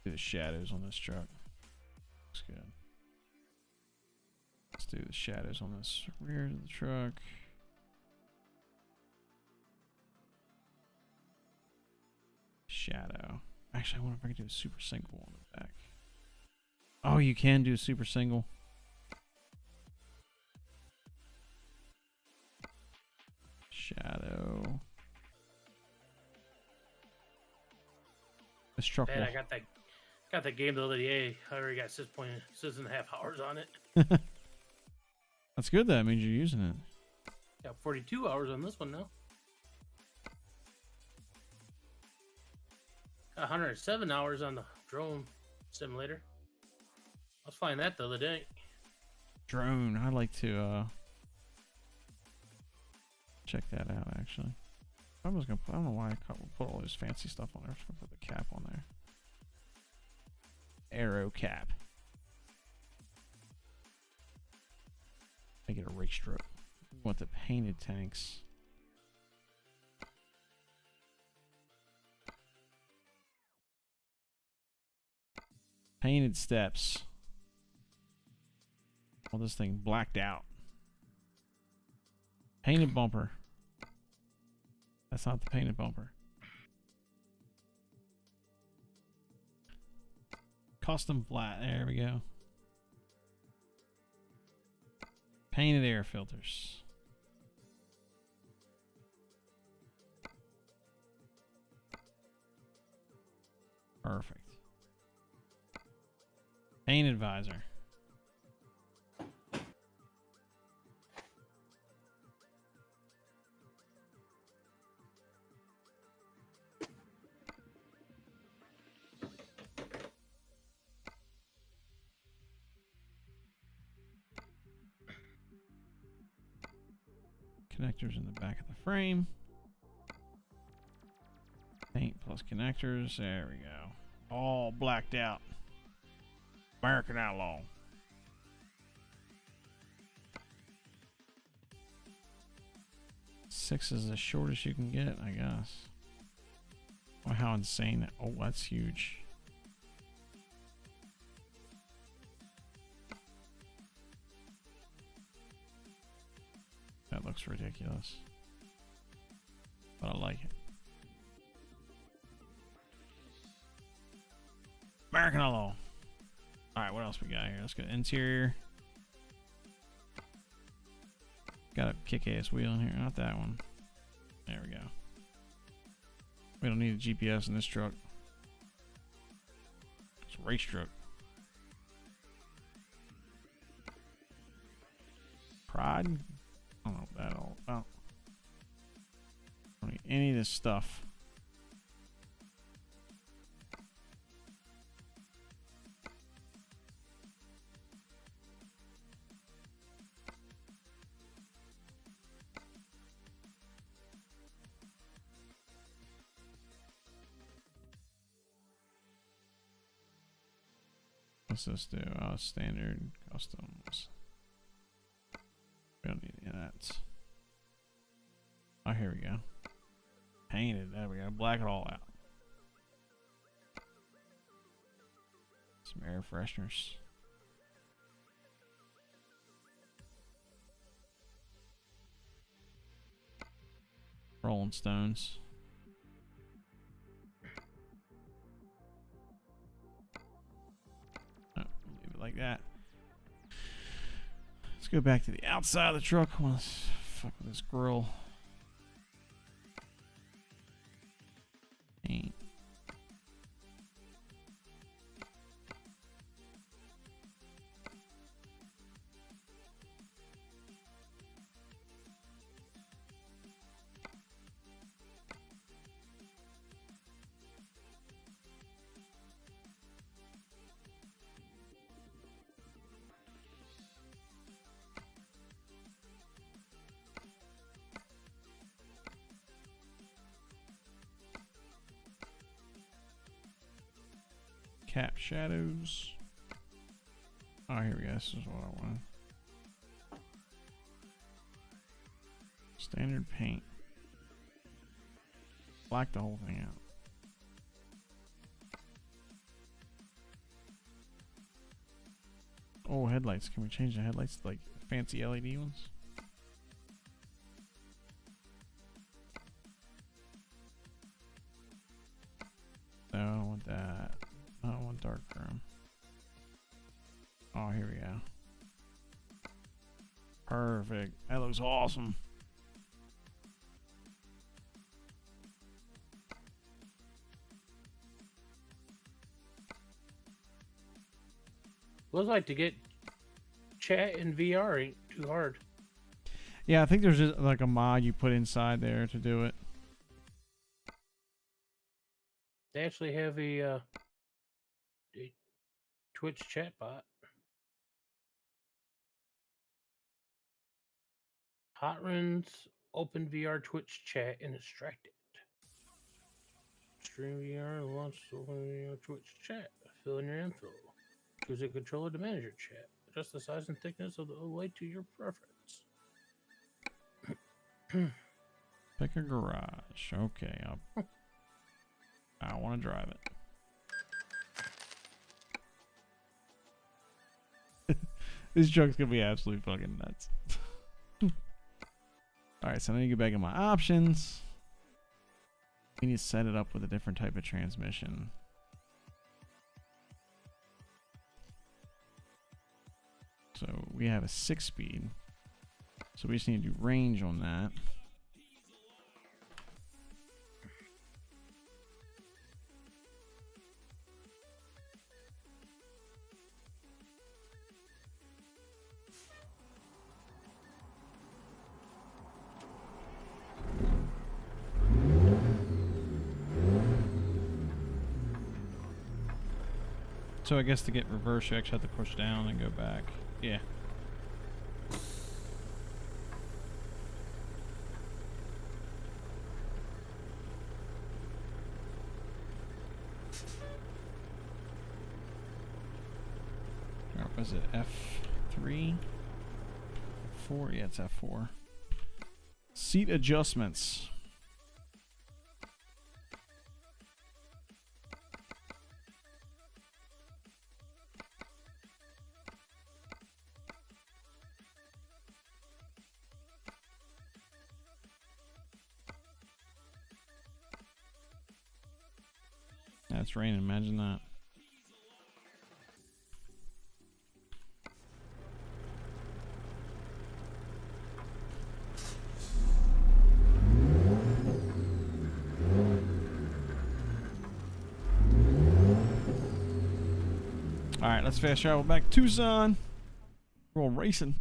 Do the shadows on this truck. Looks good. Let's do the shadows on this rear of the truck. Shadow. Actually, I wonder if I can do a super single on the back. Oh, you can do a super single. Shadow. This truck. Man, I got that game the other day. I already got 6.5 hours on it. That's good. That means you're using it. Got 42 hours on this one now. Got 107 hours on the drone simulator. I was flying that the other day. Drone. I'd like to check that out. Actually, I was gonna. I don't know why I put all this fancy stuff on there. I'm just gonna put the cap on there. Aero cap. I make it a rake strip. We want the painted tanks. Painted steps. Oh, this thing blacked out. Painted bumper. That's not the painted bumper. Custom flat. There we go. Painted air filters. Perfect. Painted visor. Connectors in the back of the frame. Paint plus connectors. There we go. All blacked out. American Outlaw. Six is the shortest you can get, I guess. Oh, how insane that. Oh, that's huge. That looks ridiculous. But I like it. American Outlaw. Alright, what else we got here? Let's go interior. Got a kick-ass wheel in here. Not that one. There we go. We don't need a GPS in this truck. It's a race truck. Pride? I don't know what that all about. I don't need any of this stuff. What's this do? Standard customs. We don't need any of that. Oh, here we go. Painted. There we go. Black it all out. Some air fresheners. Rolling Stones. Like that. Let's go back to the outside of the truck. Let's fuck with this grill. Paint. Cap shadows. Oh, here we go. This is what I wanted. Standard paint. Black the whole thing out. Oh, headlights. Can we change the headlights to like fancy LED ones? No, I don't want that. I don't want dark chrome. Oh, here we go. Perfect. That looks awesome. Looks like to get chat in VR ain't too hard. Yeah, I think there's just like a mod you put inside there to do it. They actually have a Twitch chat bot. Hot runs, open VR Twitch chat and extract it. Stream VR launch open VR Twitch chat. Fill in your info. Use a controller to manage your chat. Adjust the size and thickness of the light to your preference. Pick a garage. Okay, I want to drive it. This truck's gonna be absolutely fucking nuts. Alright, so I need to get back in my options. We need to set it up with a different type of transmission. So we have a 6-speed. So we just need to do range on that. So I guess to get reverse, you actually have to push down and go back. Yeah. Or was it F3? F4? Yeah, it's F4. Seat adjustments. It's raining, imagine that. Alright, let's fast travel back to Tucson. We're all racing.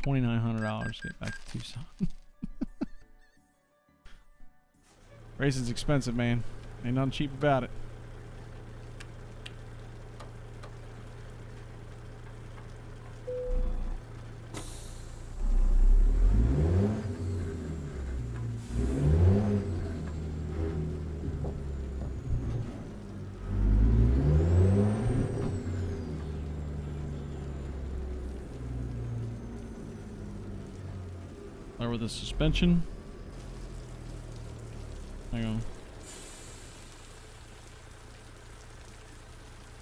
$2,900 to get back to Tucson. Racing's expensive, man. Ain't nothing cheap about it. Lower the suspension. Hang on.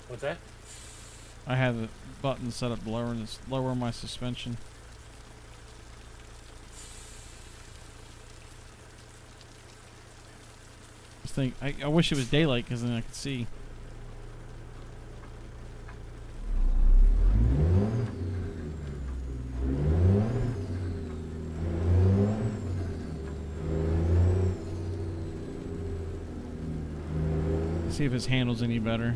What's that? I have the button set up to lower my suspension. I wish it was daylight because then I could see. See if his handle's any better.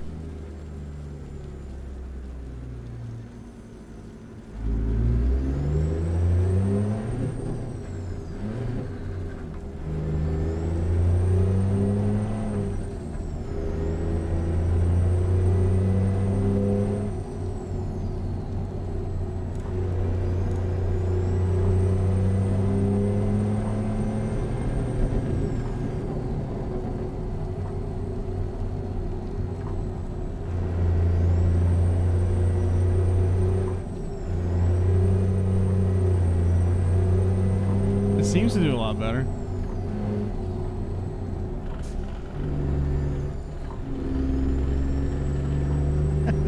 Seems to do a lot better.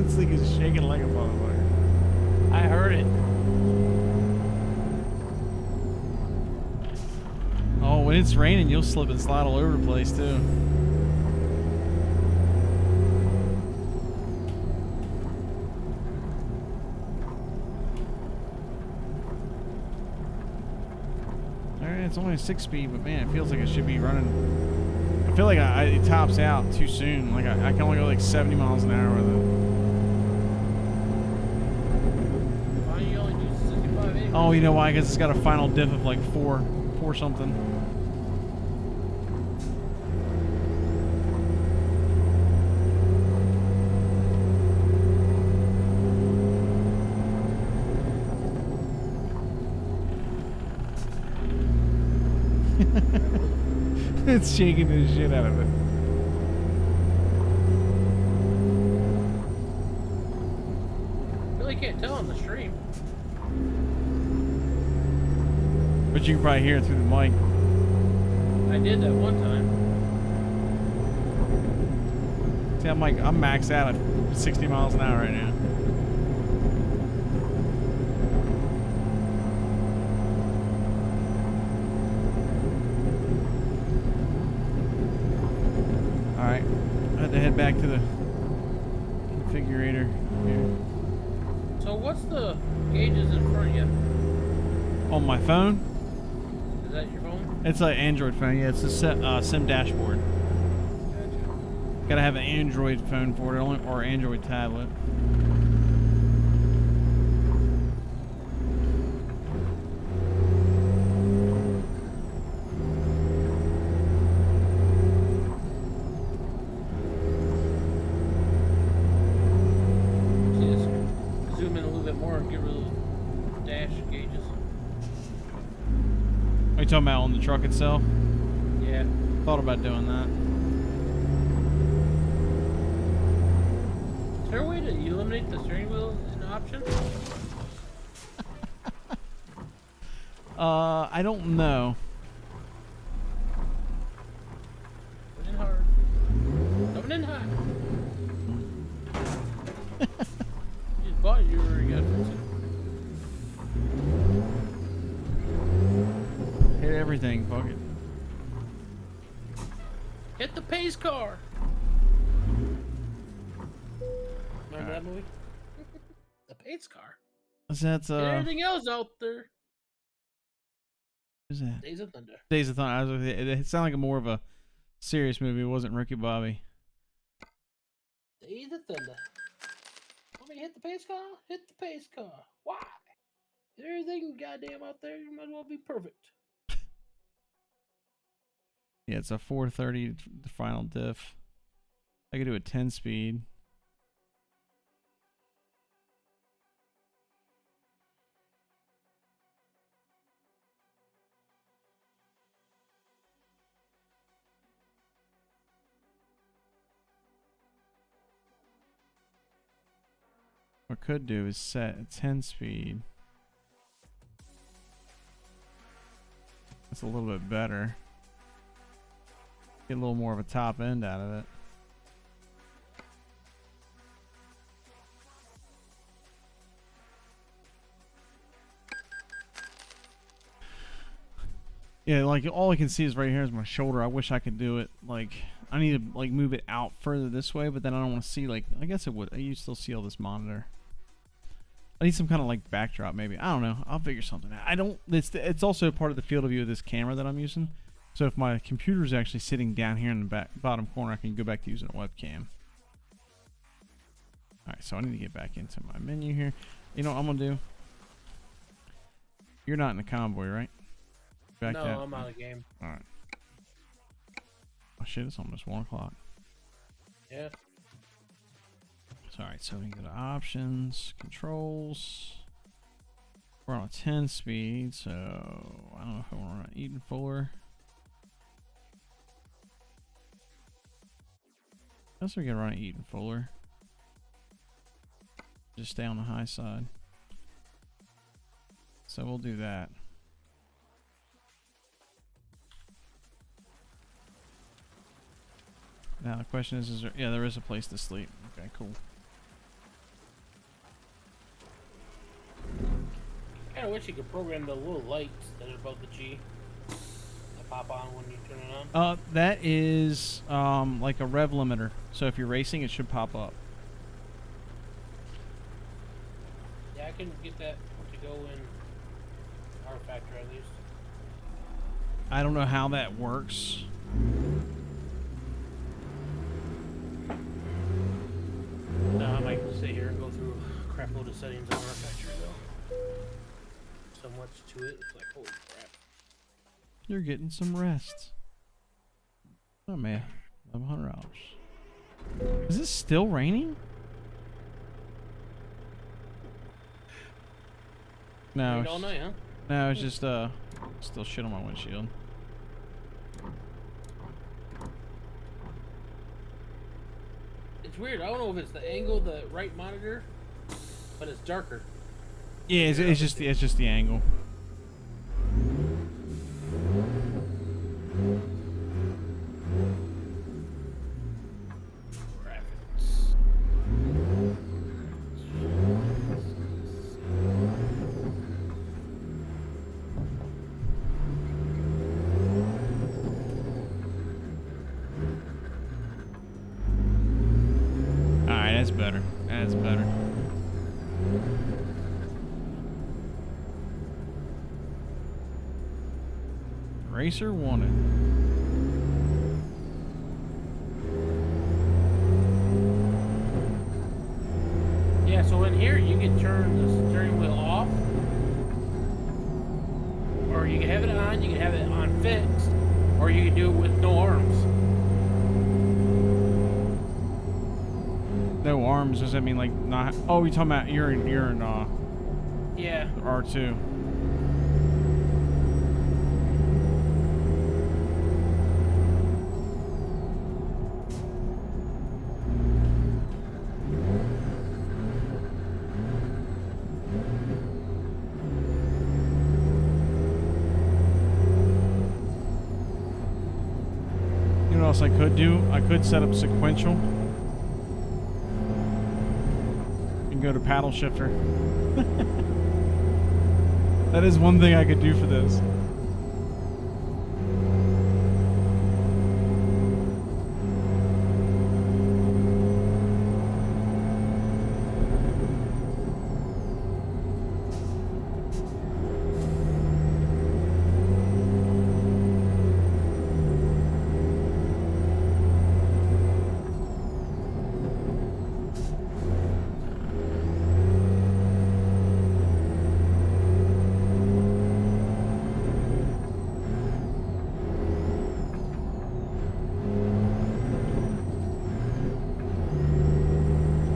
This thing is shaking like a motherfucker. I heard it. Oh, when it's raining, you'll slip and slide all over the place too. It's only a 6-speed, but man, it feels like it should be running. I feel like it tops out too soon. Like I can only go like 70 miles an hour with it. Why you only do 65 acres? Oh, you know why? Because it's got a final diff of like four something. It's shaking the shit out of it. Really can't tell on the stream. But you can probably hear it through the mic. I did that one time. See, I'm maxed out at 60 miles an hour right now. Alright, I had to head back to the configurator here. So what's the gauges in front of you? On my phone? Is that your phone? It's an Android phone. Yeah, it's a SIM dashboard. Gotta have an Android phone for it, or Android tablet. See, just zoom in a little bit more and get rid of those dash gauges. Are you talking about on the truck itself? Yeah. Thought about doing that. Is there a way to eliminate the steering wheel in the option? I don't know. Coming in hard. Coming in hot. You just bought it, you already got it. Hit everything, fuck it. Hit the pace car. Remember that movie? The pace car. Is that Get everything else out there. who's that? Days of Thunder. Days of Thunder. It sounded like more of a serious movie. It wasn't Ricky Bobby. Days of Thunder. Want me to hit the pace car? Hit the pace car. Why? Get everything goddamn out there. You might as well be perfect. Yeah, it's a 430 the final diff. I could do a 10 speed. What I could do is set a 10 speed. That's a little bit better. Get a little more of a top end out of it. Yeah, like all I can see is right here is my shoulder. I wish I could do it. Like I need to like move it out further this way, but then I don't want to see like. I guess it would. You still see all this monitor. I need some kind of like backdrop, maybe. I don't know. I'll figure something out. I don't. It's also part of the field of view of this camera that I'm using. So if my computer is actually sitting down here in the back bottom corner, I can go back to using a webcam. All right, so I need to get back into my menu here. You know what I'm gonna do? You're not in the convoy, right? Back No, that. I'm out of the game. All right. Oh shit! It's almost 1 o'clock. Yeah. So, all right, so we can go to options, controls. We're on a 10 speed, so I don't know if I want to run even fuller. I guess we can run it even fuller. Just stay on the high side. So we'll do that. Now the question is there, yeah, there is a place to sleep. Okay, cool. Kinda wish you could program the little lights that are above the G that pop on when you turn it on. That is like a rev limiter. So if you're racing, it should pop up. Yeah, I can get that to go in our factory at least. I don't know how that works. No, I might sit here and go through a crap load of settings on our factory though. So much to it, it's like holy crap. You're getting some rest. Oh man, $1,100. Is it still raining? No. Rained all night, huh? No, it's just still shit on my windshield. It's weird. I don't know if it's the angle, the right monitor, but it's darker. Yeah, it's just the angle. Alright, that's better. That's better. Racer wanted. Yeah, so in here you can turn the steering wheel off, or you can have it on, you can have it on fixed, or you can do it with no arms. No arms, does that mean like not? Oh, you're talking about you're in Yeah. R2. You know what else I could do? I could set up sequential and go to paddle shifter. That is one thing I could do for this.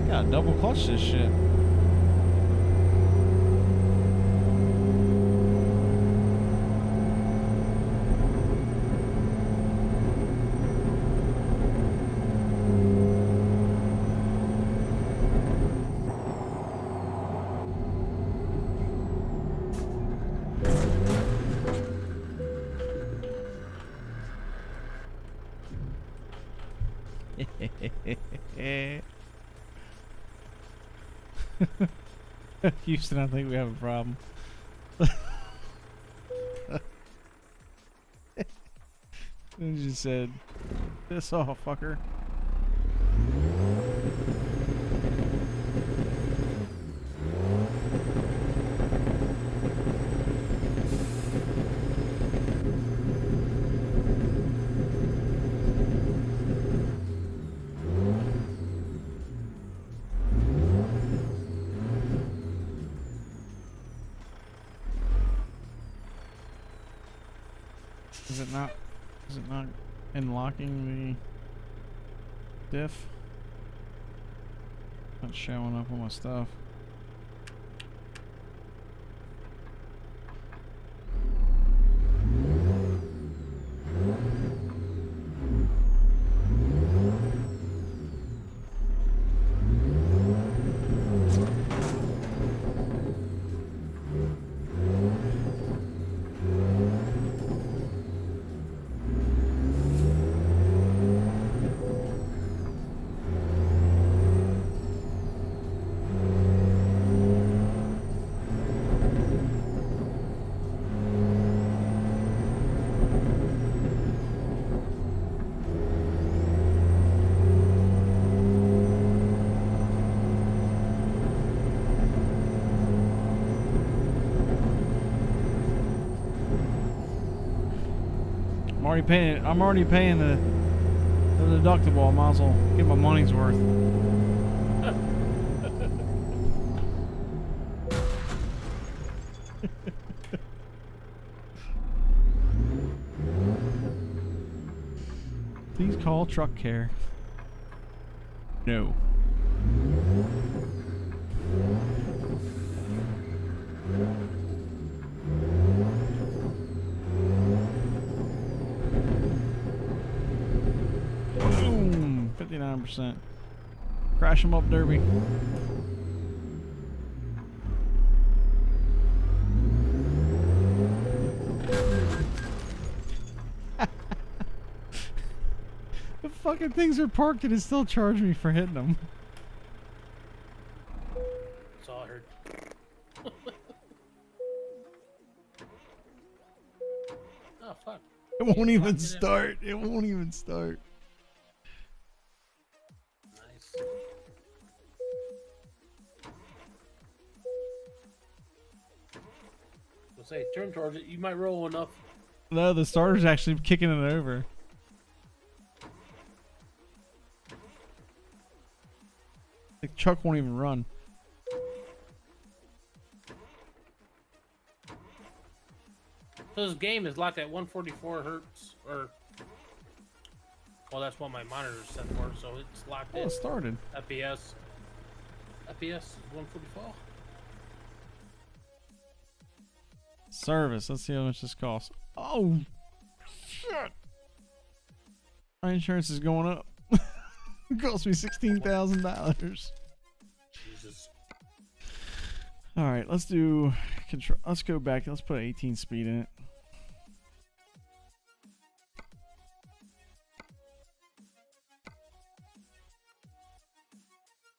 Gotta double clutch this shit. Houston, I think we have a problem. You just said, "Piss off, fucker." Is it not unlocking the diff? Not showing up on my stuff. I'm already paying the deductible. I might as well get my money's worth. Please call truck care. No. Boom! 59%. Crash him up, Derby. The fucking things are parked and it still charged me for hitting them. That's all I heard. Oh, fuck. It won't even start. It won't even start. Nice. We'll say, turn towards it. You might roll enough. No, the starter's actually kicking it over. The truck won't even run. So this game is locked at 144 hertz, or well, that's what my monitor is set for. So it's locked Oh, in. it started. FPS. FPS is 144. Service. Let's see how much this costs. Oh, shit. My insurance is going up. It cost me $16,000. Jesus. All right, let's do control. Let's go back. Let's put 18 speed in it.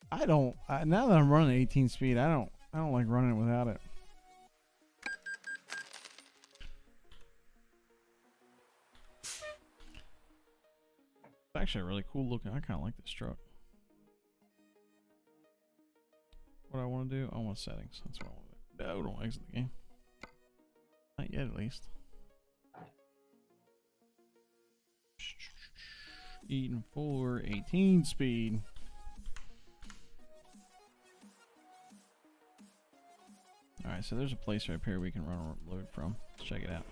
I don't. Now that I'm running 18 speed, I don't like running it without it. It's actually really cool looking. I kind of like this truck. What I want to do? I want settings. That's what I want to do. No, don't exit the game. Not yet, at least. Eating for 18 speed. Alright, so there's a place right here we can run a load from. Let's check it out.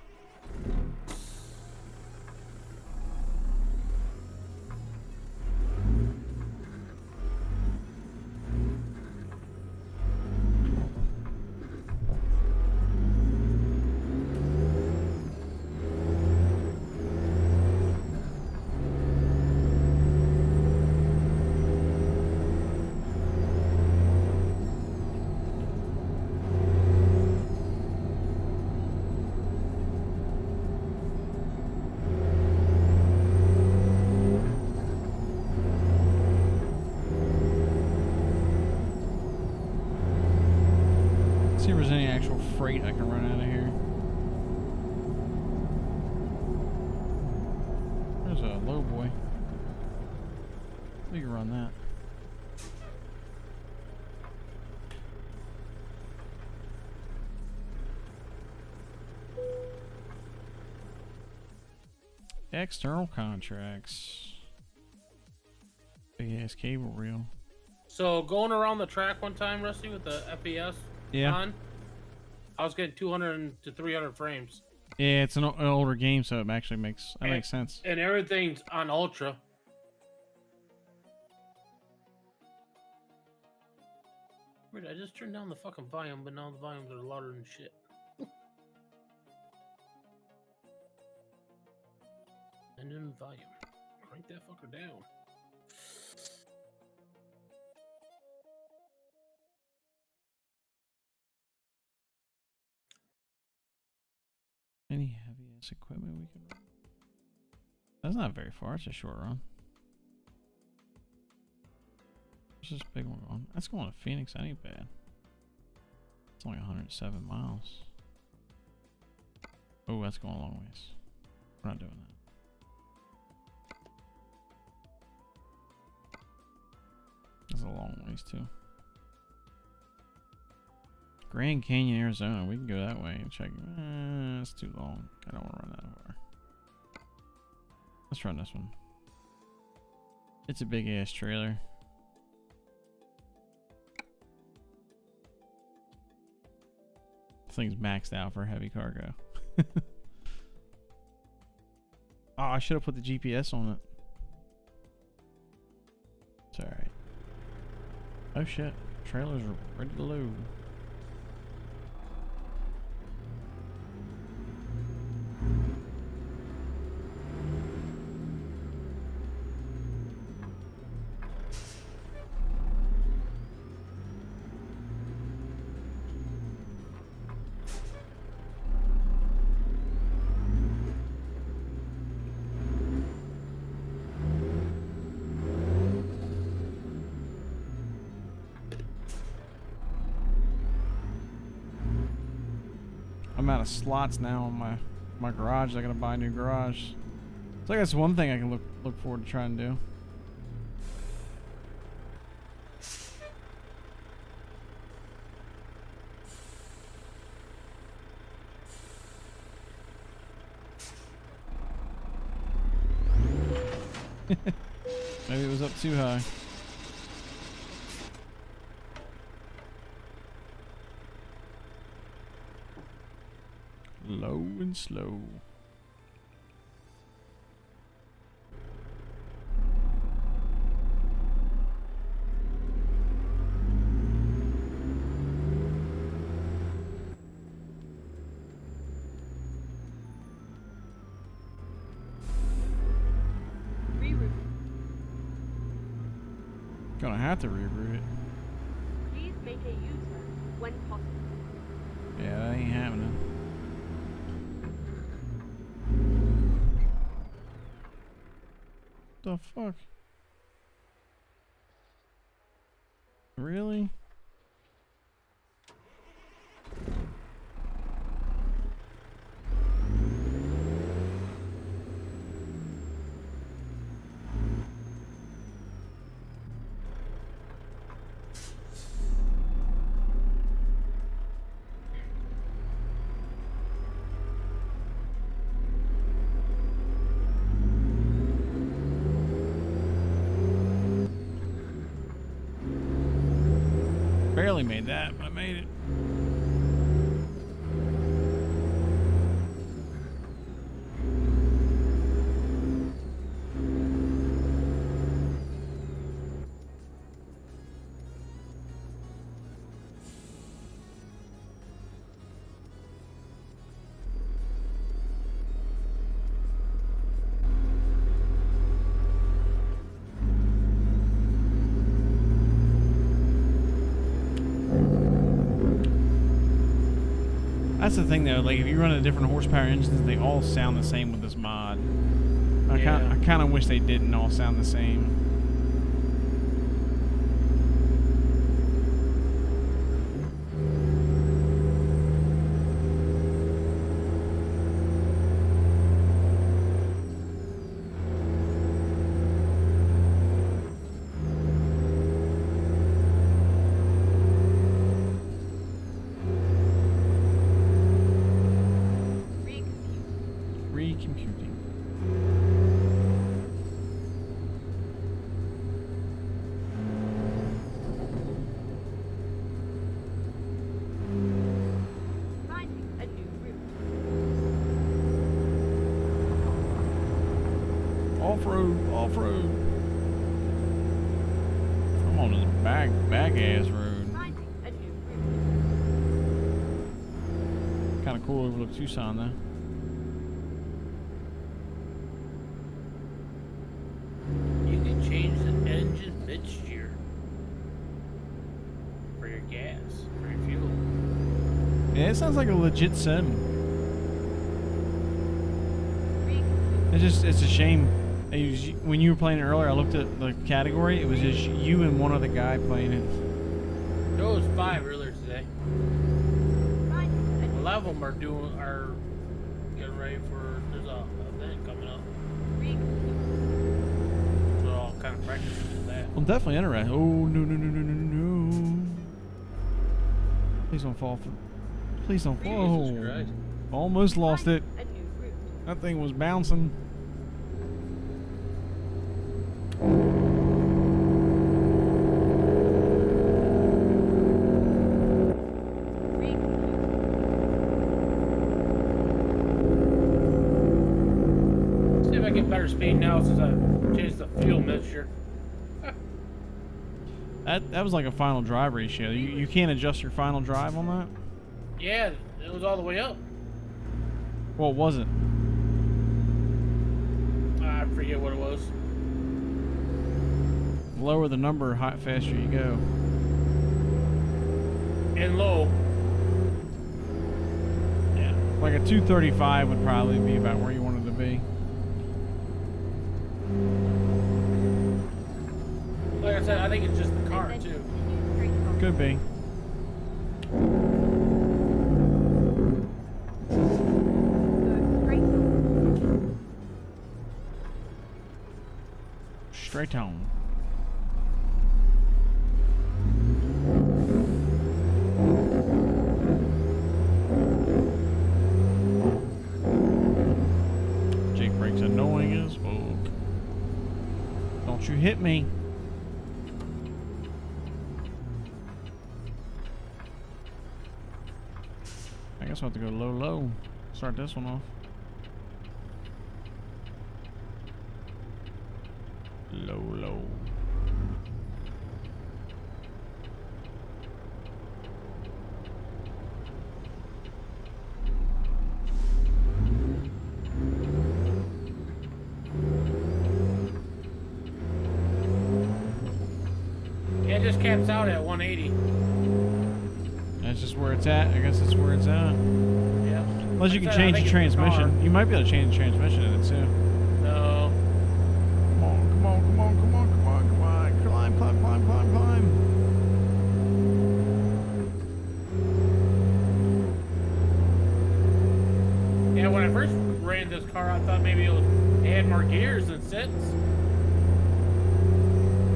See if there's any actual freight I can run out of here. There's a low boy. We can run that. External contracts. Big ass cable reel. So going around the track one time, Rusty, with the FPS on, I was getting 200 to 300 frames. Yeah, it's an older game, so it actually makes sense. And everything's on ultra. Weird, I just turned down the fucking volume, but now the volumes are louder than shit. And then volume. Crank that fucker down. Any heavy ass equipment we can run? That's not very far. It's a short run. What's this big one going? That's going to Phoenix. That ain't bad. It's only 107 miles. Oh, that's going a long ways. We're not doing that. That's a long ways too. Grand Canyon, Arizona. We can go that way and check. It's too long. I don't want to run that far. Let's run this one. It's a big ass trailer. This thing's maxed out for heavy cargo. Oh, I should have put the GPS on it. It's alright. Oh shit. Trailers are ready to load. I'm out of slots now on my garage. I gotta buy a new garage. So I guess one thing I can look forward to trying to do. Maybe it was up too high. Low and slow. Reroute. Gonna have to reroute it. Please make a U-turn when possible. Yeah, that ain't happening. The fuck? Really? Barely made that, but I made it. That's the thing though, like if you run a different horsepower engines, they all sound the same with this mod. I kind of wish they didn't all sound the same. Recomputing. Finding a new route. Off-road, off-road. I'm on this back-ass road. Finding a new route. Kind of cool overlook Tucson though. You can change the engine mixture for your gas, for your fuel. Yeah, it sounds like a legit sim. Recompute. It's a shame. When you were playing it earlier, I looked at the category. It was just you and one other guy playing it. There was 5 earlier today. Finding a A new lot of them are getting ready for, there's a event coming up. recompute. So they're all kind of practicing with that. I'm definitely interested. Oh no no no no no no! Please don't fall. Please don't fall. Jesus Christ. Almost lost it. A new route. That thing was bouncing. See if I get better speed now since I changed the fuel mixture. That was like a final drive ratio. You can't adjust your final drive on that? Yeah, it was all the way up. Well, it wasn't. I forget what it was. Lower the number, faster you go. And low. Yeah. Like a 235 would probably be about where you wanted to be. Like I said, I think it's just the car Then too. continue straight on. Could be. Straight on. Jake Brake's annoying as fuck. Don't you hit me. I guess I'll have to go low, low. Start this one off. Low, low. Yeah, it just caps out at 180. That's just where it's at. I guess that's where it's at. Yeah. Unless you can I change think the it's the car. transmission. You might be able to change the transmission in it too. No. Come on, come on, come on, come on, come on, come on. Climb, climb, climb, climb, climb. Yeah, when I first ran this car, I thought maybe it had more gears than sits.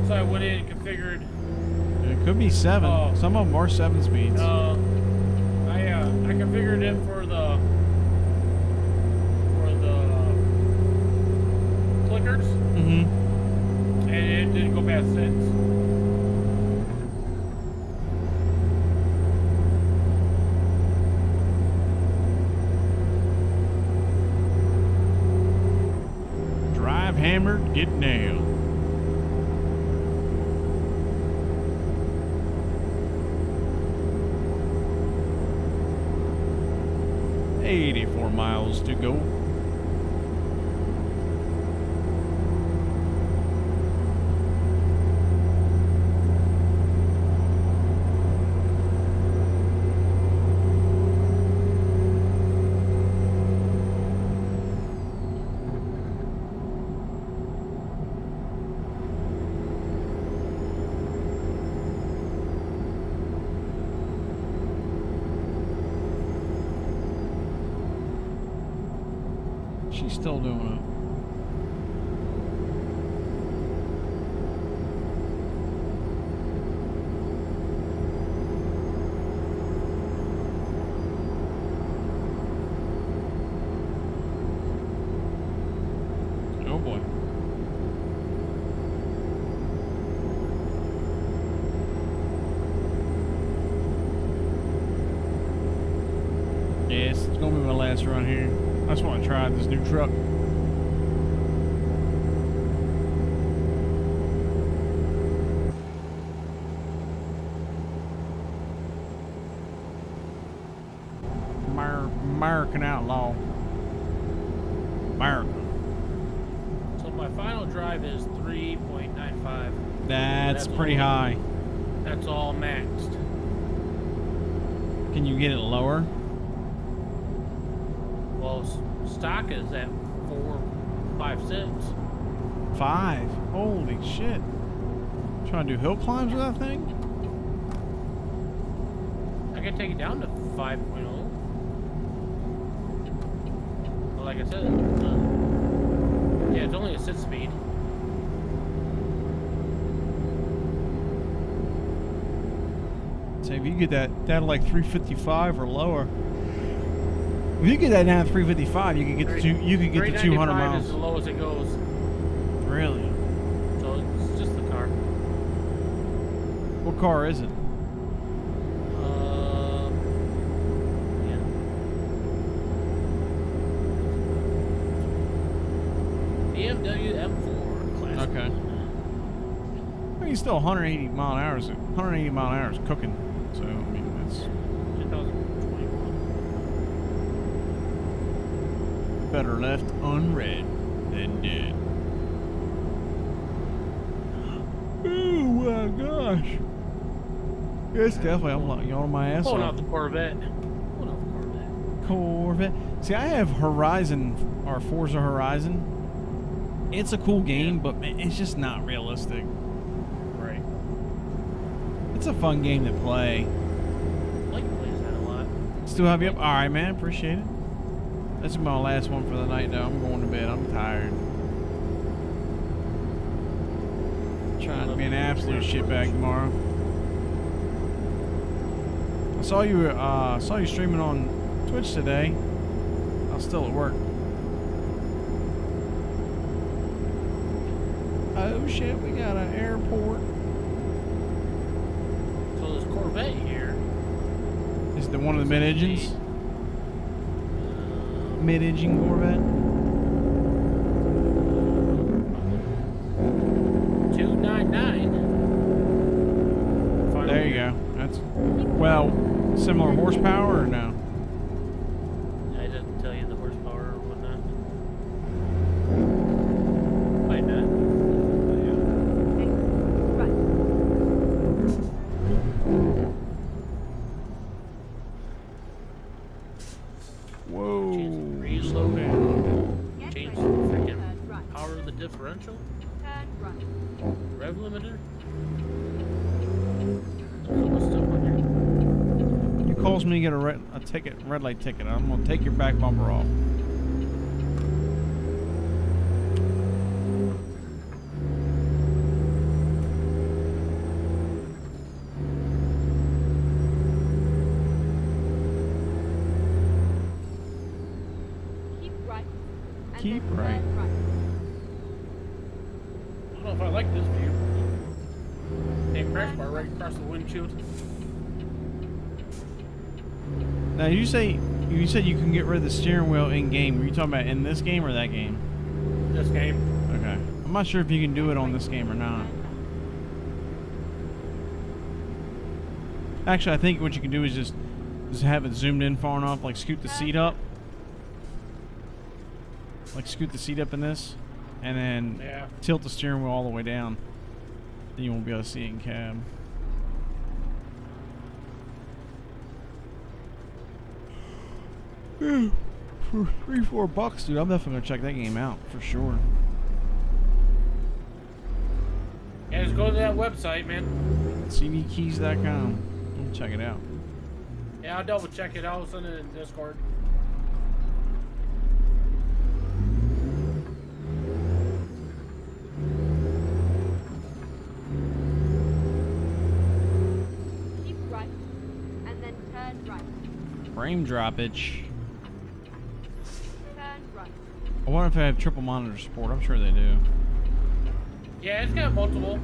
So I went in and configured. It could be 7. Oh. Some of them are 7 speeds. I configured it for the clickers, Mm-hmm. and it didn't go past 6. Drive hammered, get nailed. $84 miles to go. She's still doing it. Oh boy. Yes, it's gonna be my last run here. I just want to try this new truck. American Outlaw. America. So my final drive is 3.95. That's pretty high. That's all maxed. Can you get it lower? Well, stock is at 4.56. 5. Holy shit. Trying to do hill climbs with that thing? I can take it down to 5.0. Well, like I said, yeah, it's only a 6 speed. Say if you get that down to like 355 or lower. If you get that down to 355, you could get to 200 miles. Is the lowest it goes. Really? So it's just the car. What car is it? BMW M4 Classic. Okay. I mean, still 180 mile an hour. 180 mile an hour is cooking. So I mean, that's 2021. better left unread than dead. Oh my gosh! It's definitely I'm like yawning my ass Pulling off. out the Corvette. Corvette. See, I have Horizon or Forza Horizon. It's a cool game, but man, it's just not realistic. Right. It's a fun game to play. Blake plays that a lot. Still have you up? All right, man. Appreciate it. This is my last one for the night, though. I'm going to bed. I'm tired. gonna be an absolute shitbag tomorrow. I saw you streaming on Twitch today. I was still at work. Oh shit, we got an airport. So this Corvette here. Is it one of the mid-engines? Mid-engine Corvette? 299. There you go. That's, well, similar horsepower or no? I didn't tell you the horsepower or whatnot. Might not. Whoa. Reload. Get Change ready. the freaking Turn right. power of the differential. Turn right. Rev limiter. There's all this stuff on here. You calls me to get a ticket, red light ticket. I'm gonna take your back bumper off. Keep right. And Keep then right. turn right. I don't know if I like this view. Same crash bar right across the windshield. Now you said you can get rid of the steering wheel in game. Were you talking about in this game or that game? This game. Okay. I'm not sure if you can do it on this game or not. Actually, I think what you can do is just have it zoomed in far enough, like scoot the seat up. Like scoot the seat up in this, and then Yeah. tilt the steering wheel all the way down. Then you won't be able to see it in cab. Yeah, for $3-4, dude, I'm definitely gonna check that game out for sure. Yeah, just go to that website, man. CDkeys.com. Check it out. Yeah, I'll double check it. I'll send it in Discord. Keep right. And then turn right. Frame droppage. Turn right. I wonder if they have triple monitor support. I'm sure they do. Yeah, it's got multiple.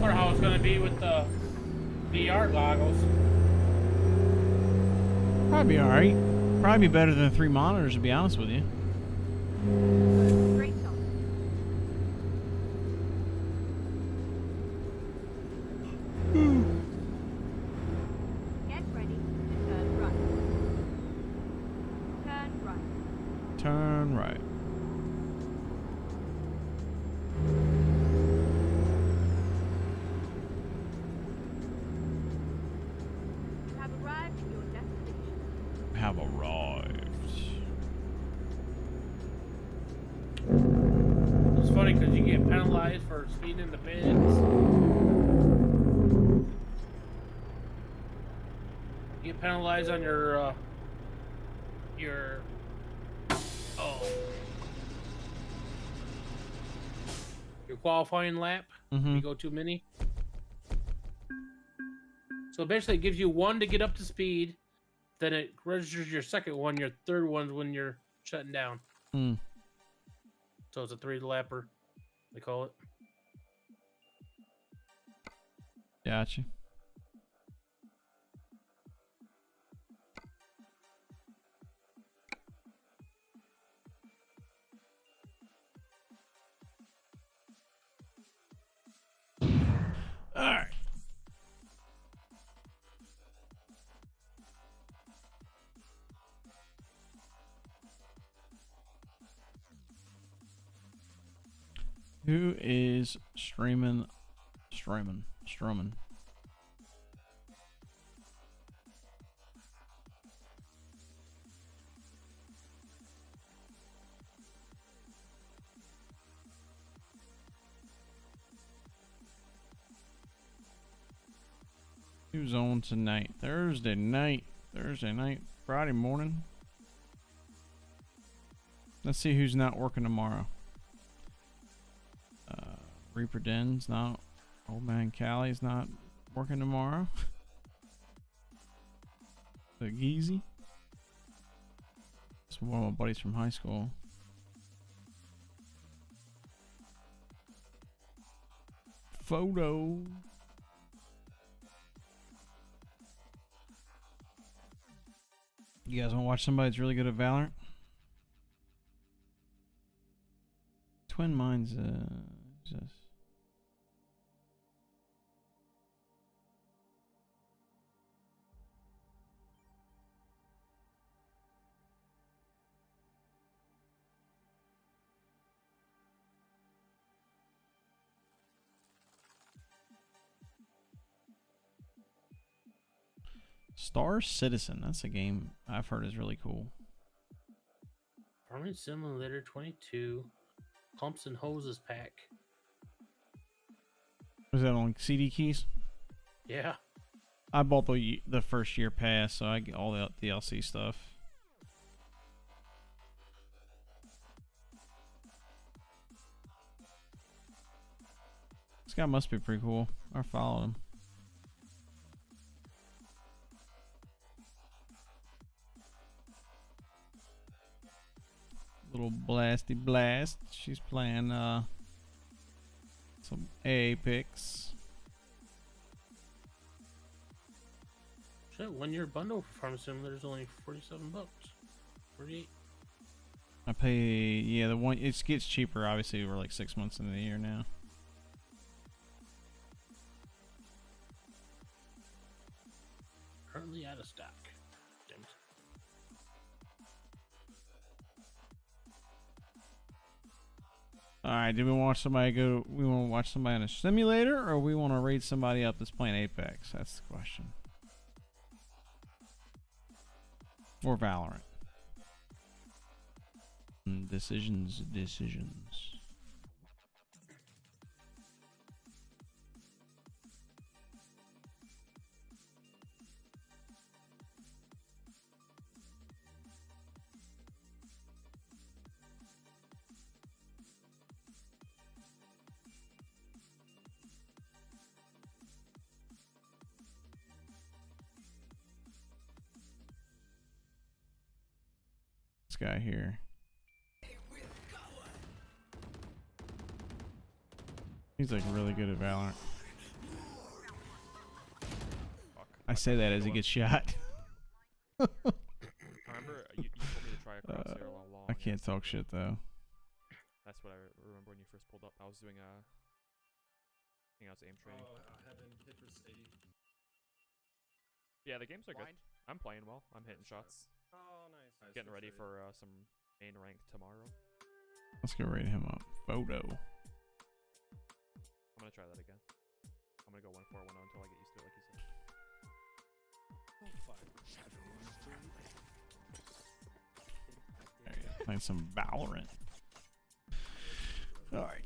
Wonder how it's gonna be with the VR goggles. Probably be alright. Probably be better than 3 monitors, to be honest with you. Straight on. Get ready. Turn right. Turn right. Turn right. You have arrived at your destination. Have arrived. It's funny because you get penalized for speeding in the pits. You get penalized on your qualifying lap. Mm-hmm. You go too many. So basically, it gives you 1 to get up to speed. Then it registers your second one. Your third one's when you're shutting down. Mm. So it's a 3-lapper, they call it. Gotcha. Alright. Who is streaming? Strumming. Who's on tonight? Thursday night. Friday morning. Let's see who's not working tomorrow. Reaper Den's not. Old Man Callie's not working tomorrow. The Geezy. It's one of my buddies from high school. Photo. You guys want to watch somebody that's really good at Valorant? Twin Minds, who's this? Star Citizen. That's a game I've heard is really cool. Farming Simulator 22. Pumps and Hoses pack. Was that on CD keys? Yeah. I bought the first year pass, so I get all the DLC stuff. This guy must be pretty cool. I followed him. Little blasty blast. She's playing some Apex. Shit, 1 year bundle for Farming Simulator is only $47. 48. I pay, yeah, the one, it gets cheaper. Obviously, we're like 6 months into the year now. Currently out of stock. Damn it. Alright, do we want somebody go? We want to watch somebody in a simulator, or we want to raid somebody up that's playing Apex? That's the question. Or Valorant. Decisions. This guy here. He's like really good at Valorant. I say that as he gets shot. Remember, you told me to try a crosshair all along. I can't talk shit though. That's what I remember when you first pulled up. I was doing I think I was aim training. Yeah, the games are good. I'm playing well. I'm hitting shots. Oh, nice. Getting ready for some main rank tomorrow. Let's go raid him up. Photo. I'm gonna try that again. I'm gonna go 1-4-1-0 until I get used to it, like you said. There you go. Playing some Valorant. Alright.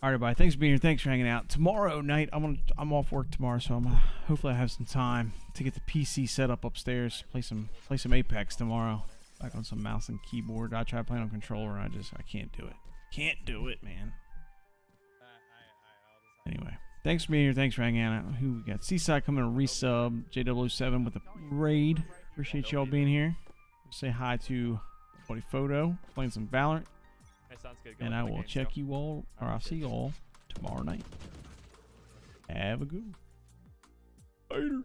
Alright, everybody. Thanks for being here. Thanks for hanging out. Tomorrow night, I'm off work tomorrow, so hopefully I have some time to get the PC set up upstairs. Play some Apex tomorrow. Back on some mouse and keyboard. I tried playing on controller and I can't do it. Can't do it, man. Anyway, thanks for being here. Thanks for hanging out. Who we got? Seaside coming to resub. JW7 with a raid. Appreciate y'all being here. Say hi to buddy Photo. Playing some Valorant. That sounds good. And I will check you all, or I'll see you all tomorrow night. Have a good one. Later.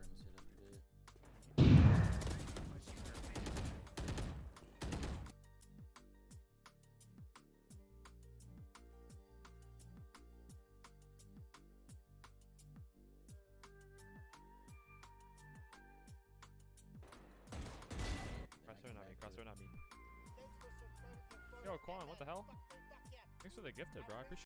Crosshair, not me. Yo, Quan, what the hell? Thanks for the gifted, bro. I appreciate it.